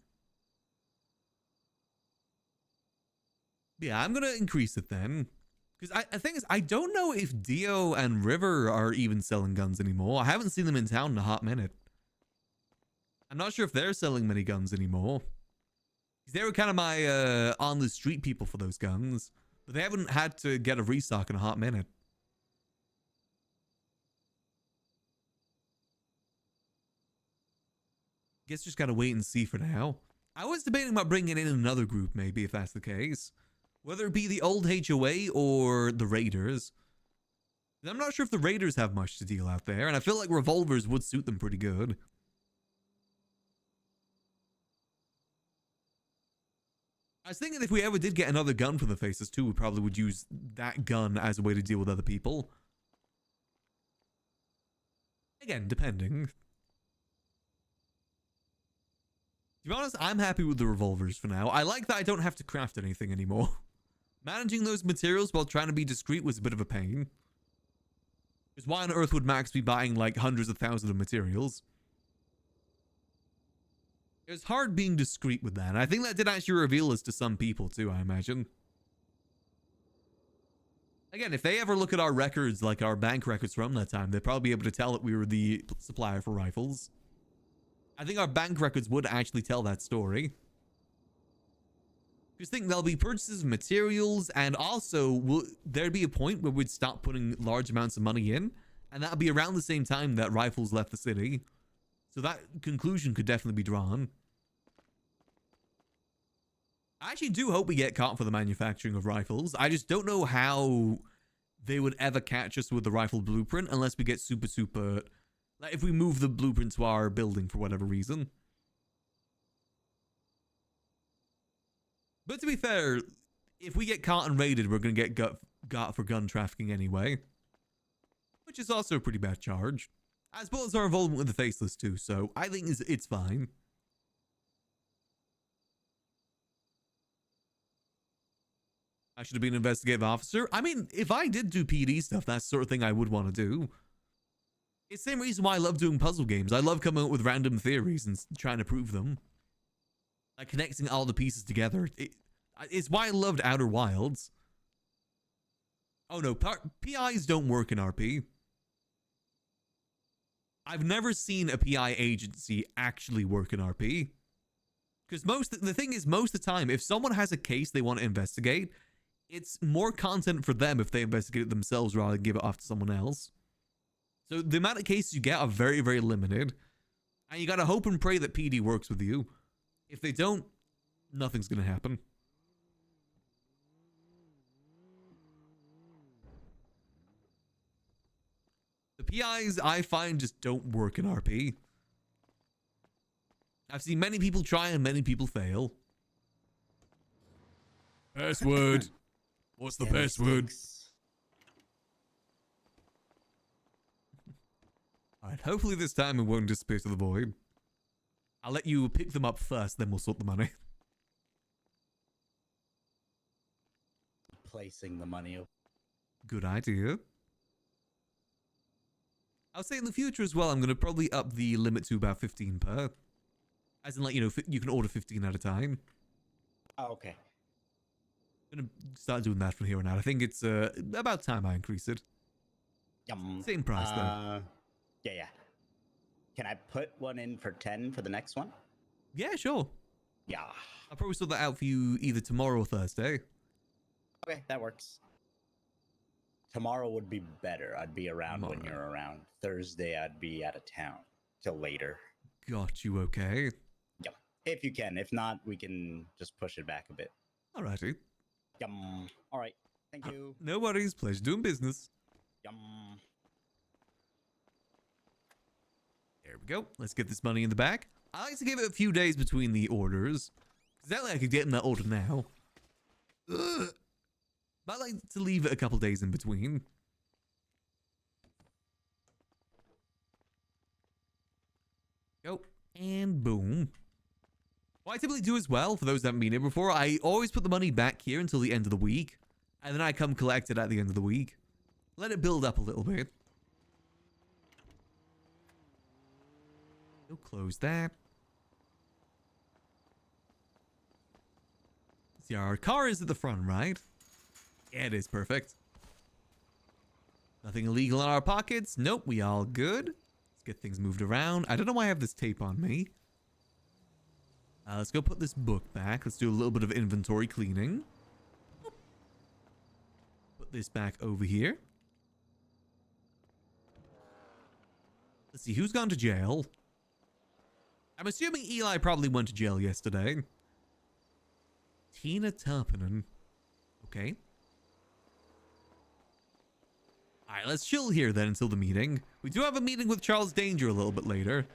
Yeah, I'm going to increase it then. Because the thing is, I don't know if Dio and River are even selling guns anymore. I haven't seen them in town in a hot minute. I'm not sure if they're selling many guns anymore. Because they were kind of my on-the-street people for those guns. But they haven't had to get a restock in a hot minute. Guess just gotta wait and see for now. I was debating about bringing in another group, maybe, if that's the case. Whether it be the old HOA or the Raiders. I'm not sure if the Raiders have much to deal out there, and I feel like revolvers would suit them pretty good. I was thinking if we ever did get another gun from the Faces too, we probably would use that gun as a way to deal with other people. Again, depending. To be honest, I'm happy with the revolvers for now. I like that I don't have to craft anything anymore. Managing those materials while trying to be discreet was a bit of a pain. Because why on earth would Max be buying like hundreds of thousands of materials? It was hard being discreet with that. And I think that did actually reveal us to some people too, I imagine. Again, if they ever look at our records, like our bank records from that time, they'd probably be able to tell that we were the supplier for rifles. I think our bank records would actually tell that story. Just think there'll be purchases of materials, and also will there be a point where we'd stop putting large amounts of money in, and that'll be around the same time that rifles left the city. So that conclusion could definitely be drawn. I actually do hope we get caught for the manufacturing of rifles. I just don't know how they would ever catch us with the rifle blueprint unless we get super... Like, if we move the blueprint to our building for whatever reason. But to be fair, if we get caught and raided, we're going to get got for gun trafficking anyway. Which is also a pretty bad charge. As well as our involvement with the Faceless too, so I think it's fine. I should have been an investigative officer. I mean, if I did do PD stuff, that's the sort of thing I would want to do. It's the same reason why I love doing puzzle games. I love coming up with random theories and trying to prove them. Like connecting all the pieces together. It's why I loved Outer Wilds. Oh no, PIs don't work in RP. I've never seen a PI agency actually work in RP. Because the thing is, most of the time, if someone has a case they want to investigate, it's more content for them if they investigate it themselves rather than give it off to someone else. So the amount of cases you get are very, very limited. And you gotta hope and pray that PD works with you. If they don't, nothing's gonna happen. The PIs, I find, just don't work in RP. I've seen many people try and many people fail. Password. What's the password? Alright, hopefully this time it won't disappear to the void. I'll let you pick them up first, then we'll sort the money. Placing the money. Good idea. I'll say in the future as well, I'm going to probably up the limit to about 15 per. As in, like, you know, you can order 15 at a time. Oh, okay. I'm going to start doing that from here on out. I think it's about time I increase it. Same price, though. Yeah. Can I put one in for 10 for the next one? Yeah, sure. Yeah. I'll probably sort that out for you either tomorrow or Thursday. Okay, that works. Tomorrow would be better. I'd be around when you're around. Thursday, I'd be out of town till later. Got you, okay. Yep. If you can. If not, we can just push it back a bit. Alrighty. All right. Thank you. No worries. Pleasure doing business. There we go. Let's get this money in the back. I like to give it a few days between the orders. Exactly, I could get in that order now. Ugh. But I like to leave it a couple days in between. Go. And boom. What I typically do as well, for those that haven't been here before, I always put the money back here until the end of the week. And then I come collect it at the end of the week. Let it build up a little bit. We'll close that. See, our car is at the front, right? Yeah, it is perfect. Nothing illegal in our pockets. Nope, we all good. Let's get things moved around. I don't know why I have this tape on me. Let's go put this book back. Let's do a little bit of inventory cleaning. Put this back over here. Let's see, who's gone to jail? I'm assuming Eli probably went to jail yesterday. Tina Tarpinen. Okay. Alright, let's chill here then until the meeting. We do have a meeting with Charles Danger a little bit later.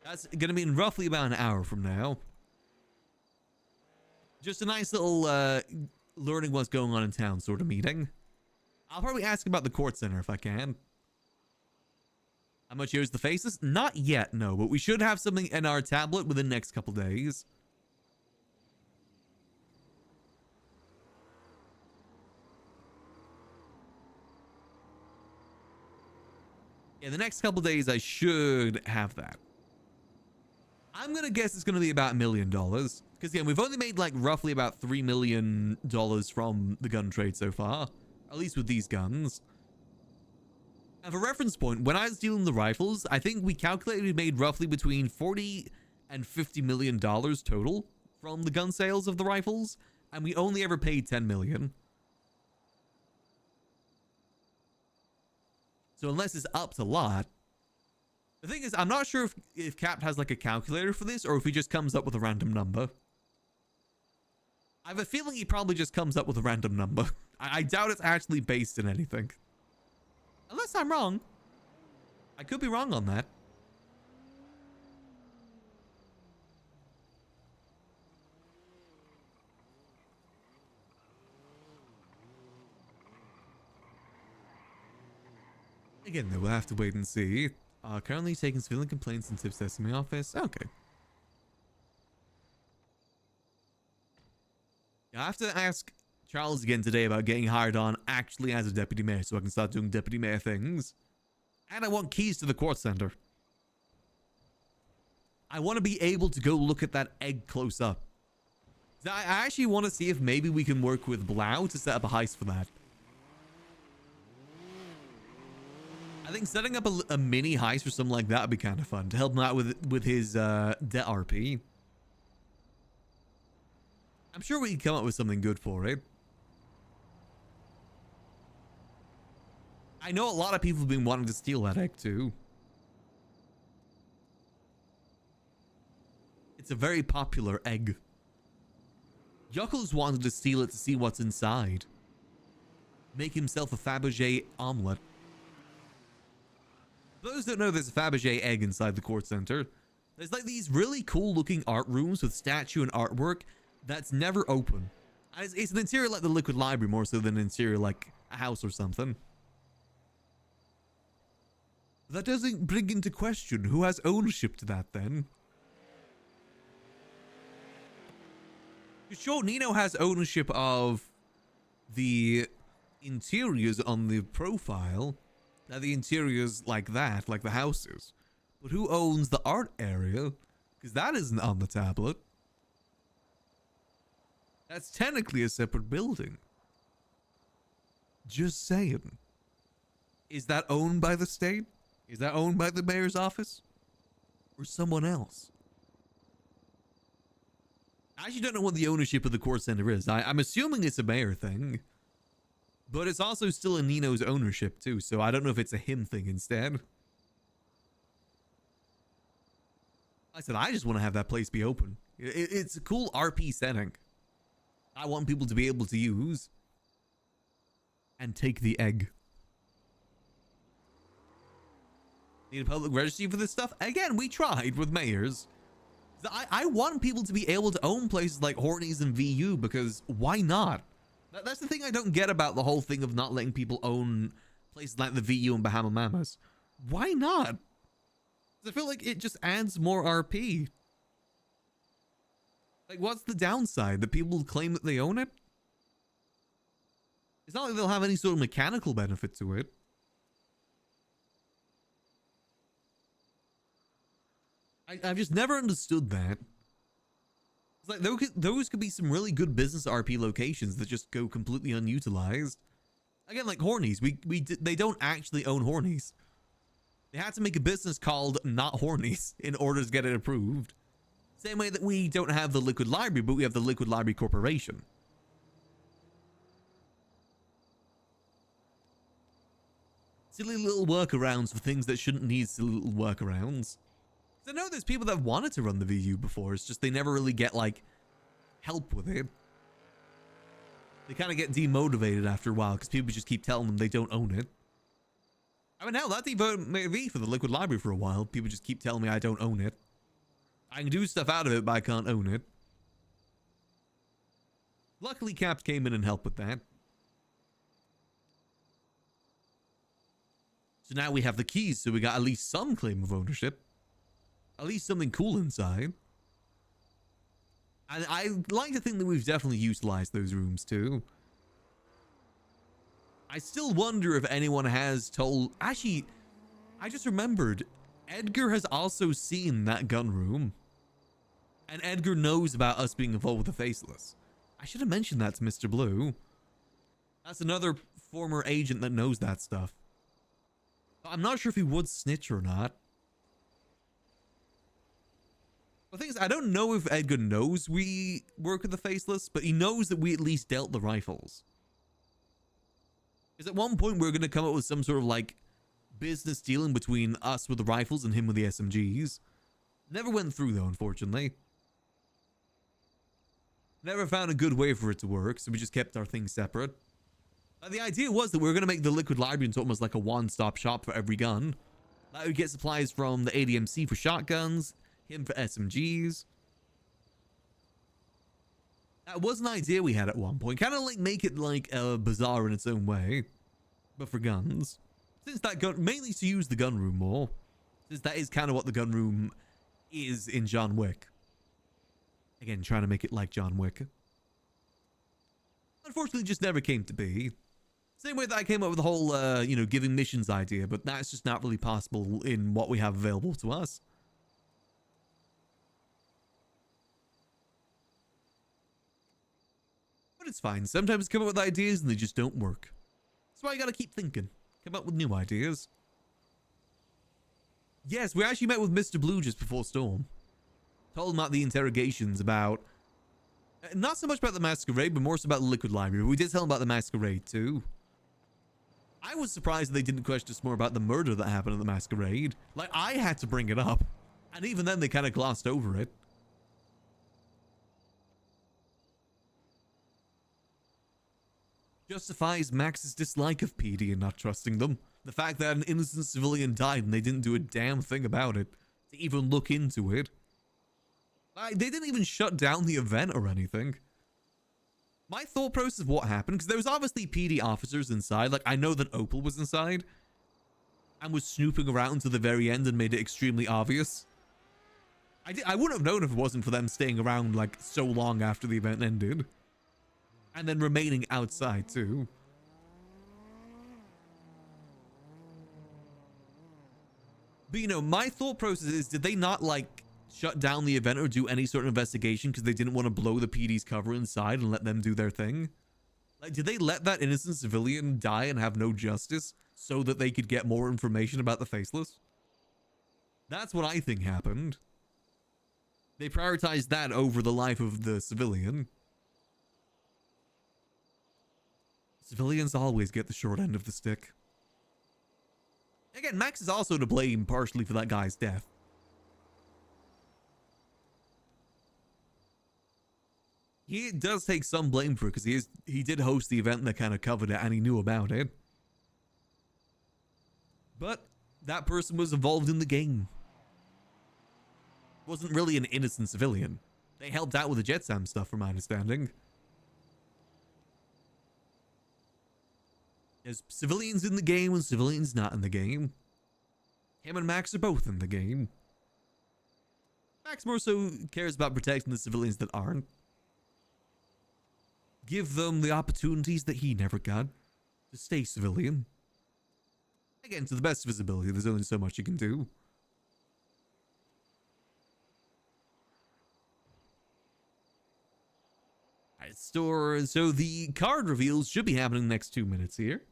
That's going to be in roughly about an hour from now. Just a nice little learning what's going on in town sort of meeting. I'll probably ask about the court center if I can. How much here's the faces? Not yet, no, but we should have something in our tablet within the next couple days. In the next couple days, I should have that. I'm going to guess it's going to be about $1 million. Because, again, we've only made, like, roughly about $3 million from the gun trade so far. At least with these guns. And for reference point, when I was dealing the rifles, I think we calculated we made roughly between $40 and $50 million total from the gun sales of the rifles, and we only ever paid 10 million. So unless it's up to lot, the thing is, I'm not sure if Cap has like a calculator for this or if he just comes up with a random number. I have a feeling he probably just comes up with a random number. I doubt it's actually based in anything. Unless I'm wrong. I could be wrong on that. Again, though, we'll have to wait and see. Currently taking civilian complaints in Tip Sesame office. Okay. I have to ask Charles again today about getting hired on actually as a deputy mayor so I can start doing deputy mayor things. And I want keys to the court center. I want to be able to go look at that egg close up. I actually want to see if maybe we can work with Blau to set up a heist for that. I think setting up a mini heist or something like that would be kind of fun to help him out with his debt RP. I'm sure we can come up with something good for it. I know a lot of people have been wanting to steal that egg too. It's a very popular egg. Yuckles wanted to steal it to see what's inside. Make himself a Fabergé omelette. For those that don't know, there's a Fabergé egg inside the court center. There's like these really cool looking art rooms with statue and artwork that's never open. It's an interior like the Liquid Library more so than an interior like a house or something. That doesn't bring into question who has ownership to that then. Sure, Nino has ownership of the interiors on the profile. Now the interiors like that, like the houses. But who owns the art area? Because that isn't on the tablet. That's technically a separate building. Just saying. Is that owned by the state? Is that owned by the mayor's office? Or someone else? I actually don't know what the ownership of the court center is. I'm assuming it's a mayor thing. But it's also still in Nino's ownership too, so I don't know if it's a him thing instead. I said, I just want to have that place be open. It's a cool RP setting. I want people to be able to use and take the egg. Need a public registry for this stuff? Again, we tried with mayors. I want people to be able to own places like Hornies and VU because why not? That's the thing I don't get about the whole thing of not letting people own places like the VU and Bahama Mamas. Why not? I feel like it just adds more RP. Like, what's the downside? That people claim that they own it? It's not like they'll have any sort of mechanical benefit to it. I've just never understood that. It's like those could be some really good business RP locations that just go completely unutilized. Again, like Hornies, they don't actually own Hornies. They had to make a business called Not Hornies in order to get it approved. Same way that we don't have the Liquid Library, but we have the Liquid Library Corporation. Silly little workarounds for things that shouldn't need silly little workarounds. I know there's people that have wanted to run the VU before, it's just they never really get, like, help with it. They kind of get demotivated after a while because people just keep telling them they don't own it. I mean, hell, that demotivated me for the Liquid Library for a while. People just keep telling me I don't own it. I can do stuff out of it, but I can't own it. Luckily, Caps came in and helped with that. So now we have the keys, so we got at least some claim of ownership. At least something cool inside. And I like to think that we've definitely utilized those rooms too. I still wonder if anyone has told... Actually, I just remembered, Edgar has also seen that gun room. And Edgar knows about us being involved with the Faceless. I should have mentioned that to Mr. Blue. That's another former agent that knows that stuff. But I'm not sure if he would snitch or not. The thing is, I don't know if Edgar knows we work with the Faceless, but he knows that we at least dealt the rifles. Because at one point we were going to come up with some sort of like business dealing between us with the rifles and him with the SMGs. Never went through though, unfortunately. Never found a good way for it to work, so we just kept our things separate. The idea was that we were going to make the Liquid Library into almost like a one-stop shop for every gun. Like, we get supplies from the ADMC for shotguns, him for SMGs. That was an idea we had at one point. Kind of like make it like a bazaar in its own way, but for guns. Since that gun, mainly to use the gun room more. Since that is kind of what the gun room is in John Wick. Again, trying to make it like John Wick. Unfortunately, just never came to be. Same way that I came up with the whole, you know, giving missions idea, but that's just not really possible in what we have available to us. But it's fine. Sometimes come up with ideas and they just don't work. That's why you gotta keep thinking. Come up with new ideas. Yes, we actually met with Mr. Blue just before Storm. Told him about the interrogations about... not so much about the Masquerade, but more so about the Liquid Library. We did tell him about the Masquerade too. I was surprised they didn't question us more about the murder that happened at the Masquerade. Like, I had to bring it up. And even then, they kind of glossed over it. Justifies Max's dislike of PD and not trusting them. The fact that an innocent civilian died and they didn't do a damn thing about it. To even look into it. Like, they didn't even shut down the event or anything. My thought process of what happened, because there was obviously PD officers inside. Like, I know that Opal was inside. And was snooping around to the very end and made it extremely obvious. I wouldn't have known if it wasn't for them staying around, like, so long after the event ended. And then remaining outside, too. But, you know, my thought process is, did they not, like, shut down the event or do any sort of investigation because they didn't want to blow the PD's cover inside and let them do their thing? Like, did they let that innocent civilian die and have no justice so that they could get more information about the Faceless? That's what I think happened. They prioritized that over the life of the civilian. Civilians always get the short end of the stick. Again, Max is also to blame partially for that guy's death. He does take some blame for it because he did host the event that kind of covered it and he knew about it. But that person was involved in the game. Wasn't really an innocent civilian. They helped out with the JetSam stuff from my understanding. There's civilians in the game and civilians not in the game. Him and Max are both in the game. Max more so cares about protecting the civilians that aren't. Give them the opportunities that he never got to stay civilian. Again, to the best of his ability, there's only so much you can do. Alright, so the card reveals should be happening next 2 minutes here.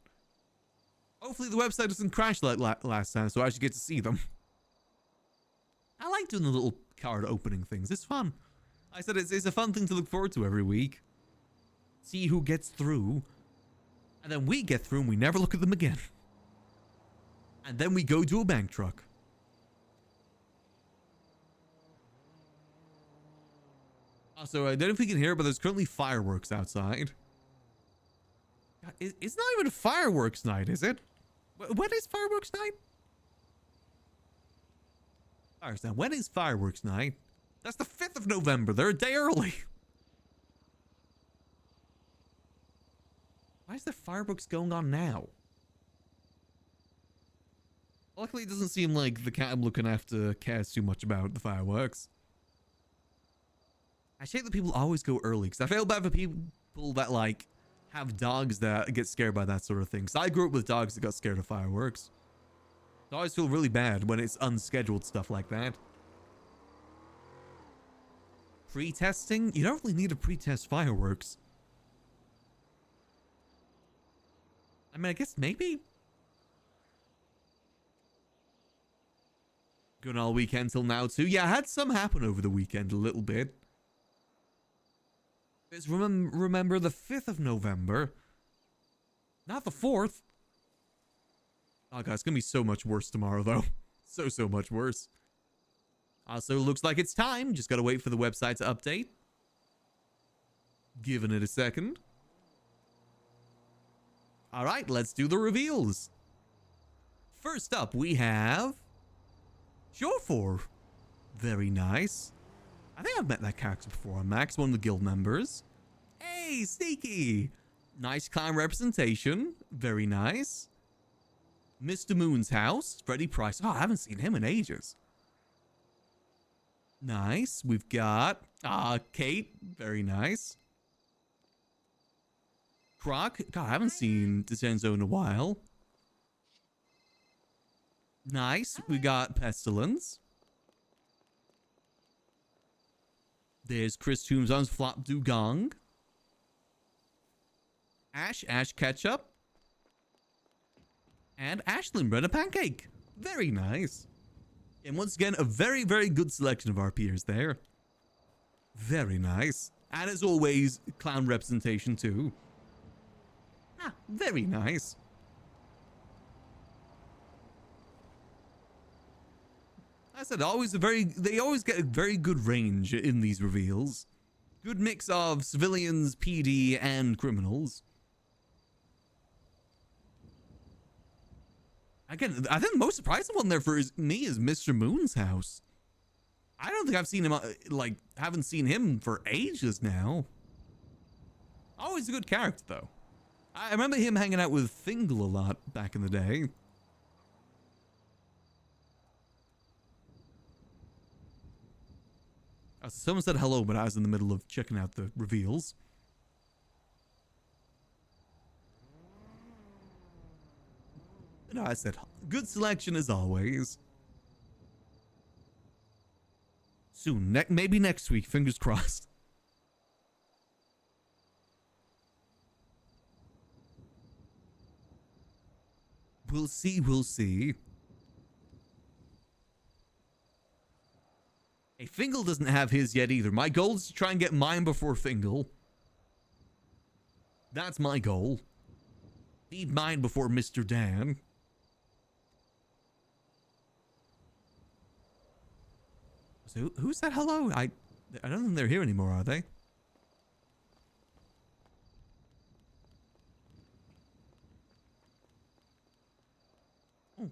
Hopefully the website doesn't crash like last time, so I should get to see them. I like doing the little card opening things. It's fun. I said it's a fun thing to look forward to every week. See who gets through. And then we get through and we never look at them again. And then we go to a bank truck. Also, I don't know if you can hear it, but there's currently fireworks outside. God, it's not even fireworks night, is it? When is fireworks night? I understand. When is fireworks night? That's the 5th of November. They're a day early. Why is there fireworks going on now? Luckily, it doesn't seem like the cat I'm looking after cares too much about the fireworks. I hate that people always go early, because I feel bad for people that, like, have dogs that get scared by that sort of thing. So I grew up with dogs that got scared of fireworks. I always feel really bad when it's unscheduled stuff like that. Pre-testing? You don't really need to pre-test fireworks. I mean, I guess maybe. Good all weekend till now too. Yeah, I had some happen over the weekend a little bit. It's remember the 5th of November. Not the 4th. Oh god, it's gonna be so much worse tomorrow though. So much worse. Also, looks like it's time. Just gotta wait for the website to update. Giving it a second. Alright, let's do the reveals. First up, we have Jofor. Very nice. I think I've met that character before. Max, one of the guild members. Hey, Sneaky. Nice clown representation. Very nice. Mr. Moon's house. Freddie Price. Oh, I haven't seen him in ages. Nice. We've got Kate. Very nice. Croc. God, I haven't seen DeCenzo in a while. Nice. We got Pestilence. There's Chris Tombstone's Flop Dugong. Ash Ketchup. And Ashlyn Bread a Pancake. Very nice. And once again, a very, very good selection of our peers there. Very nice. And as always, clown representation too. Very nice. I said, they always get a very good range in these reveals. Good mix of civilians, PD, and criminals. Again, I think the most surprising one there for me is Mr. Moon's house. I don't think I've seen him, haven't seen him for ages now. Always a good character, though. I remember him hanging out with Fingal a lot back in the day. Someone said hello, but I was in the middle of checking out the reveals. No, I said good selection as always. Soon, maybe next week, fingers crossed. We'll see, we'll see. Hey, Fingal doesn't have his yet either. My goal is to try and get mine before Fingal. That's my goal. Need mine before Mr. Dan. So who said hello? I don't think they're here anymore, are they? Oh.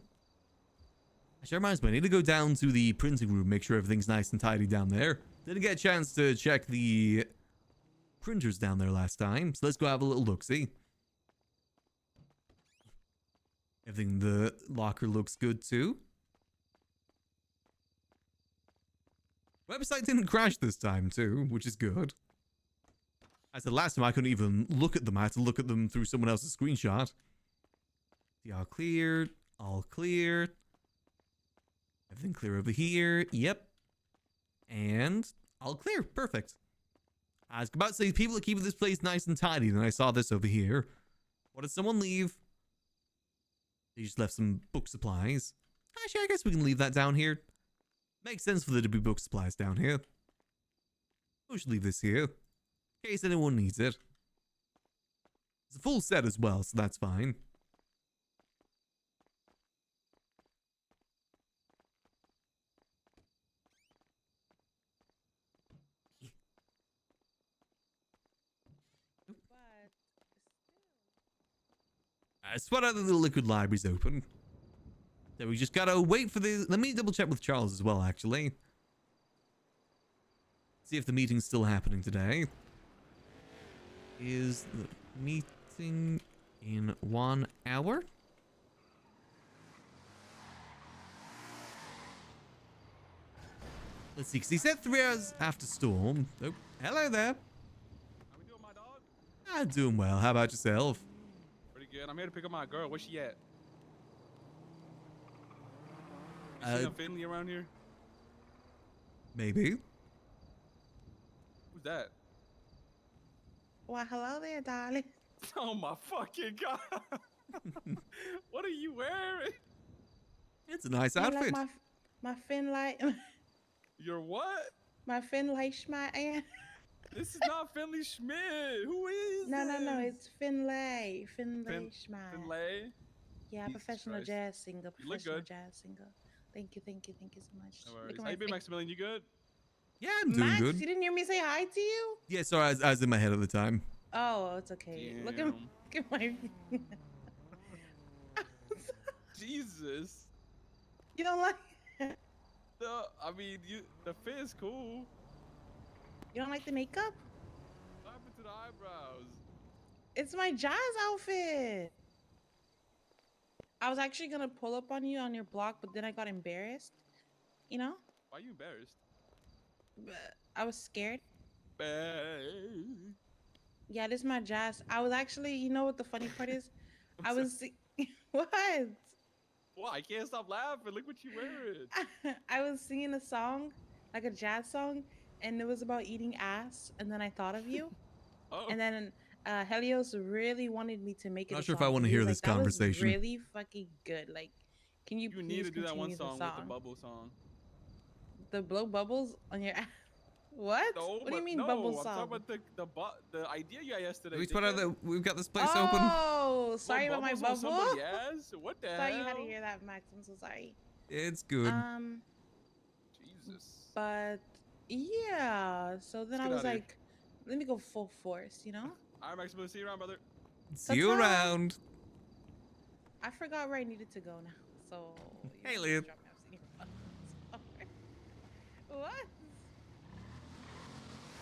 Actually, reminds me, I need to go down to the printing room, make sure everything's nice and tidy down there. Didn't get a chance to check the printers down there last time, so let's go have a little look-see. Everything in the locker looks good too. Website didn't crash this time too, which is good. I said last time I couldn't even look at them. I had to look at them through someone else's screenshot. See, all cleared. All cleared. Everything clear over here. Yep. And all clear. Perfect. I was about to say people are keeping this place nice and tidy. Then I saw this over here. What did someone leave? They just left some book supplies. Actually, I guess we can leave that down here. Makes sense for there to be book supplies down here. We should leave this here. In case anyone needs it. It's a full set as well, so that's fine. I swear out that the liquid library's open. So we just gotta wait for the... Let me double check with Charles as well, actually. See if the meeting's still happening today. Is the meeting in 1 hour? Let's see, because he said 3 hours after storm. Oh, hello there. How we doing, my dog? I'm doing well. How about yourself? Pretty good. I'm here to pick up my girl. Where's she at? You see her family around here? Maybe. Who's that? Well, hello there, darling. Oh my fucking god! What are you wearing? It's a nice You like outfit. My Finlay. You're what? My Finlay Schmidt. This is not Finley Schmidt. Who is No, this? it's Finlay. Finlay Schmidt. Finlay? Yeah, Jesus professional Christ. jazz singer. You look Professional good. jazz singer. Thank you so much. No Look worries. at How my you been, face. Maximillian? You good? Yeah, I'm doing Max, good. you didn't hear me say hi to you? Yeah, sorry, I was in my head at the time. Oh, it's okay. Look Damn. at my. Jesus. You don't like? No, I mean, the fit is cool. You don't like the makeup? What happened to the eyebrows? It's my jazz outfit. I was actually gonna pull up on you on your block, but then I got embarrassed. You know? Why are you embarrassed? I was scared. Babe. Yeah, this is my jazz. I was actually, you know what the funny part is? I was what? Well, I can't stop laughing. Look what you wearing. I was singing a song, like a jazz song, and it was about eating ass. And then I thought of you. Oh. And then Helios really wanted me to make it. Not a sure if song, I want to and he hear was this like, conversation. That was really fucking good. Like, can you You please need to do that one continue song the with the bubble song. The blow bubbles on your ass. What? No, What do you mean no, bubble I'm song? talking about the idea you had yesterday. We spot out dickhead. that we've got this place open. Oh, sorry about my bubbles on bubble. somebody ass? What the Sorry you hell? had to hear that, Max. I'm so sorry. It's good. Jesus. But yeah, so then Let's I get was outta here. like, let me go full force, you know? All right, Maximilian, see you around, brother. See you Ta-ta. around. I forgot where I needed to go now. So Hey, you Liam. drop me off senior bus. What?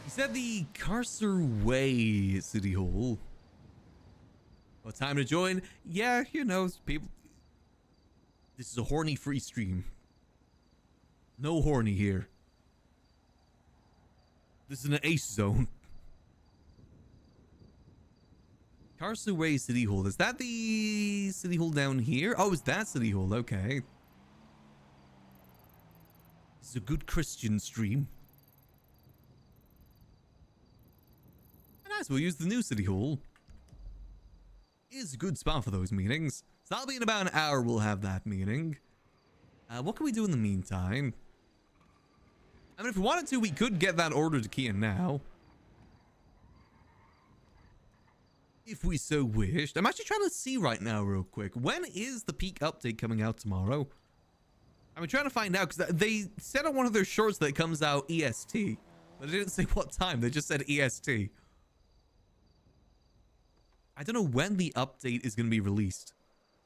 You said the Carcer Way City Hall. Well, time to join? Yeah, you know, people. This is a horny free stream. No horny here. This is an ace zone. Carcer Way City Hall. Is that the City Hall down here? Oh, is that City Hall? Okay. This is a good Christian stream. Nice, we'll use the new City Hall. Is a good spot for those meetings. So that'll be in about an hour we'll have that meeting. What can we do in the meantime? I mean, if we wanted to, we could get that order to key in now. If we so wished. I'm actually trying to see right now real quick. When is the peak update coming out tomorrow? I'm trying to find out because they said on one of their shorts that it comes out EST. But they didn't say what time. They just said EST. I don't know when the update is going to be released.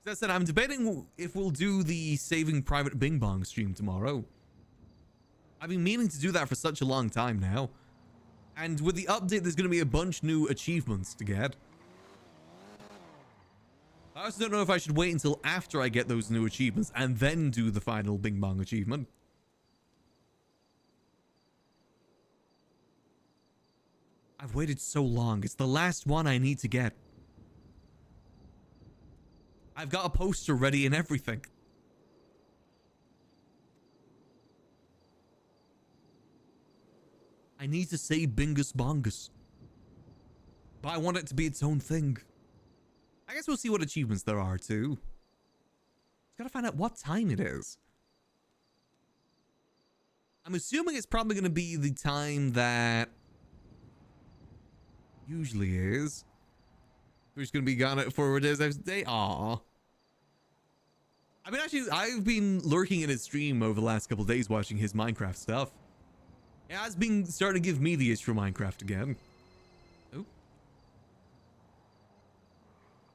As I said, I'm debating if we'll do the Saving Private Bing Bong stream tomorrow. I've been meaning to do that for such a long time now. And with the update, there's going to be a bunch new achievements to get. I also don't know if I should wait until after I get those new achievements and then do the final Bing Bong achievement. I've waited so long. It's the last one I need to get. I've got a poster ready and everything. I need to say Bingus Bongus. But I want it to be its own thing. I guess we'll see what achievements there are too. Just gotta find out what time it is. I'm assuming it's probably gonna be the time that usually is. We're just gonna be gone for it is every day. Aww. I mean, actually, I've been lurking in his stream over the last couple days watching his Minecraft stuff. It has been starting to give me the itch for Minecraft again. Oh.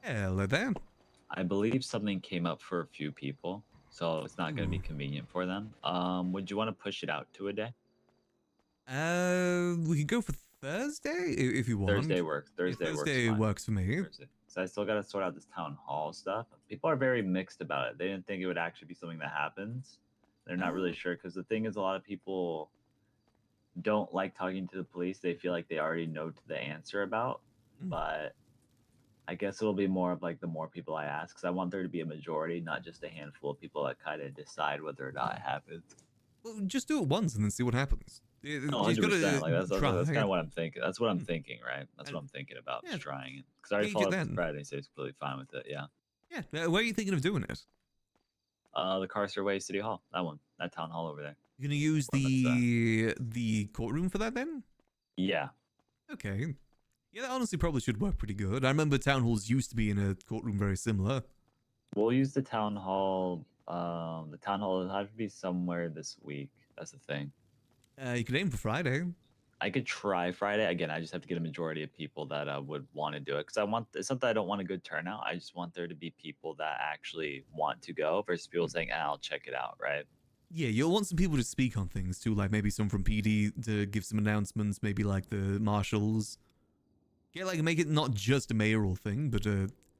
Hello there. I believe something came up for a few people, so it's not going to be convenient for them. Would you want to push it out to a day? We can go for Thursday if you want. Thursday works. Thursday works for me. Thursday. So I still got to sort out this town hall stuff. People are very mixed about it. They didn't think it would actually be something that happens. They're not really sure because the thing is, a lot of people don't like talking to the police. They feel like they already know the answer about, but I guess it'll be more of like the more people I ask, because I want there to be a majority, not just a handful of people that kind of decide whether or not it happens. Well, just do it once and then see what happens. No, 100%. Like that's kind of what I'm thinking. That's what I'm thinking, right? That's what I'm thinking about, just trying it. Because I already gauge it followed up then. with Friday, so he's completely fine with it. Yeah. Yeah. Where are you thinking of doing it? The Carcerway City Hall. That one. That town hall over there. You're gonna use Well, that's, the courtroom for that then? Yeah. Okay. Yeah, that honestly probably should work pretty good. I remember town halls used to be in a courtroom very similar. We'll use the town hall. The town hall will have to be somewhere this week. That's the thing. You could aim for Friday. I could try Friday. Again, I just have to get a majority of people that would want to do it. Because it's not that I don't want a good turnout. I just want there to be people that actually want to go versus people saying, I'll check it out, right? Yeah, you'll want some people to speak on things too, like maybe some from PD to give some announcements, maybe like the marshals. Yeah, like make it not just a mayoral thing, but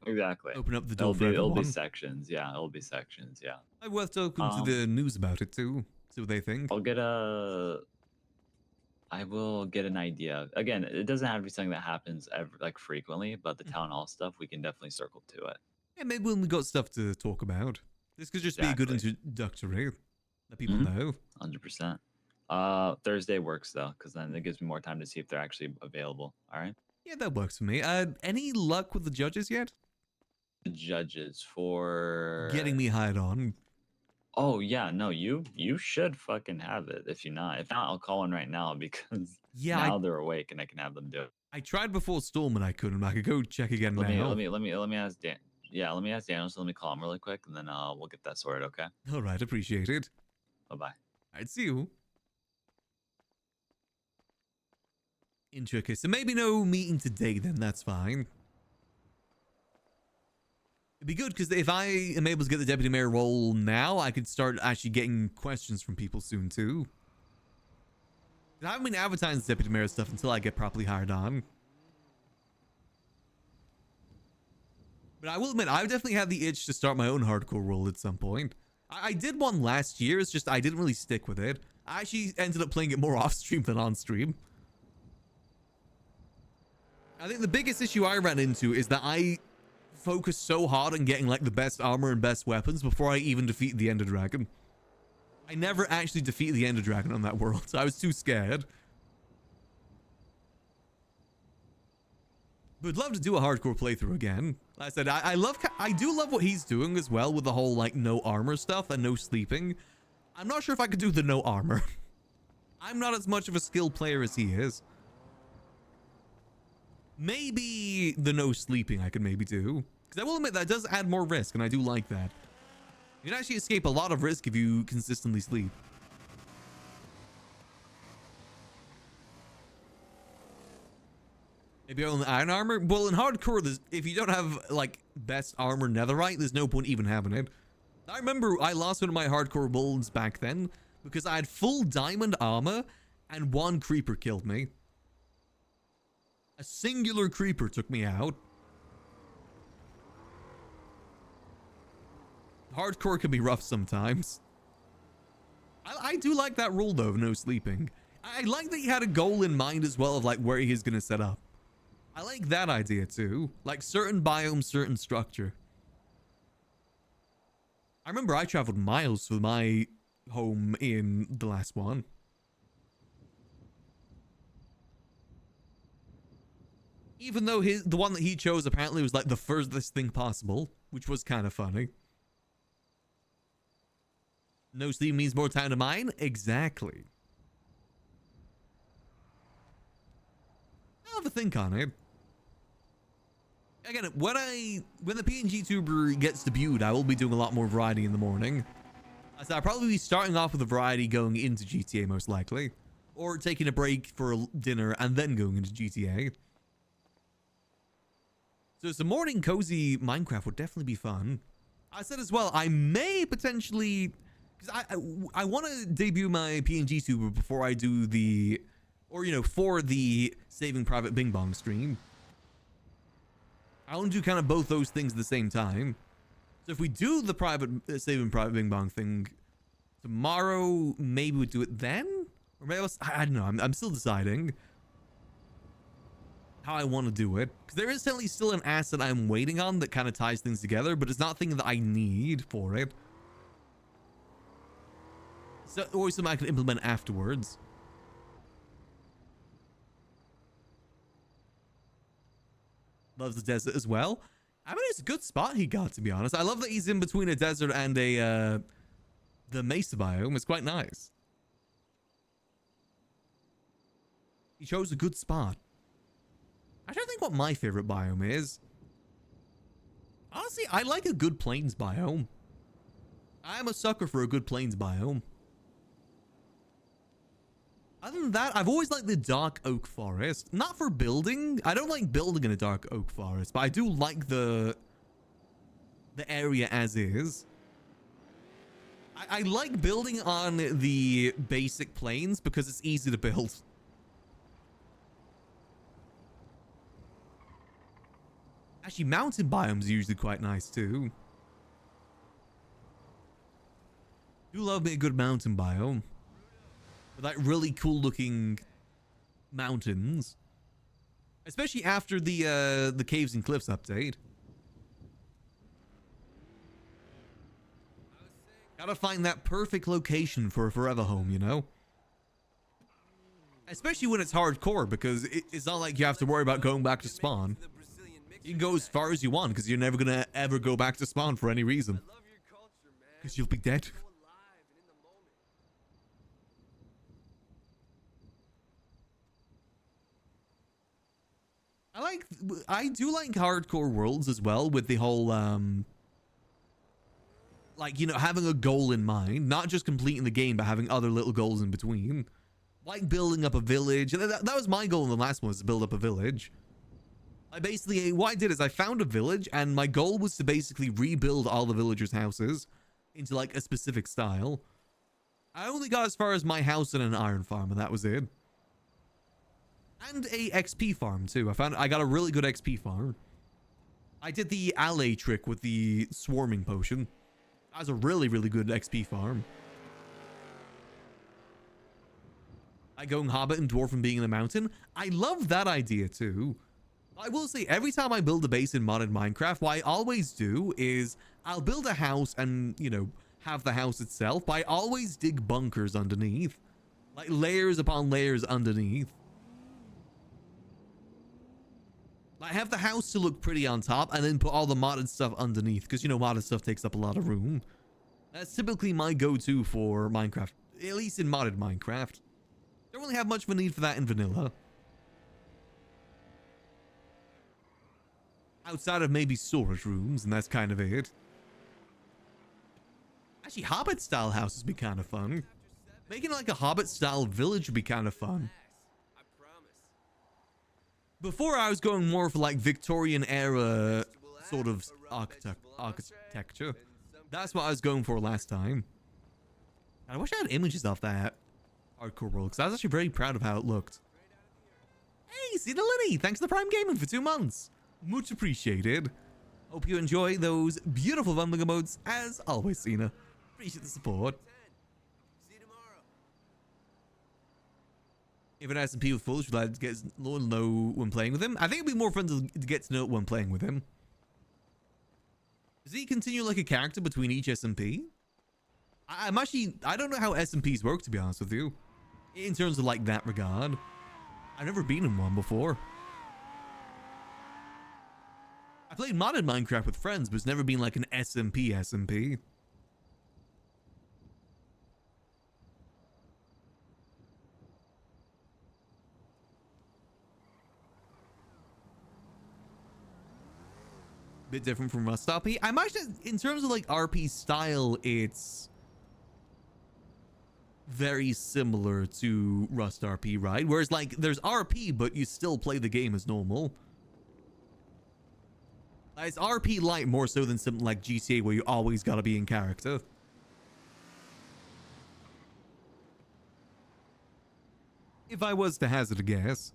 Exactly. open up the door for It'll be everyone. sections. Yeah, it'll be sections. Yeah. I'd worth talking to the news about it too, see what they think. I will get an idea. Again, it doesn't have to be something that happens frequently, but the town hall stuff, we can definitely circle to it. Yeah, maybe when we got stuff to talk about. This could just be a good introductory that people know. 100%. Thursday works though, because then it gives me more time to see if they're actually available. All right. Yeah, that works for me. Any luck with the judges yet? The judges for getting me hired on. Oh yeah, no, you should fucking have it. If not, I'll call one right now because now they're awake and I can have them do it. I tried before Storm and I couldn't. I could go check again now. Let me ask Dan. Yeah, let me ask Daniel. So let me call him really quick and then we'll get that sorted. Okay. All right, appreciate it. Bye. I'd see you. Intricate. So maybe no meeting today then. That's fine. It'd be good because if I am able to get the deputy mayor role now, I could start actually getting questions from people soon too. I haven't been advertising the deputy mayor stuff until I get properly hired on. But I will admit, I definitely have the itch to start my own hardcore role at some point. I did one last year, it's just I didn't really stick with it. I actually ended up playing it more off-stream than on-stream. I think the biggest issue I ran into is that I focused so hard on getting like the best armor and best weapons before I even defeat the Ender Dragon. I never actually defeated the Ender Dragon on that world, so I was too scared. But I'd love to do a hardcore playthrough again. Like I said, I do love what he's doing as well with the whole like no armor stuff and no sleeping. I'm not sure if I could do the no armor. I'm not as much of a skilled player as he is. Maybe the no sleeping I could maybe do. Because I will admit that does add more risk, and I do like that. You can actually escape a lot of risk if you consistently sleep. Maybe only iron armor? Well, in hardcore, if you don't have, like, best armor netherite, there's no point even having it. I remember I lost one of my hardcore builds back then because I had full diamond armor and one creeper killed me. A singular creeper took me out. Hardcore can be rough sometimes. I do like that rule though of no sleeping. I like that he had a goal in mind as well of like where he is going to set up. I like that idea too. Like certain biomes, certain structure. I remember I traveled miles for my home in the last one. Even though the one that he chose apparently was like the furthest thing possible, which was kind of funny. No sleep means more time to mine? Exactly. I'll have a think on it. Again, when the PNG tuber gets debuted, I will be doing a lot more variety in the morning. So I'll probably be starting off with a variety going into GTA most likely. Or taking a break for dinner and then going into GTA. So some morning cozy Minecraft would definitely be fun. I said as well, I may potentially... Because I want to debut my PNG tuber before I do the... Or, you know, for the Saving Private Bing Bong stream. I want to do kind of both those things at the same time. So if we do the Saving Private Bing Bong thing tomorrow, maybe we'd do it then? Or maybe I don't know. I'm still deciding how I want to do it. Because there is certainly still an asset I'm waiting on that kind of ties things together, but it's not a thing that I need for it. So, or something I can implement afterwards. Loves the desert as well. I mean, it's a good spot he got, to be honest. I love that he's in between a desert and a the mesa biome. It's quite nice. He chose a good spot. I don't think what my favorite biome is. Honestly, I like a good plains biome. I'm a sucker for a good plains biome. Other than that, I've always liked the dark oak forest. Not for building. I don't like building in a dark oak forest, but I do like the area as is. I like building on the basic plains because it's easy to build. Actually, mountain biomes are usually quite nice too. Do love me a good mountain biome. With like really cool looking mountains. Especially after the Caves and Cliffs update. Gotta find that perfect location for a forever home, you know? Especially when it's hardcore, because it's not like you have to worry about going back to spawn. You can go as far as you want, because you're never gonna ever go back to spawn for any reason. Because you'll be dead. I do like hardcore worlds as well, with the whole like, you know, having a goal in mind, not just completing the game, but having other little goals in between, like building up a village. That was my goal in the last one, was to build up a village. I basically, what I did is I found a village, and my goal was to basically rebuild all the villagers' houses into like a specific style. I only got as far as my house and an iron farm, and that was it. And a XP farm too. I got a really good XP farm. I did the alley trick with the swarming potion. That was a really, really good XP farm. Like going hobbit and dwarf and being in the mountain. I love that idea too. I will say, every time I build a base in modded Minecraft, what I always do is I'll build a house and, you know, have the house itself, but I always dig bunkers underneath. Like layers upon layers underneath. I have the house to look pretty on top and then put all the modded stuff underneath, because, you know, modded stuff takes up a lot of room. That's typically my go-to for Minecraft, at least in modded Minecraft. Don't really have much of a need for that in vanilla. Outside of maybe storage rooms, and that's kind of it. Actually, Hobbit-style houses would be kind of fun. Making like a Hobbit-style village would be kind of fun. Before, I was going more for like Victorian era sort of architecture. That's what I was going for last time. And I wish I had images of that hardcore world, because I was actually very proud of how it looked. Hey, Cena Lenny, thanks to the Prime Gaming for 2 months. Much appreciated. Hope you enjoy those beautiful Vumbinger modes as always, Cena. Appreciate the support. If an SMP with Foolish would like to get to know when playing with him, I think it'd be more fun to get to know when playing with him. Does he continue like a character between each SMP? I don't know how SMPs work, to be honest with you. In terms of like that regard. I've never been in one before. I played modded Minecraft with friends, but it's never been like an SMP. Bit different from Rust RP. I'm actually, in terms of like RP style, it's very similar to Rust RP, right? Whereas like there's RP, but you still play the game as normal. It's RP light more so than something like GTA where you always gotta be in character. If I was to hazard a guess.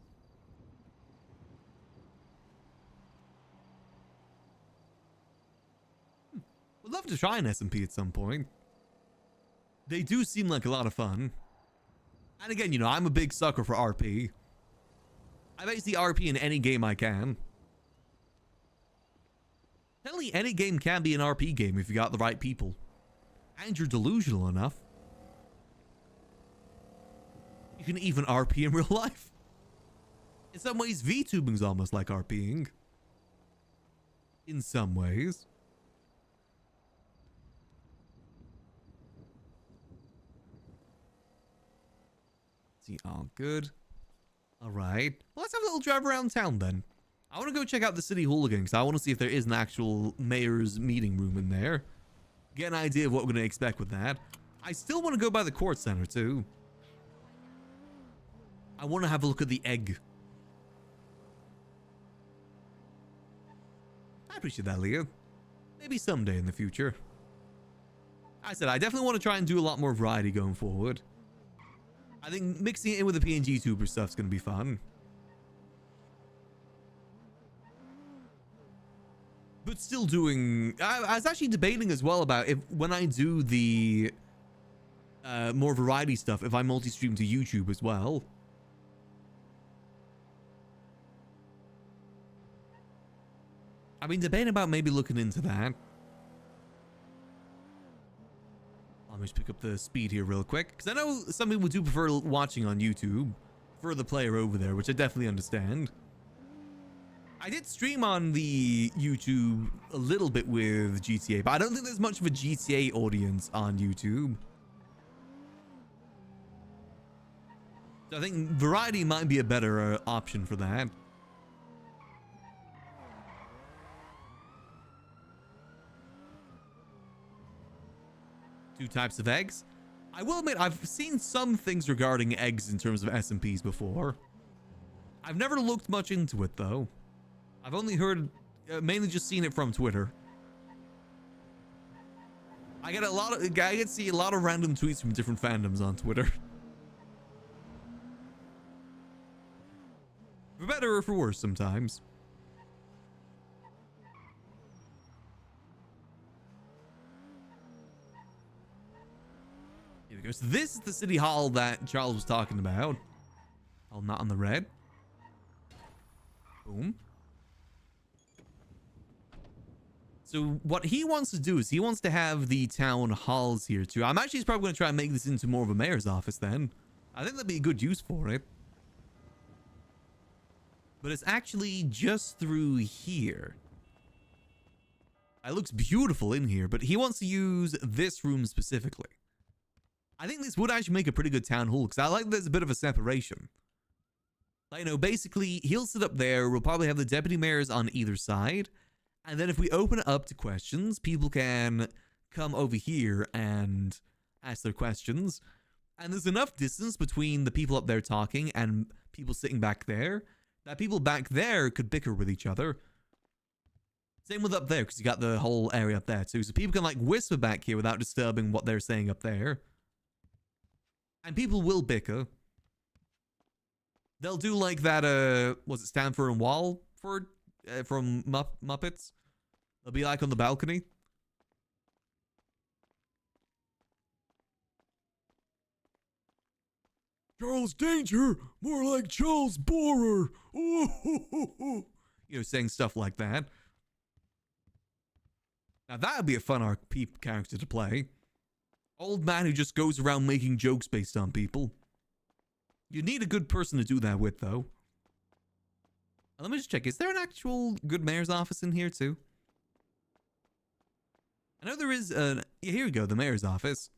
Would love to try an SMP at some point. They do seem like a lot of fun. And again, you know, I'm a big sucker for RP. I basically RP in any game I can. Apparently, any game can be an RP game if you got the right people. And you're delusional enough. You can even RP in real life. In some ways, VTubing's almost like RPing. in some ways. See, all good. All right. Well, let's have a little drive around town then. I want to go check out the city hall again because I want to see if there is an actual mayor's meeting room in there. Get an idea of what we're going to expect with that. I still want to go by the court center too. I want to have a look at the egg. I appreciate that, Leah. Maybe someday in the future. I said I definitely want to try and do a lot more variety going forward. I think mixing it in with the PNG tuber stuff's going to be fun. But still doing... I was actually debating as well about if when I do the more variety stuff, if I multi-stream to YouTube as well. I've been debating about maybe looking into that. Let me just pick up the speed here real quick. Because I know some people do prefer watching on YouTube for the player over there, which I definitely understand. I did stream on the YouTube a little bit with GTA, but I don't think there's much of a GTA audience on YouTube. So I think variety might be a better option for that. Two types of eggs. I will admit, I've seen some things regarding eggs in terms of SMPs before. I've never looked much into it, though. I've only heard, mainly just seen it from Twitter. I get to see a lot of random tweets from different fandoms on Twitter. For better or for worse sometimes. Here we go. So this is the city hall that Charles was talking about. Oh, not on the red. Boom. So what he wants to do is he wants to have the town halls here too. I'm actually probably going to try and make this into more of a mayor's office then. I think that'd be a good use for it. But it's actually just through here. It looks beautiful in here, but he wants to use this room specifically. I think this would actually make a pretty good town hall because I like there's a bit of a separation. Like, you know, basically he'll sit up there. We'll probably have the deputy mayors on either side. And then if we open it up to questions, people can come over here and ask their questions. And there's enough distance between the people up there talking and people sitting back there that people back there could bicker with each other. Same with up there, because you got the whole area up there too. So people can like whisper back here without disturbing what they're saying up there. And people will bicker. They'll do like that, was it Stanford and Walford? From Muppets. They'll be like on the balcony. Charles Danger, more like Charles Borer. Ooh, you know, saying stuff like that. Now that would be a fun RP character to play. Old man who just goes around making jokes based on people. You need a good person to do that with, though. Let me just check. Is there an actual good mayor's office in here too? I know there is an... Yeah, here we go. The mayor's office.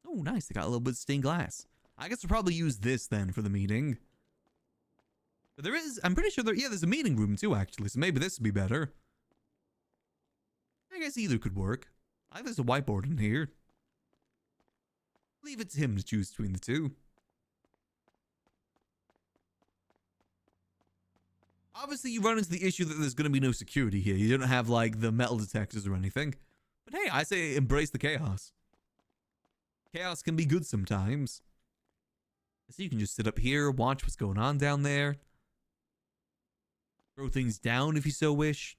Oh, nice. They got a little bit of stained glass. I guess we'll probably use this then for the meeting. But there is... I'm pretty sure there... Yeah, there's a meeting room too, actually. So maybe this would be better. I guess either could work. I think there's a whiteboard in here. Leave it to him to choose between the two. Obviously, you run into the issue that there's going to be no security here. You don't have, like, the metal detectors or anything. But hey, I say embrace the chaos. Chaos can be good sometimes. So you can just sit up here, watch what's going on down there. Throw things down if you so wish.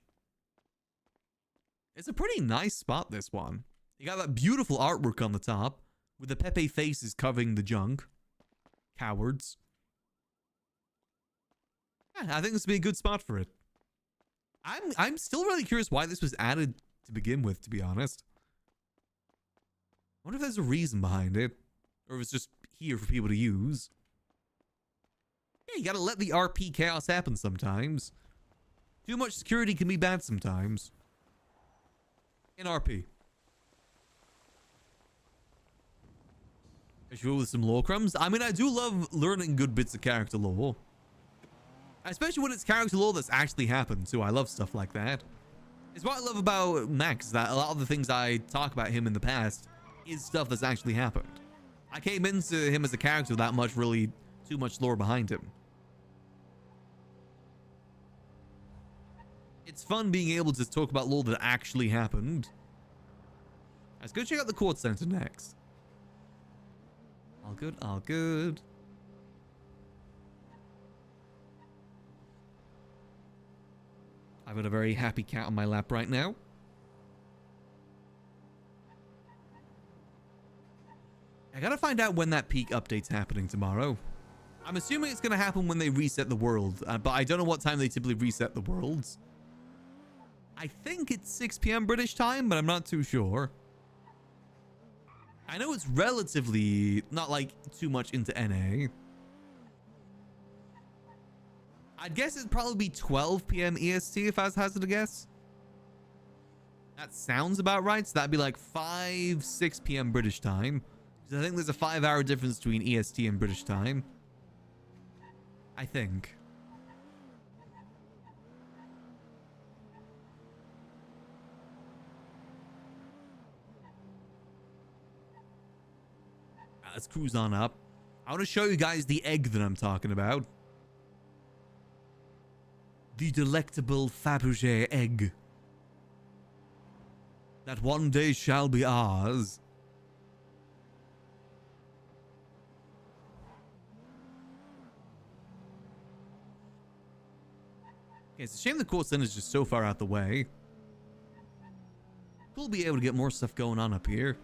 It's a pretty nice spot, this one. You got that beautiful artwork on the top, with the Pepe faces covering the junk. Cowards. I think this would be a good spot for it. I'm still really curious why this was added to begin with, to be honest. I wonder if there's a reason behind it. Or if it's just here for people to use. Yeah, you gotta let the RP chaos happen sometimes. Too much security can be bad sometimes. In RP. Especially with some lore crumbs. I mean, I do love learning good bits of character lore. Especially when it's character lore that's actually happened too. I love stuff like that. It's what I love about Max, that a lot of the things I talk about him in the past is stuff that's actually happened. I came into him as a character without really too much lore behind him. It's fun being able to talk about lore that actually happened. Let's go check out the court center next. All good, all good. I've got a very happy cat on my lap right now. I gotta find out when that peak update's happening tomorrow. I'm assuming it's gonna happen when they reset the world, but I don't know what time they typically reset the worlds. I think it's 6 p.m. British time, but I'm not too sure. I know it's relatively not like too much into NA. I'd guess it'd probably be 12 p.m. EST if I was hazard a guess. That sounds about right. So that'd be like 6 p.m. British time. Because I think there's a 5-hour difference between EST and British time. I think. Let's cruise on up. I want to show you guys the egg that I'm talking about. The delectable Fabergé egg. That one day shall be ours. Okay, it's a shame the court center is just so far out the way. We'll be able to get more stuff going on up here.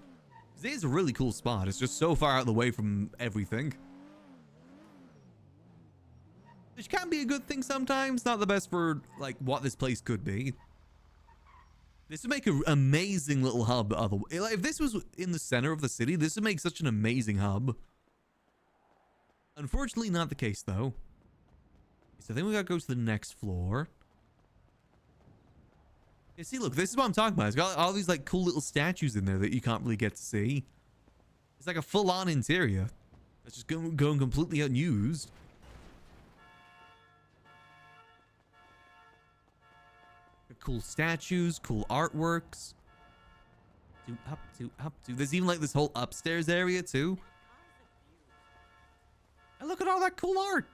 This is a really cool spot. It's just so far out of the way from everything. Which can be a good thing sometimes. Not the best for, like, what this place could be. This would make an amazing little hub. If this was in the center of the city, this would make such an amazing hub. Unfortunately, not the case, though. So then we gotta go to the next floor. Yeah, see, look, this is what I'm talking about. It's got all these, like, cool little statues in there that you can't really get to see. It's like a full-on interior. It's just going completely unused. Cool statues, cool artworks. Up. There's even, like, this whole upstairs area, too. And look at all that cool art.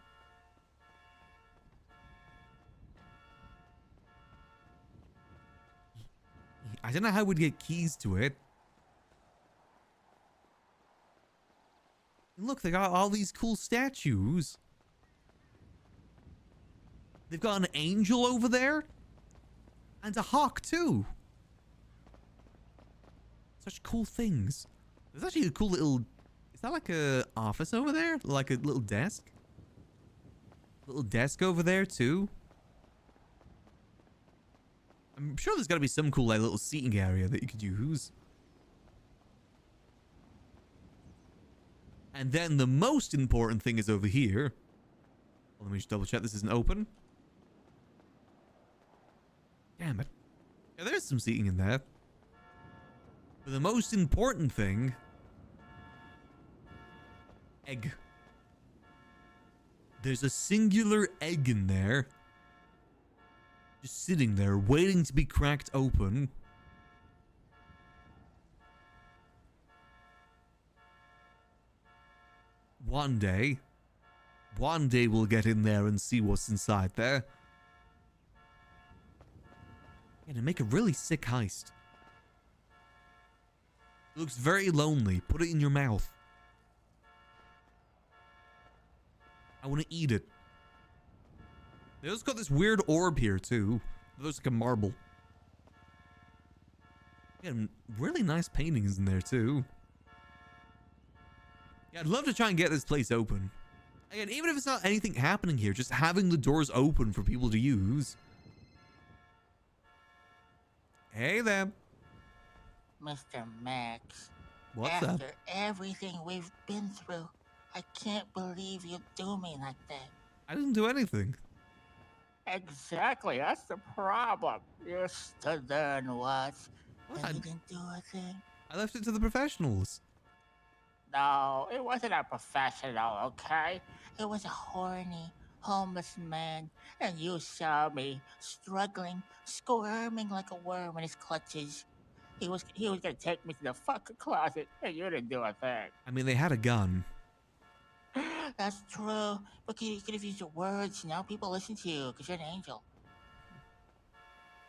I don't know how we'd get keys to it. And look, they got all these cool statues. They've got an angel over there. And a hawk, too. Such cool things. There's actually a cool little... Is that like a office over there? Like a little desk? Little desk over there, too. I'm sure there's got to be some cool like little seating area that you could use. And then the most important thing is over here. Well, let me just double check this isn't open. Damn it. Yeah, there's some seating in there. But the most important thing... Egg. There's a singular egg in there. Just sitting there, waiting to be cracked open. One day we'll get in there and see what's inside there. Yeah, to make a really sick heist. It looks very lonely. Put it in your mouth. I want to eat it. They also got this weird orb here, too. It looks like a marble. Yeah, really nice paintings in there, too. Yeah, I'd love to try and get this place open. Again, even if it's not anything happening here, just having the doors open for people to use. Hey there. Mr. Max. What's up? After everything we've been through, I can't believe you do me like that. I didn't do anything. Exactly, that's the problem. You stood there and watched, What? and you didn't do a thing. I left it to the professionals. No, it wasn't a professional, okay? It was a horny, homeless man, and you saw me struggling, squirming like a worm in his clutches. He was gonna take me to the fucking closet, and you didn't do a thing. I mean, they had a gun. That's true, but you could have used your words, you know? People listen to you because you're an angel.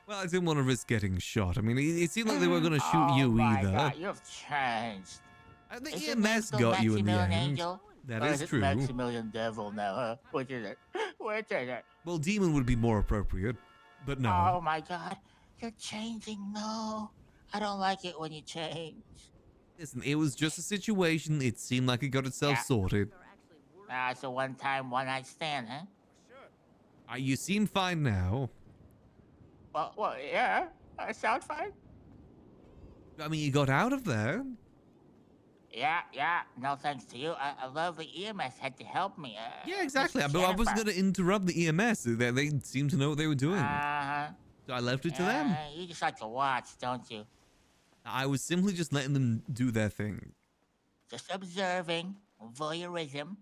Well, I didn't want to risk getting shot. I mean, it seemed like they weren't going to shoot you my either. God, you've changed. The Is your EMS name still got you in the Maximillian end. Angel? That Or is it true. Maximillian Devil now, huh? Which is it? Which is it? Well, demon would be more appropriate, but no. Oh my God, you're changing. No, I don't like it when you change. Listen, it was just a situation. It seemed like it got itself Yeah. sorted. It's a one-time, one-night stand, huh? You seem fine now. Well, yeah. I sound fine. I mean, you got out of there. Yeah. No thanks to you. A lovely EMS had to help me. Yeah, exactly. Miss But I wasn't Jennifer. going to interrupt the EMS. They seemed to know what they were doing. Uh-huh. So I left it to them. You just like to watch, don't you? I was simply just letting them do their thing. Just observing, voyeurism.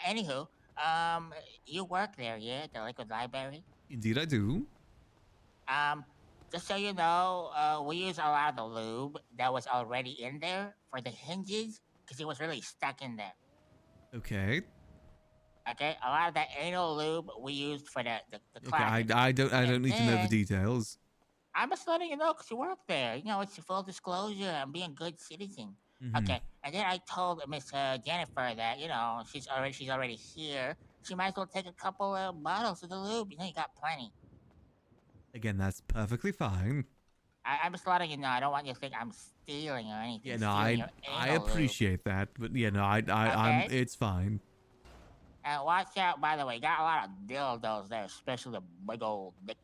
Anywho, you work there, yeah? The Liquid Library? Indeed, I do. Just so you know, we use a lot of the lube that was already in there for the hinges, because it was really stuck in there. Okay. Okay, a lot of that anal lube we used for the Okay. closet. I don't need to know the then- details. I'm just letting you know because you work there. You know, it's a full disclosure. I'm being a good citizen. Mhm. Okay, and then I told Miss Jennifer that she's already here. She might as well take a couple of bottles of the lube. You know, you got plenty. Again, that's perfectly fine. I'm just letting you know. I don't want you to think I'm stealing or anything. Yeah, no, Stealing I your anal lube. appreciate that, but yeah, no, I'm Okay. it's fine. And watch out, by the way, got a lot of dildos there, especially the big old dick.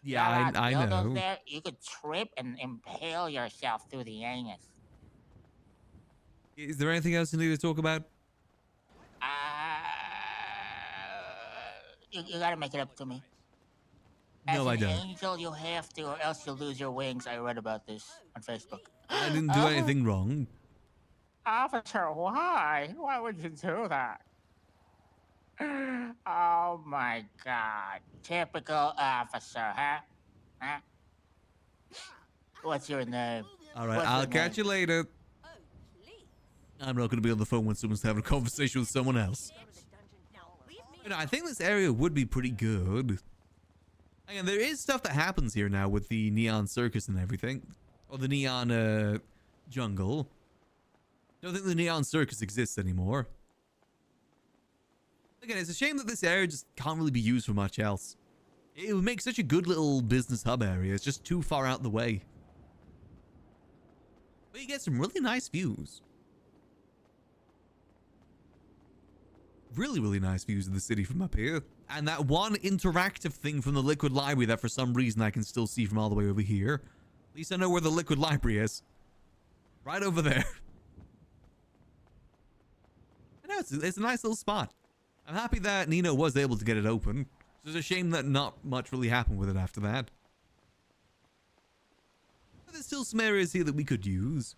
Yeah, Got a lot of I dildos know. there. You could trip and impale yourself through the anus. Is there anything else you need to talk about? You gotta make it up to me. No, I As an don't. angel, you have to, or else you'll lose your wings. I read about this on Facebook. I didn't do anything wrong. Officer, why? Why would you do that? Oh my God. Typical officer, huh? Huh? What's your name? All right, What's I'll your catch you name? later. I'm not going to be on the phone when someone's having a conversation with someone else. You know, I think this area would be pretty good. Again, there is stuff that happens here now with the neon circus and everything. Or the neon jungle. Don't think the neon circus exists anymore. Again, it's a shame that this area just can't really be used for much else. It would make such a good little business hub area. It's just too far out the way. But you get some really nice views. Really, really nice views of the city from up here. And that one interactive thing from the Liquid Library that for some reason I can still see from all the way over here. At least I know where the Liquid Library is. Right over there. I know, it's a nice little spot. I'm happy that Nino was able to get it open. It's a shame that not much really happened with it after that. But there's still some areas here that we could use.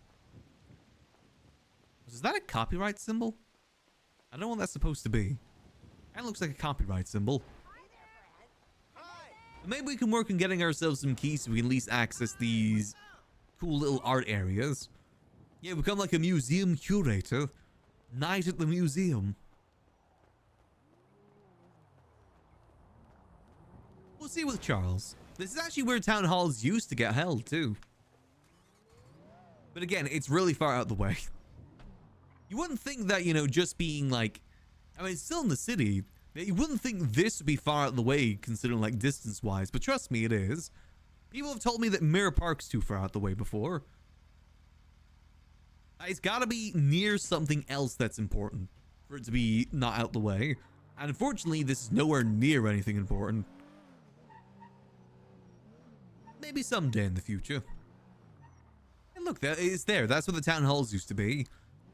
Is that a copyright symbol? I don't know what that's supposed to be. That looks like a copyright symbol. But maybe we can work on getting ourselves some keys so we can at least access these cool little art areas. Yeah, become like a museum curator. Night at the museum. We'll see with Charles. This is actually where town halls used to get held too. But again, it's really far out the way. You wouldn't think that, you know, just being like, I mean, it's still in the city. You wouldn't think this would be far out of the way, considering like distance-wise, but trust me, it is. People have told me that Mirror Park's too far out the way before. It's got to be near something else that's important for it to be not out the way. And unfortunately, this is nowhere near anything important. Maybe someday in the future. And look, it's there. That's where the town halls used to be.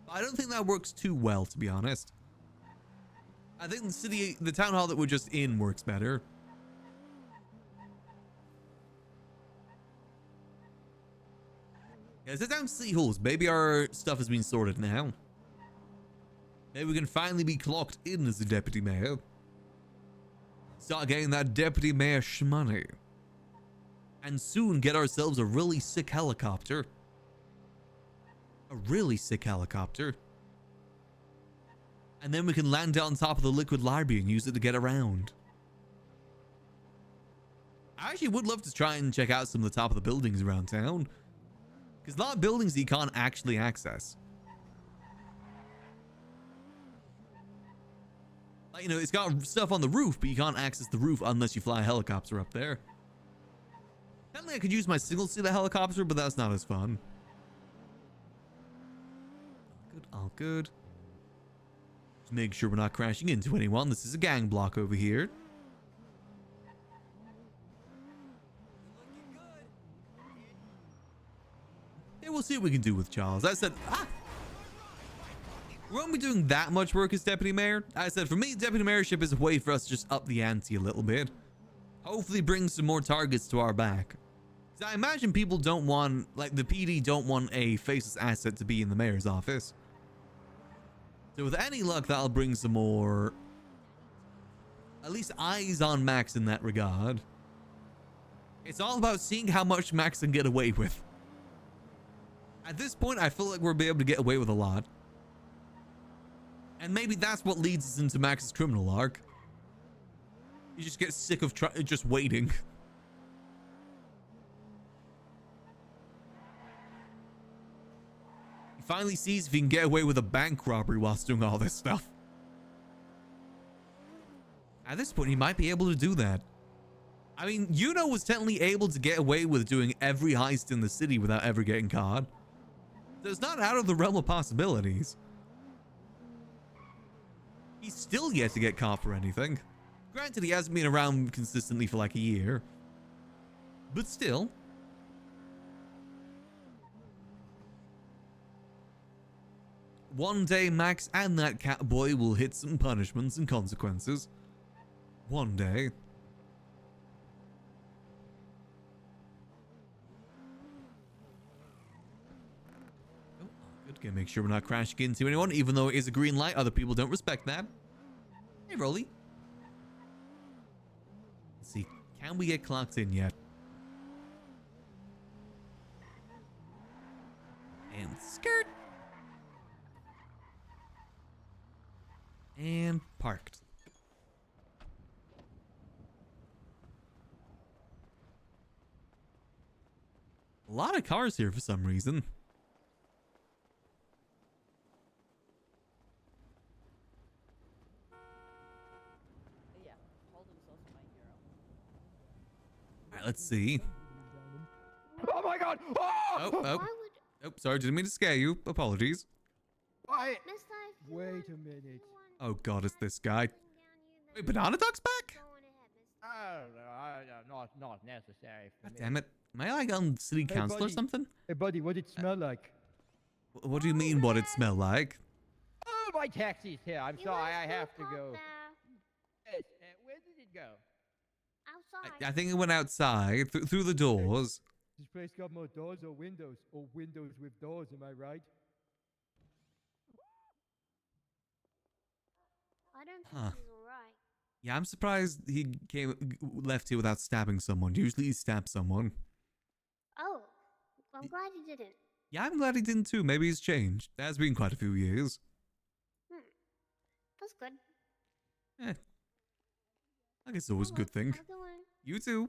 I don't think that works too well, to be honest. I think the town hall that we're just in works better. Yeah, sit down, city halls. Maybe our stuff has been sorted now. Maybe we can finally be clocked in as a deputy mayor. Start getting that deputy mayor shmoney. And soon get ourselves a really sick helicopter. A really sick helicopter. And then we can land it on top of the liquid library and use it to get around. I actually would love to try and check out some of the top of the buildings around town. Because a lot of buildings you can't actually access. Like, you know, it's got stuff on the roof, but you can't access the roof unless you fly a helicopter up there. Apparently I could use my signal to see the helicopter, but that's not as fun. Good, all good. Just make sure we're not crashing into anyone. This is a gang block over here. Yeah, we'll see what we can do with Charles. I said, we won't be doing that much work as deputy mayor. I said, for me, deputy mayorship is a way for us to just up the ante a little bit. Hopefully bring some more targets to our back. Because I imagine people don't want, like the PD don't want a faceless asset to be in the mayor's office. So with any luck, that'll bring some more, at least eyes on Max in that regard. It's all about seeing how much Max can get away with. At this point, I feel like we'll be able to get away with a lot. And maybe that's what leads us into Max's criminal arc. You just get sick of just waiting. He finally sees if he can get away with a bank robbery whilst doing all this stuff. At this point, he might be able to do that. I mean, Yuno was technically able to get away with doing every heist in the city without ever getting caught. So it's not out of the realm of possibilities. He's still yet to get caught for anything. Granted, he hasn't been around consistently for like a year. But still. One day, Max and that cat boy will hit some punishments and consequences. One day. Good. Gonna make sure we're not crashing into anyone, even though it is a green light. Other people don't respect that. Hey, Rolly. Let's see. Can we get clocked in yet? And skirt. And parked. A lot of cars here for some reason. Alright, let's see. Oh my god! Oh, sorry, didn't mean to scare you. Apologies. Why? Wait a minute. Oh god, it's this guy. Wait, Banana Dog's back? Not necessary. God damn it. Am I like on city council or something? Hey buddy, what did it smell like? What do you mean, what it smell like? Oh, my taxi's here. I'm sorry, I have to go. Yes, where did it go? I think it went outside, through the doors. This place got more doors or windows? Or windows with doors, am I right? I don't think he's alright. Yeah, I'm surprised he left here without stabbing someone. Usually he stabs someone. Oh, I'm glad he didn't. Yeah, I'm glad he didn't too. Maybe he's changed. It has been quite a few years. That's good. Eh. I guess it's always a good thing. You too.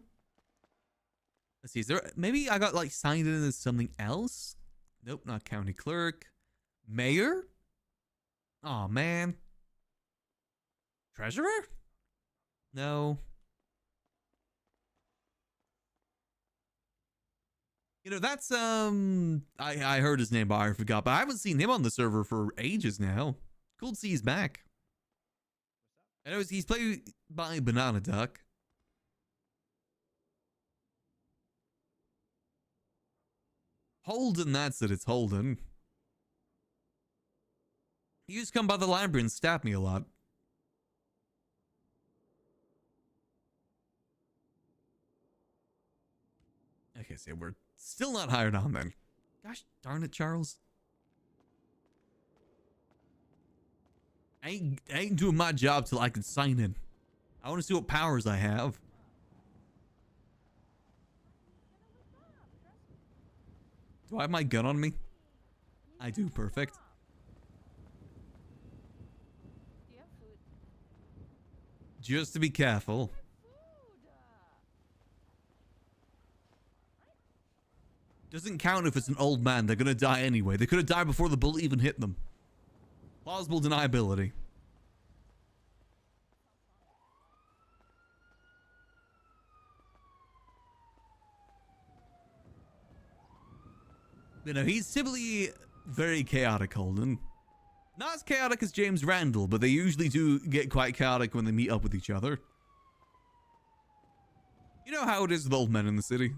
Let's see, is there... Maybe I got like signed in as something else? Nope, not county clerk. Mayor? Aw, man. Treasurer? No. You know, that's, I heard his name, but I forgot. But I haven't seen him on the server for ages now. Cool to see he's back. I know he's played by Banana Duck. Holden, that's it. It's Holden. He used to come by the library and stab me a lot. Like I said, we're still not hired on then. Gosh darn it, Charles. I ain't doing my job till I can sign in. I want to see what powers I have. Do I have my gun on me? I do. Perfect. Just to be careful. Doesn't count if it's an old man. They're gonna die anyway. They could have died before the bullet even hit them. Plausible deniability. You know, he's typically very chaotic, Holden. Not as chaotic as James Randall, but they usually do get quite chaotic when they meet up with each other. You know how it is with old men in the city.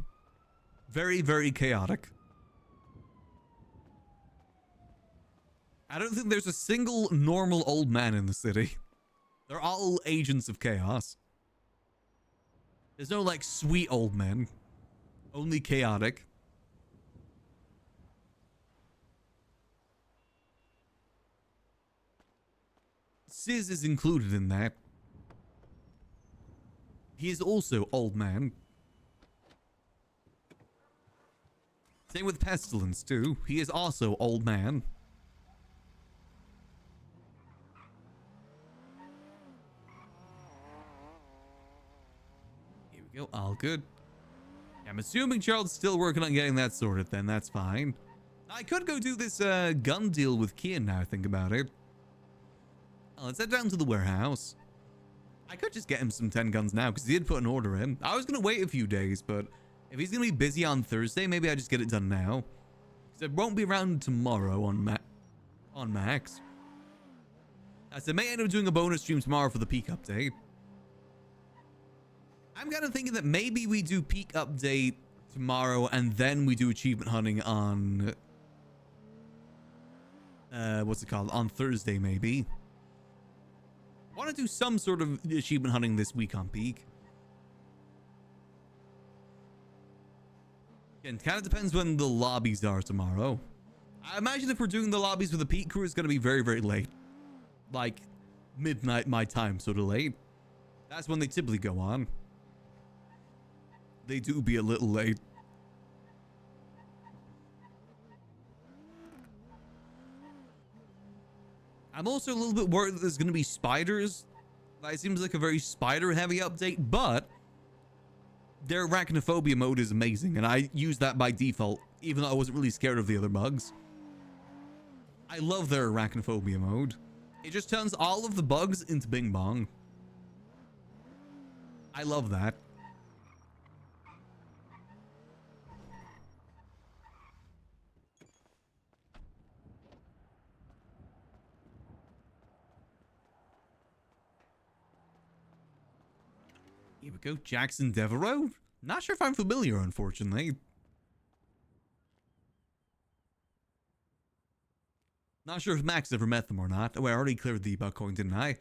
Very, very chaotic. I don't think there's a single normal old man in the city. They're all agents of chaos. There's no, like, sweet old men. Only chaotic. Sis is included in that. He is also old man. Same with Pestilence, too. He is also old man. Here we go. All good. I'm assuming Charles is still working on getting that sorted then. That's fine. I could go do this gun deal with Kian now I think about it. Let's head down to the warehouse. I could just get him some 10 guns now because he did put an order in. I was going to wait a few days, but if he's going to be busy on Thursday, maybe I just get it done now. Because it won't be around tomorrow on Max. So I may end up doing a bonus stream tomorrow for the peak update. I'm kind of thinking that maybe we do peak update tomorrow and then we do achievement hunting on... what's it called? On Thursday, maybe. I want to do some sort of achievement hunting this week on peak. Again, kind of depends when the lobbies are tomorrow. I imagine if we're doing the lobbies with the peak crew, it's going to be very, very late. Like midnight my time, sort of late. That's when they typically go on. They do be a little late. I'm also a little bit worried that there's going to be spiders. That seems like a very spider-heavy update, but their arachnophobia mode is amazing, and I use that by default, even though I wasn't really scared of the other bugs. I love their arachnophobia mode. It just turns all of the bugs into Bing Bong. I love that. Here we go, Jackson Devereaux. Not sure if I'm familiar, unfortunately. Not sure if Max ever met them or not. Oh, I already cleared the bug coin, didn't I?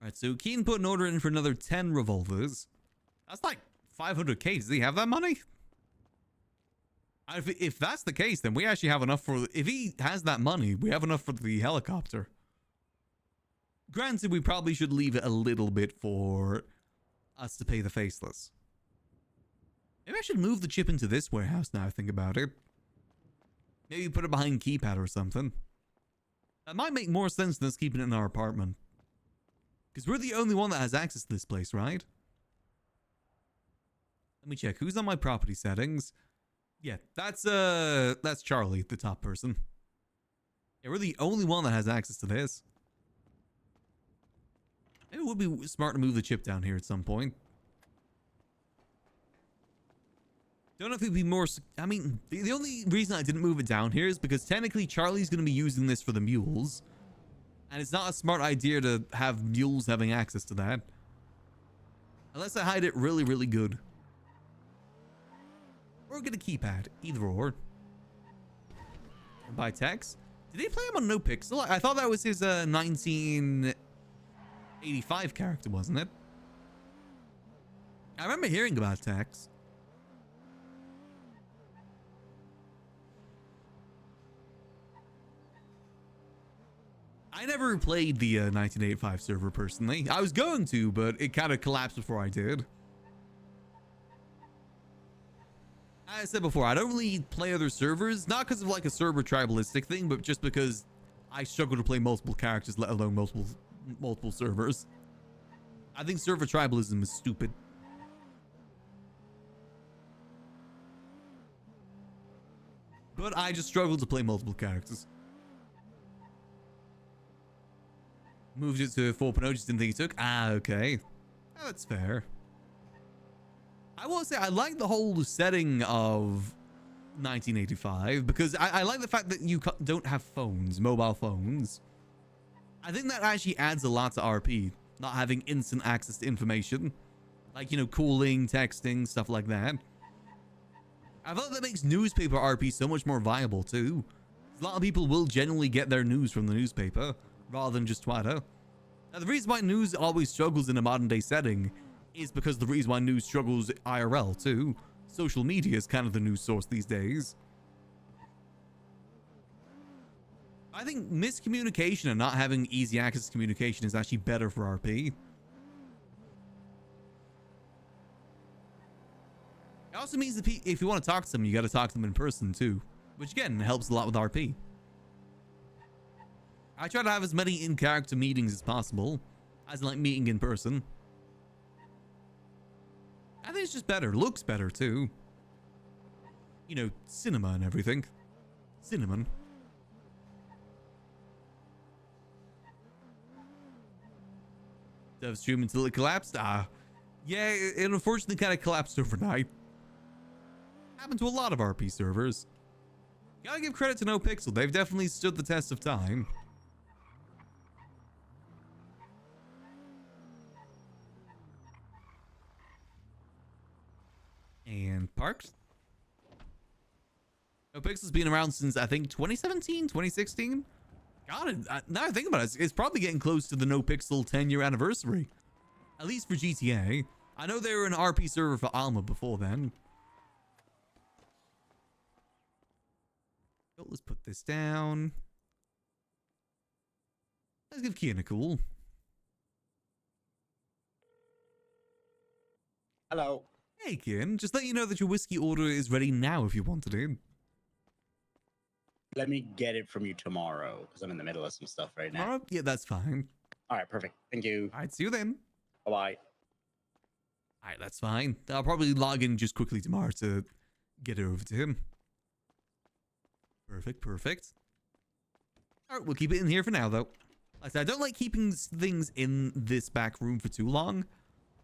Alright, so Keen put an order in for another 10 revolvers. That's like 500k. Does he have that money? If that's the case, then we actually have enough for... If he has that money, we have enough for the helicopter. Granted, we probably should leave it a little bit for us to pay the faceless. Maybe I should move the chip into this warehouse now I think about it. Maybe put it behind keypad or something. That might make more sense than us keeping it in our apartment. Because we're the only one that has access to this place, right? Let me check. Who's on my property settings? Yeah, that's Charlie, the top person. Yeah, we're the only one that has access to this. Maybe it would be smart to move the chip down here at some point. Don't know if it'd be more... I mean, the only reason I didn't move it down here is because technically Charlie's going to be using this for the mules. And it's not a smart idea to have mules having access to that. Unless I hide it really, really good. Or get a keypad. Either or. By text. Did he play him on NoPixel? I thought that was his 1985 character, wasn't it? I remember hearing about Tex. I never played the 1985 server personally. I was going to, but it kind of collapsed before I did. As I said before, I don't really play other servers, not because of like a server tribalistic thing, but just because I struggle to play multiple characters, let alone multiple servers. I think server tribalism is stupid. But I just struggle to play multiple characters. Moved it to 4.0, just didn't think it took. Ah, okay. Oh, that's fair. I will say I like the whole setting of 1985 because I like the fact that you don't have phones, mobile phones. I think that actually adds a lot to RP, not having instant access to information. Like, you know, calling, texting, stuff like that. I thought that makes newspaper RP so much more viable too. A lot of people will genuinely get their news from the newspaper rather than just Twitter. Now, the reason why news always struggles in a modern day setting is because the reason why news struggles IRL too. Social media is kind of the news source these days. I think miscommunication and not having easy access to communication is actually better for RP. It also means that if you want to talk to them, you got to talk to them in person too, which again helps a lot with RP. I try to have as many in-character meetings as possible, as in like meeting in person. I think it's just better, looks better too. You know, cinema and everything. Cinnamon. Dev stream until it collapsed? Ah, yeah, it unfortunately kind of collapsed overnight. Happened to a lot of RP servers. Gotta give credit to NoPixel, they've definitely stood the test of time. And parks. NoPixel's been around since I think 2017, 2016. God, now I think about it, it's probably getting close to the NoPixel 10-year anniversary. At least for GTA. I know they were an RP server for Alma before then. So let's put this down. Let's give Kian a call. Hello. Hey, Kian. Just let you know that your whiskey order is ready now if you want it in. Let me get it from you tomorrow because I'm in the middle of some stuff right now. Tomorrow? Yeah, that's fine. All right, perfect. Thank you. All right, see you then. Bye-bye. All right, that's fine. I'll probably log in just quickly tomorrow to get it over to him. Perfect, perfect. All right, we'll keep it in here for now, though. Like I said, I don't like keeping things in this back room for too long,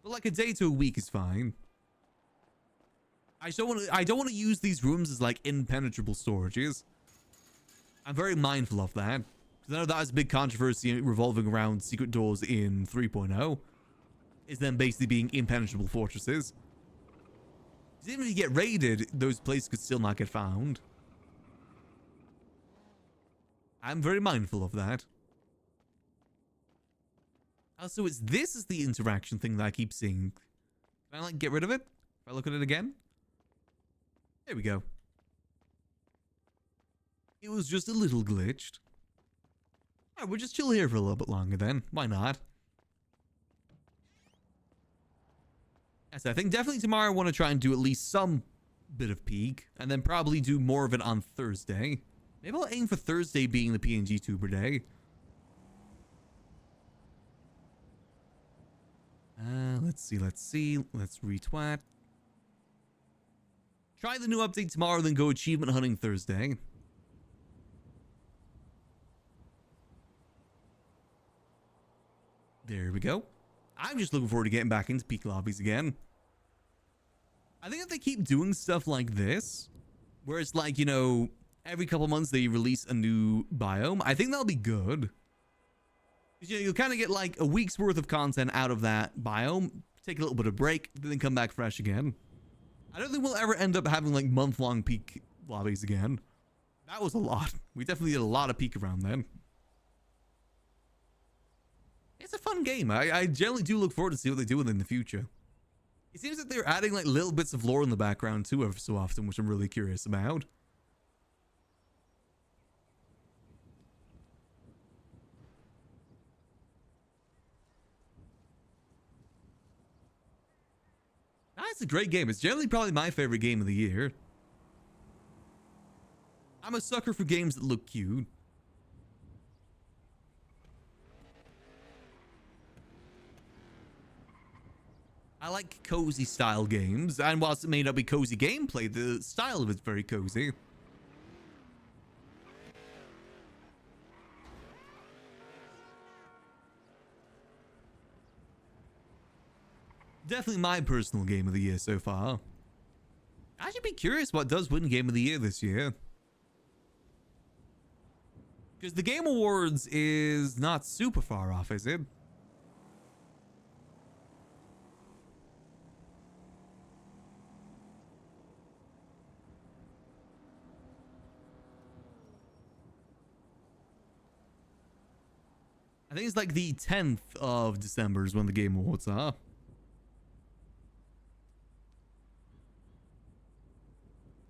but like a day to a week is fine. I don't want to use these rooms as like impenetrable storages. I'm very mindful of that. Because I know that was a big controversy revolving around secret doors in 3.0. Is them basically being impenetrable fortresses. Because even if you get raided, those places could still not get found. I'm very mindful of that. Also, this is the interaction thing that I keep seeing. Can I like get rid of it? If I look at it again? There we go. It was just a little glitched. Alright, we'll just chill here for a little bit longer then. Why not? Yes, I think definitely tomorrow I want to try and do at least some bit of peak. And then probably do more of it on Thursday. Maybe I'll aim for Thursday being the PNG tuber day. Let's see. Let's retweet. Try the new update tomorrow, then go achievement hunting Thursday. There we go. I'm just looking forward to getting back into peak lobbies again. I think if they keep doing stuff like this, where it's like, you know, every couple months they release a new biome, I think that'll be good. You know, you'll kind of get like a week's worth of content out of that biome, take a little bit of break, then come back fresh again. I don't think we'll ever end up having like month-long peak lobbies again. That was a lot. We definitely did a lot of peak around then. It's a fun game. I generally do look forward to see what they do with it in the future. It seems that they're adding like little bits of lore in the background too every so often, which I'm really curious about. That's a great game. It's generally probably my favorite game of the year. I'm a sucker for games that look cute. I like cozy style games, and whilst it may not be cozy gameplay, the style of it's very cozy. Definitely my personal game of the year so far. I should be curious what does win game of the year this year. Because the Game Awards is not super far off, is it? I think it's like the 10th of December is when the Game Awards are.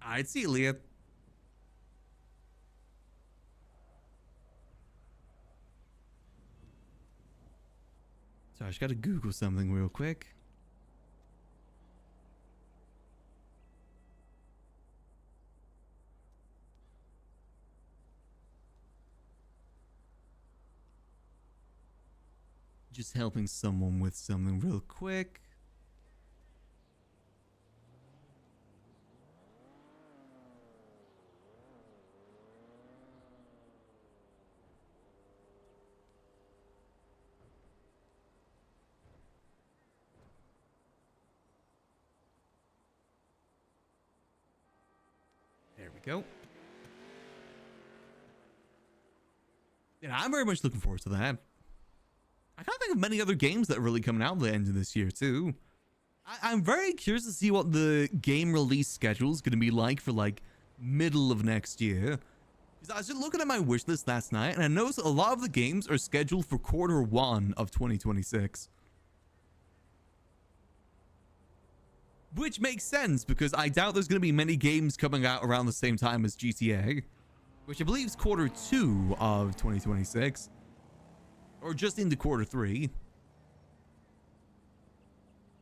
I'd see you, Leah. So I just gotta Google something real quick. Just helping someone with something real quick. There we go. Yeah, I'm very much looking forward to that. I can't think of many other games that are really coming out at the end of this year, too. I'm very curious to see what the game release schedule is going to be like for, like, middle of next year. Because I was just looking at my wish list last night, and I noticed a lot of the games are scheduled for Q1 of 2026. Which makes sense, because I doubt there's going to be many games coming out around the same time as GTA. Which I believe is Q2 of 2026. Or just into Q3.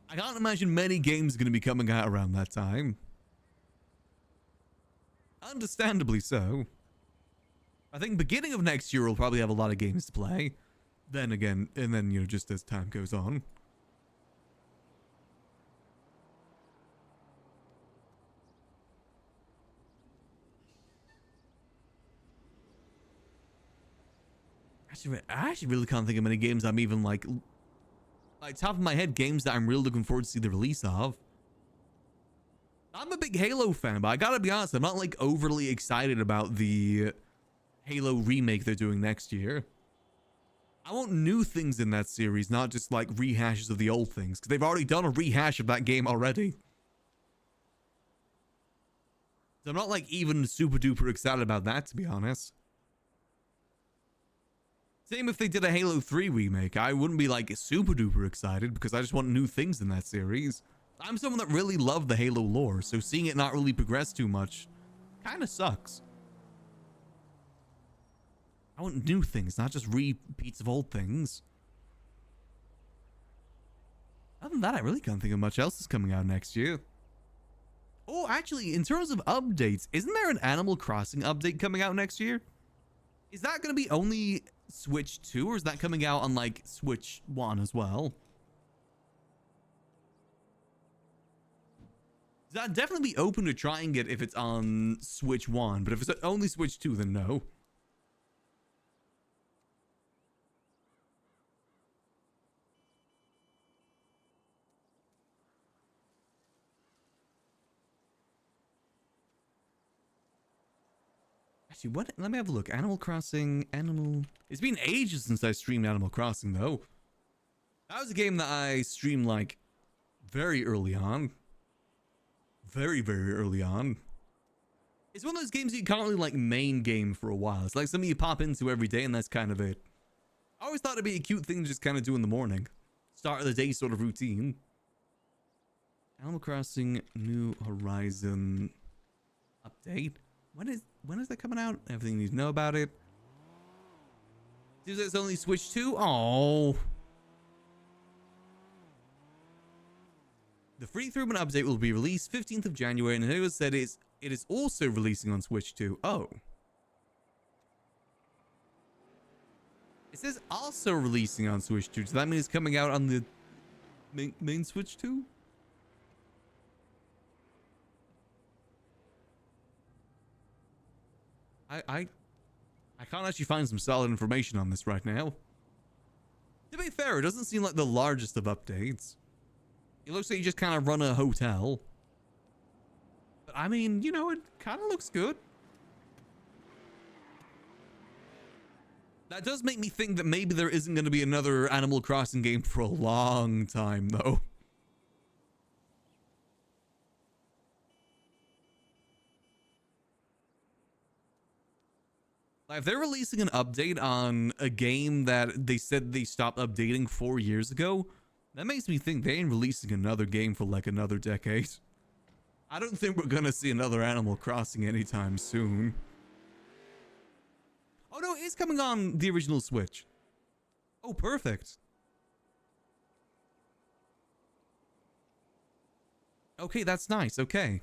I can't imagine many games going to be coming out around that time. Understandably so. I think beginning of next year we'll probably have a lot of games to play. Then again, and then, you know, just as time goes on. I actually really can't think of many games I'm even like top of my head, games that I'm really looking forward to see the release of. I'm a big Halo fan, but I gotta be honest, I'm not like overly excited about the Halo remake they're doing next year. I want new things in that series, not just like rehashes of the old things, because they've already done a rehash of that game already. So I'm not like even super duper excited about that, to be honest. Same if they did a Halo 3 remake. I wouldn't be like super duper excited because I just want new things in that series. I'm someone that really loved the Halo lore, so seeing it not really progress too much kind of sucks. I want new things, not just repeats of old things. Other than that, I really can't think of much else that's coming out next year. Oh, actually, in terms of updates, isn't there an Animal Crossing update coming out next year? Is that going to be only Switch 2, or is that coming out on, like, Switch 1 as well? I'd definitely be open to trying it if it's on Switch 1, but if it's only Switch 2, then no. Actually, what? Let me have a look. Animal Crossing, It's been ages since I streamed Animal Crossing, though. That was a game that I streamed, like, very early on. Very, very early on. It's one of those games you can't really, like, main game for a while. It's like something you pop into every day, and that's kind of it. I always thought it'd be a cute thing to just kind of do in the morning. Start of the day sort of routine. Animal Crossing New Horizon update. When is that coming out? Everything you need to know about it. Seems like it's only Switch 2. Oh. The free Thurman update will be released 15th of January, and it was said it is also releasing on Switch 2. Oh. It says also releasing on Switch 2. Does that mean it's coming out on the main Switch 2? I can't actually find some solid information on this right now. To be fair, it doesn't seem like the largest of updates. It looks like you just kind of run a hotel. But I mean, you know, it kind of looks good. That does make me think that maybe there isn't going to be another Animal Crossing game for a long time, though. Like, if they're releasing an update on a game that they said they stopped updating 4 years ago, that makes me think they ain't releasing another game for like another decade. I don't think we're gonna see another Animal Crossing anytime soon. Oh no, it's coming on the original Switch. Oh, perfect. Okay, that's nice. Okay.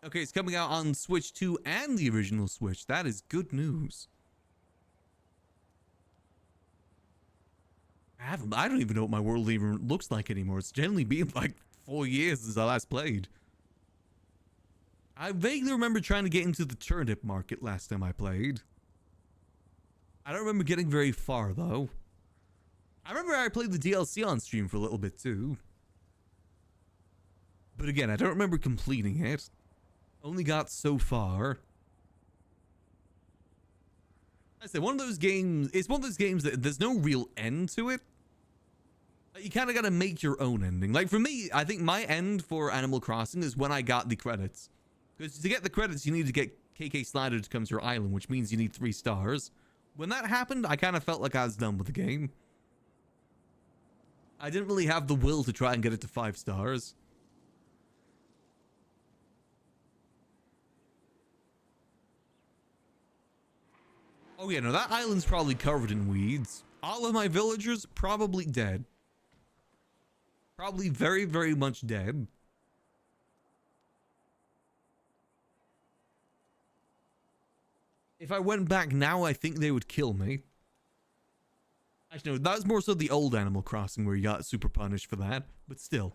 Okay, it's coming out on Switch 2 and the original Switch. That is good news. I don't even know what my world even looks like anymore. It's generally been like 4 years since I last played. I vaguely remember trying to get into the turnip market last time I played. I don't remember getting very far though. I remember I played the DLC on stream for a little bit too. But again, I don't remember completing it. Only got so far. I said, one of those games, it's one of those games that there's no real end to it. You kind of got to make your own ending. Like for me, I think my end for Animal Crossing is when I got the credits. Because to get the credits, you need to get KK Slider to come to your island, which means you need 3 stars. When that happened, I kind of felt like I was done with the game. I didn't really have the will to try and get it to 5 stars. Oh yeah, no, that island's probably covered in weeds. All of my villagers probably dead. Probably very, very much dead. If I went back now, I think they would kill me. Actually, no, that's more so the old Animal Crossing where you got super punished for that. But still.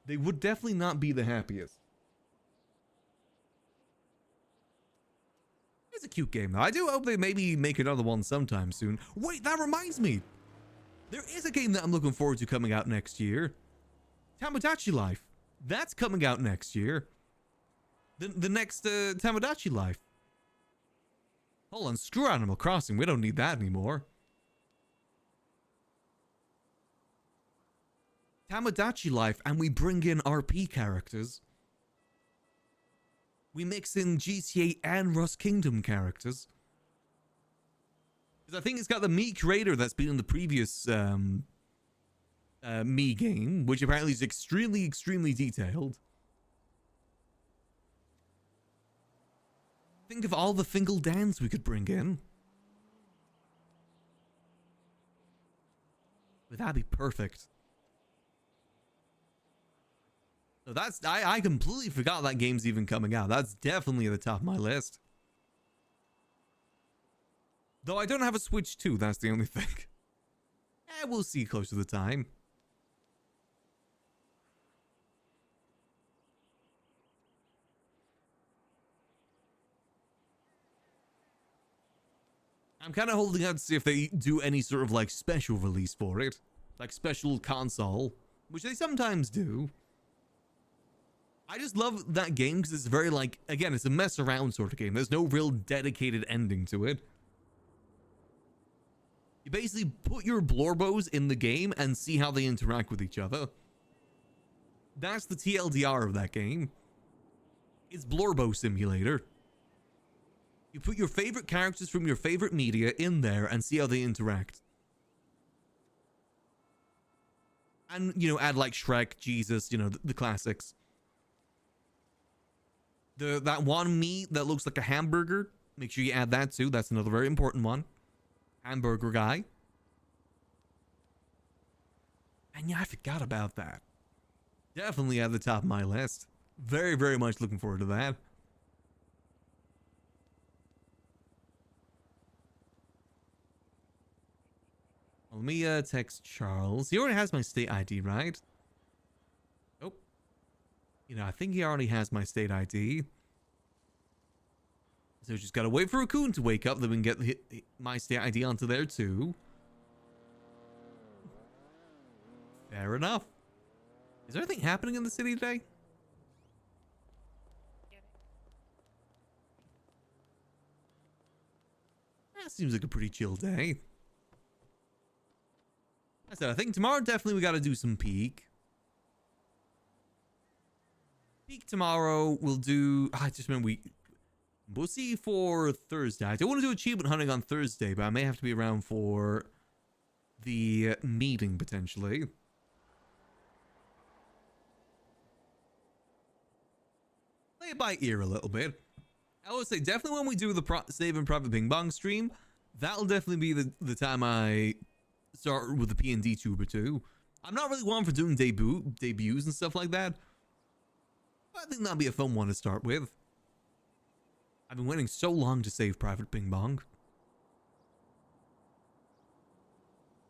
They would definitely not be the happiest. It's a cute game, though. I do hope they maybe make another one sometime soon. Wait, that reminds me. There is a game that I'm looking forward to coming out next year. Tamagotchi Life. That's coming out next year. The next Tamagotchi Life. Hold on, screw Animal Crossing. We don't need that anymore. Tamagotchi Life, and we bring in RP characters. We mix in GTA and Rust Kingdom characters. Because I think it's got the Mii creator that's been in the previous Mii game, which apparently is extremely, extremely detailed. Think of all the Fingal Dans we could bring in. That'd be perfect. So that's, I completely forgot that game's even coming out. That's definitely at the top of my list. Though I don't have a Switch 2, that's the only thing. We'll see close to the time. I'm kind of holding out to see if they do any sort of like special release for it. Like special console, which they sometimes do. I just love that game because it's very like, again, it's a mess around sort of game. There's no real dedicated ending to it. You basically put your Blorbos in the game and see how they interact with each other. That's the TLDR of that game. It's Blorbo Simulator. You put your favorite characters from your favorite media in there and see how they interact. And, you know, add like Shrek, Jesus, you know, the classics. That one meat that looks like a hamburger, make sure you add that too. That's another very important one. hamburger guy. And yeah, I forgot about that. Definitely at the top of my list. Very, very much looking forward to that. Let me text Charles. He already has my state ID, right? Oh. You know, I think he already has my state ID. So just gotta wait for Raccoon to wake up, then we can get my state ID onto there too. Fair enough. Is there anything happening in the city today? That seems like a pretty chill day. I said, I think tomorrow definitely we gotta do some peak. Peak tomorrow we'll do... I just meant we'll see for Thursday. I don't want to do achievement hunting on Thursday, but I may have to be around for the meeting potentially. Play it by ear a little bit. I would say definitely when we do the Saving Private Ping Pong stream, that'll definitely be the time I start with the P&D tuber too. I'm not really one for doing debuts and stuff like that, but I think that'll be a fun one to start with. I've been waiting so long to save Private Ping Pong.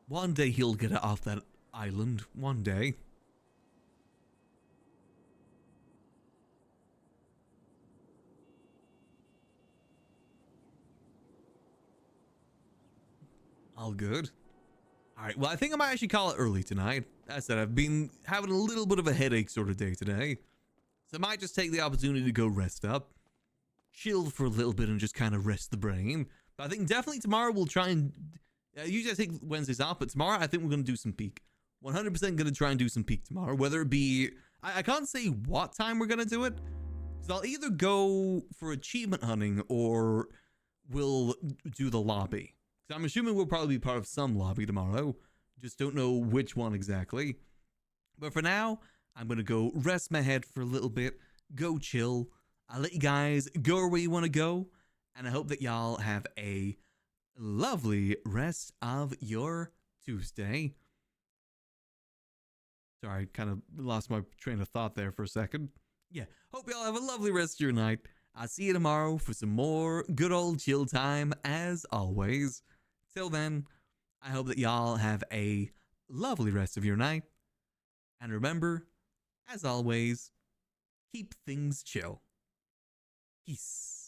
One day he'll get it off that island. One day. All good. Alright, well, I think I might actually call it early tonight. As I said, I've been having a little bit of a headache sort of day today. So I might just take the opportunity to go rest up. Chill for a little bit and just kind of rest the brain. But I think definitely tomorrow we'll try and... usually I take Wednesdays off, but tomorrow I think we're going to do some peak. 100% going to try and do some peak tomorrow. Whether it be... I can't say what time we're going to do it. Because I'll either go for achievement hunting or we'll do the lobby. So I'm assuming we'll probably be part of some lobby tomorrow. Just don't know which one exactly. But for now, I'm going to go rest my head for a little bit. Go chill. I'll let you guys go where you want to go. And I hope that y'all have a lovely rest of your Tuesday. Sorry, I kind of lost my train of thought there for a second. Yeah, hope y'all have a lovely rest of your night. I'll see you tomorrow for some more good old chill time as always. Till then, I hope that y'all have a lovely rest of your night. And remember, as always, keep things chill. Peace.